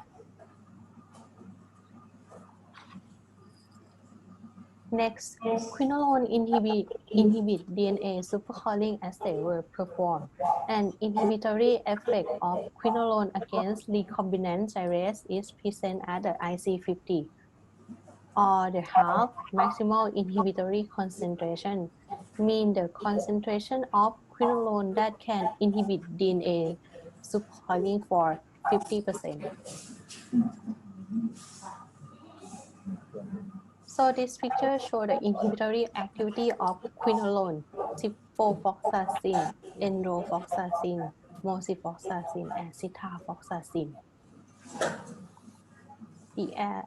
Next, quinolone inhibit DNA supercoiling assays were performed. An inhibitory effect of quinolone against recombinant gyrase is present at the IC50, or the half maximal inhibitory concentration, mean the concentration of quinolone that can inhibit DNA supercoiling for 50%. So this picture shows the inhibitory activity of quinolone, ciprofloxacin, enrofloxacin, moxifloxacin, and ciprofloxacin. The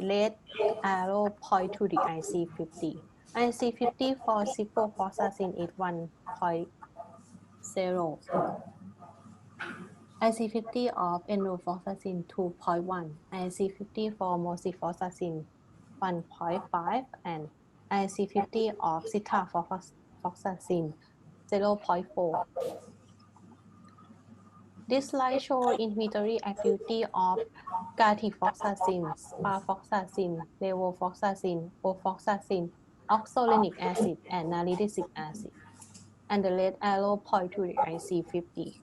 red arrow point to the IC50. IC50 for ciprofloxacin is 1.0. IC50 of enrofloxacin 2.1. IC50 for moxifloxacin 1.5 and IC50 of ciprofloxacin 0.4. This slide shows inhibitory activity of gartifoxacin, ciprofloxacin, levofloxacin, ofloxacin, oxalinic acid, and nalidixic acid. and the red arrow point to the IC50.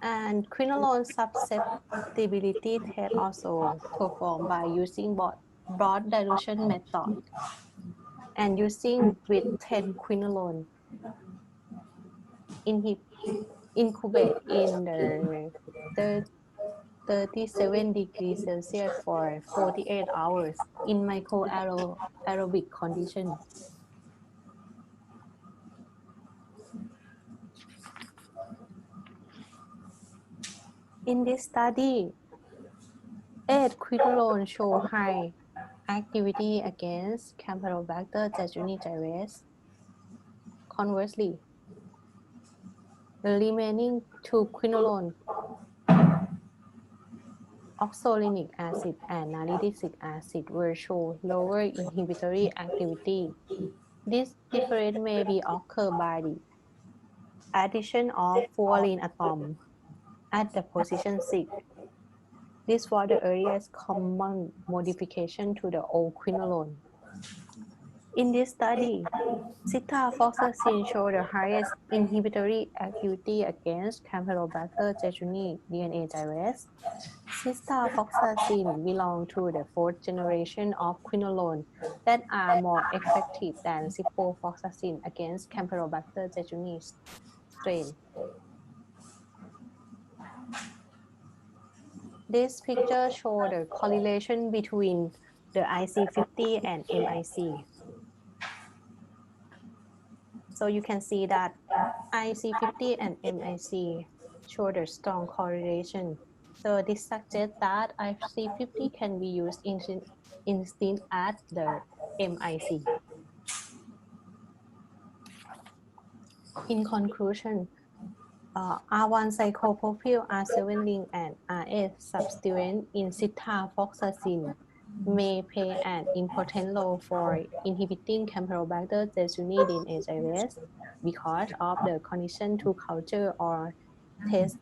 And quinolone susceptibility test also performed by using broad dilution method and using with 10 quinolone incubate in the 37 degrees Celsius for 48 hours in microaerobic condition. In this study, 8 quinolone show high activity against Campylobacter jejuni gyrase. Conversely, the remaining 2 quinolone, oxolinic acid and nalidixic acid, were shown lower inhibitory activity. This difference may be occurred by the addition of furanine atom at the position 6. This was the earliest common modification to the old quinolone. In this study, citalfoxacin showed the highest inhibitory activity against Campylobacter jejuni DNA gyrase. Citalfoxacin belongs to the 4th generation of quinolone that are more effective than ciprofloxacin against Campylobacter jejuni strain. This picture shows the correlation between the IC50 and MIC. So you can see that IC50 and MIC show the strong correlation. So this suggests that IC50 can be used instead at the MIC. In conclusion, R1 cyclopropyl, R7 ring, and RS substituent in citalfoxacin may play an important role for inhibiting Campylobacter jejuni DNA gyrase because of the condition to culture or test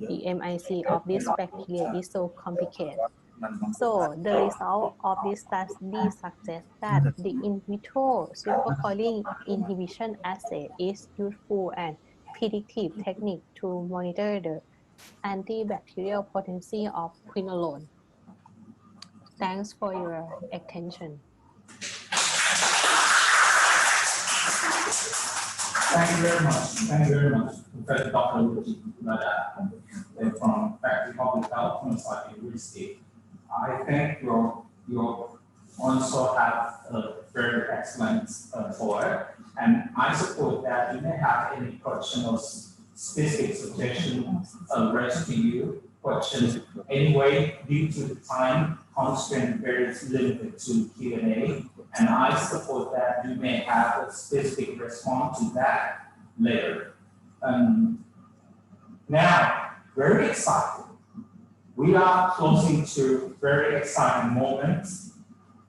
the MIC of this bacteria is so complicated. So the result of this study suggests that the in vitro supercoiling inhibition assay is useful and predictive technique to monitor the antibacterial potency of quinolone. Thanks for your attention. Thank you very much. Thank you very much, Professor Dr. Luigi from Faculty of Public Health, Thammasat University. I think you also have a very excellent talk, and I suppose that you may have any question or specific suggestion raised to you. Questions anyway, due to the time constraint, very limited to Q&A, and I suppose that you may have a specific response to that later. Now, very excited. We are closing to very exciting moments,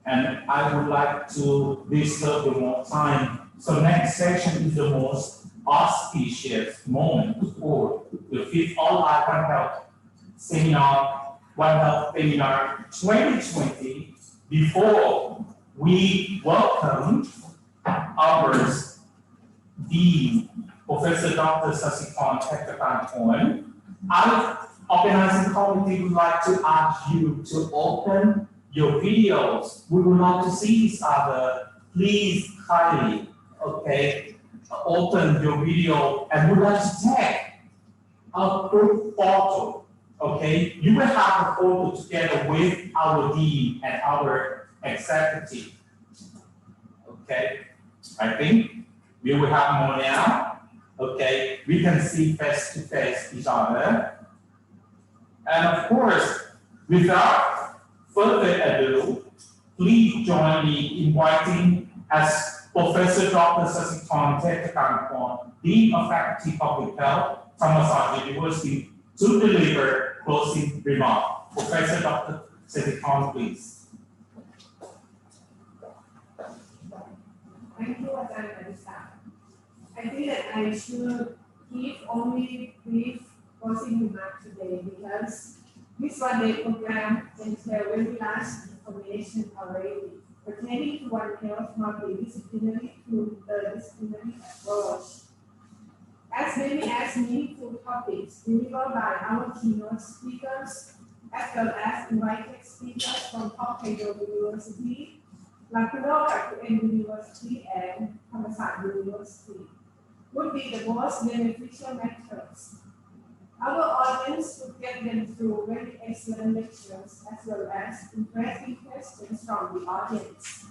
and I would like to disturb you more time. So next session is the most auspicious moment for the 5th Online One Health Seminar, One Health Seminar 2020, before we welcome our Dean, Professor Dr. Sasikan Hektapan. Our organizing committee would like to ask you to open your videos. We would like to see each other. Please kindly, okay, open your video, and we'd like to take a group photo. Okay, you will have a photo together with our dean and our executive. Okay, I think we will have more now. Okay, we can see face to face each other. And of course, without further ado, please join me in inviting as Professor Dr. Sasikan Hektapan, Dean of Faculty of Public Health, Thammasat University, to deliver closing remarks. Professor Dr. Sasikan, please. Thank you, I think that I should give only brief closing remarks today because this one-day program entails very large information already pertaining to One Health multidisciplinary to the disciplinary approach. As many as meaningful topics delivered by our keynote speakers, as well as invited speakers from Hokkaido University, Lakuro University, and Thammasat University, would be the most beneficial methods. Our audience would get them through very excellent lectures as well as interesting questions from the audience.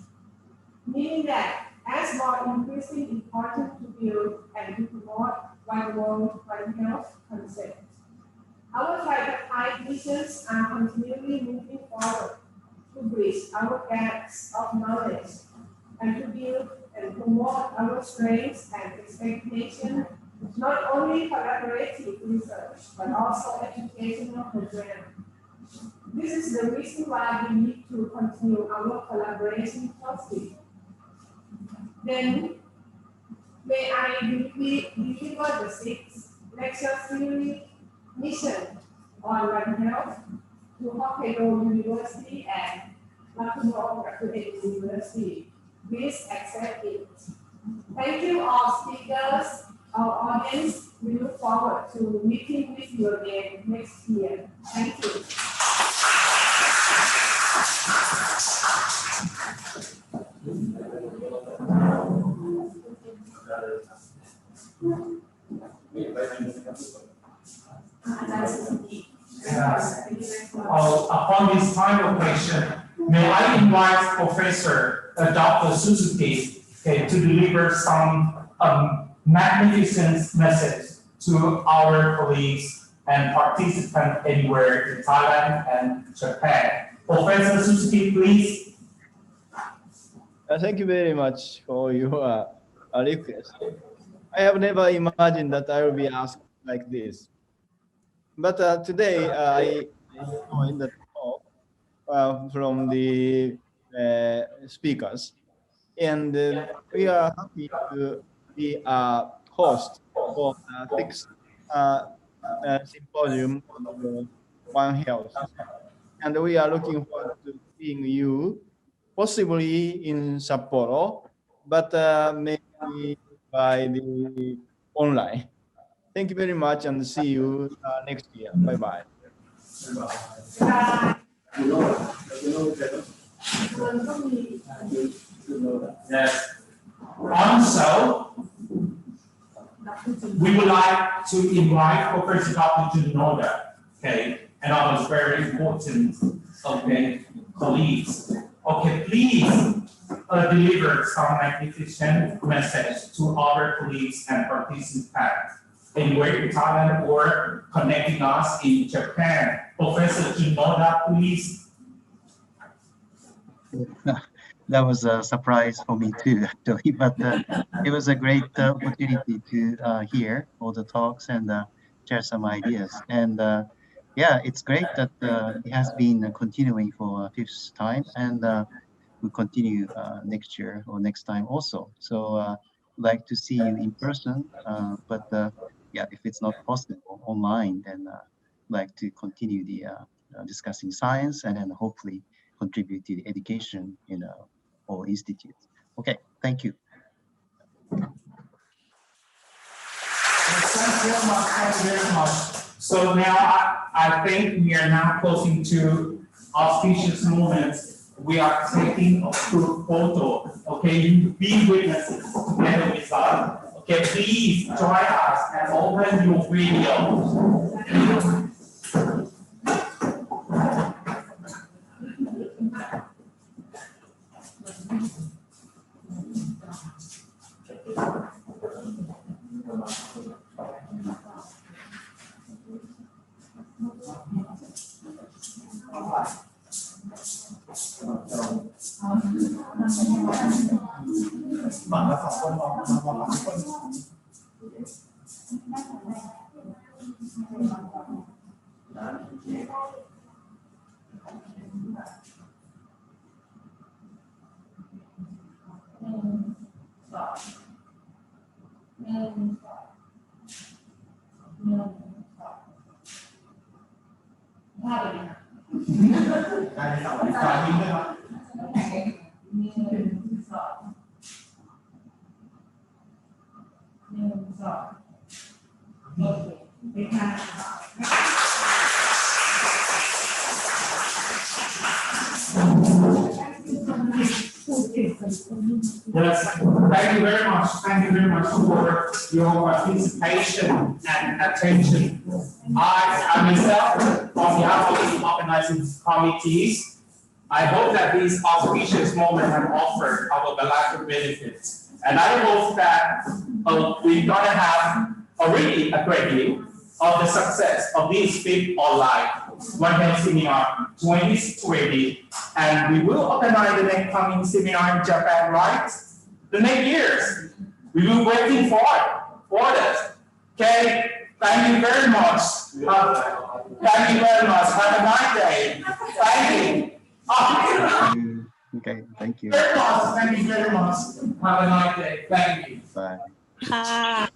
Meaning that as more increasingly important to build and to promote one world, one health concept, our tripartite visions are continually moving forward to bridge our gaps of knowledge and to build and promote our strengths and expectations, not only collaborative research, but also educational programs. This is the reason why we need to continue our collaboration closely. Then, may I briefly deliver the 6th lecture series mission on One Health to Hokkaido University and Lakuro University. Please accept it. Thank you all speakers, our audience. We look forward to meeting with you again next year. Thank you. Upon this final question, may I invite Professor Dr. Suzuki to deliver some magnificent message to our colleagues and participants anywhere in Thailand and Japan. Professor Suzuki, please. Thank you very much for your request. I have never imagined that I will be asked like this. But today I joined the talk from the speakers, and we are happy to be a host for the 6th symposium on One Health. And we are looking forward to seeing you, possibly in Sapporo, but maybe by the online. Thank you very much and see you next year. Bye-bye. Yes. Also, we would like to invite Professor Dr. Junoda, and others very important, colleagues. Please deliver some magnificent message to our colleagues and participants anywhere in Thailand or connecting us in Japan. Professor Junoda, please. That was a surprise for me too, actually, but it was a great opportunity to hear all the talks and share some ideas. And yeah, it's great that it has been continuing for a 5th time, and we'll continue next year or next time also. So like to see you in person, but yeah, if it's not possible online, then like to continue the discussing science and then hopefully contribute to the education in all institutes. Okay, thank you. Thank you very much. Thank you very much. So now I think we are now closing to auspicious moments. We are taking a group photo. You be witnesses together with us. Please join us and open your video. ในการ Yes, thank you very much. Thank you very much for your participation and attention. I myself, on behalf of the organizing committees, I hope that these auspicious moments have offered our bilateral benefits. And I hope that we're going to have already a great deal of the success of this big online One Health Seminar 2020. And we will organize the next coming seminar in Japan, right? The next years. We will waiting for this. Okay, thank you very much. Thank you very much. Have a nice day. Thank you. Okay, thank you. Thank you very much. Have a nice day. Thank you. Bye. Hi.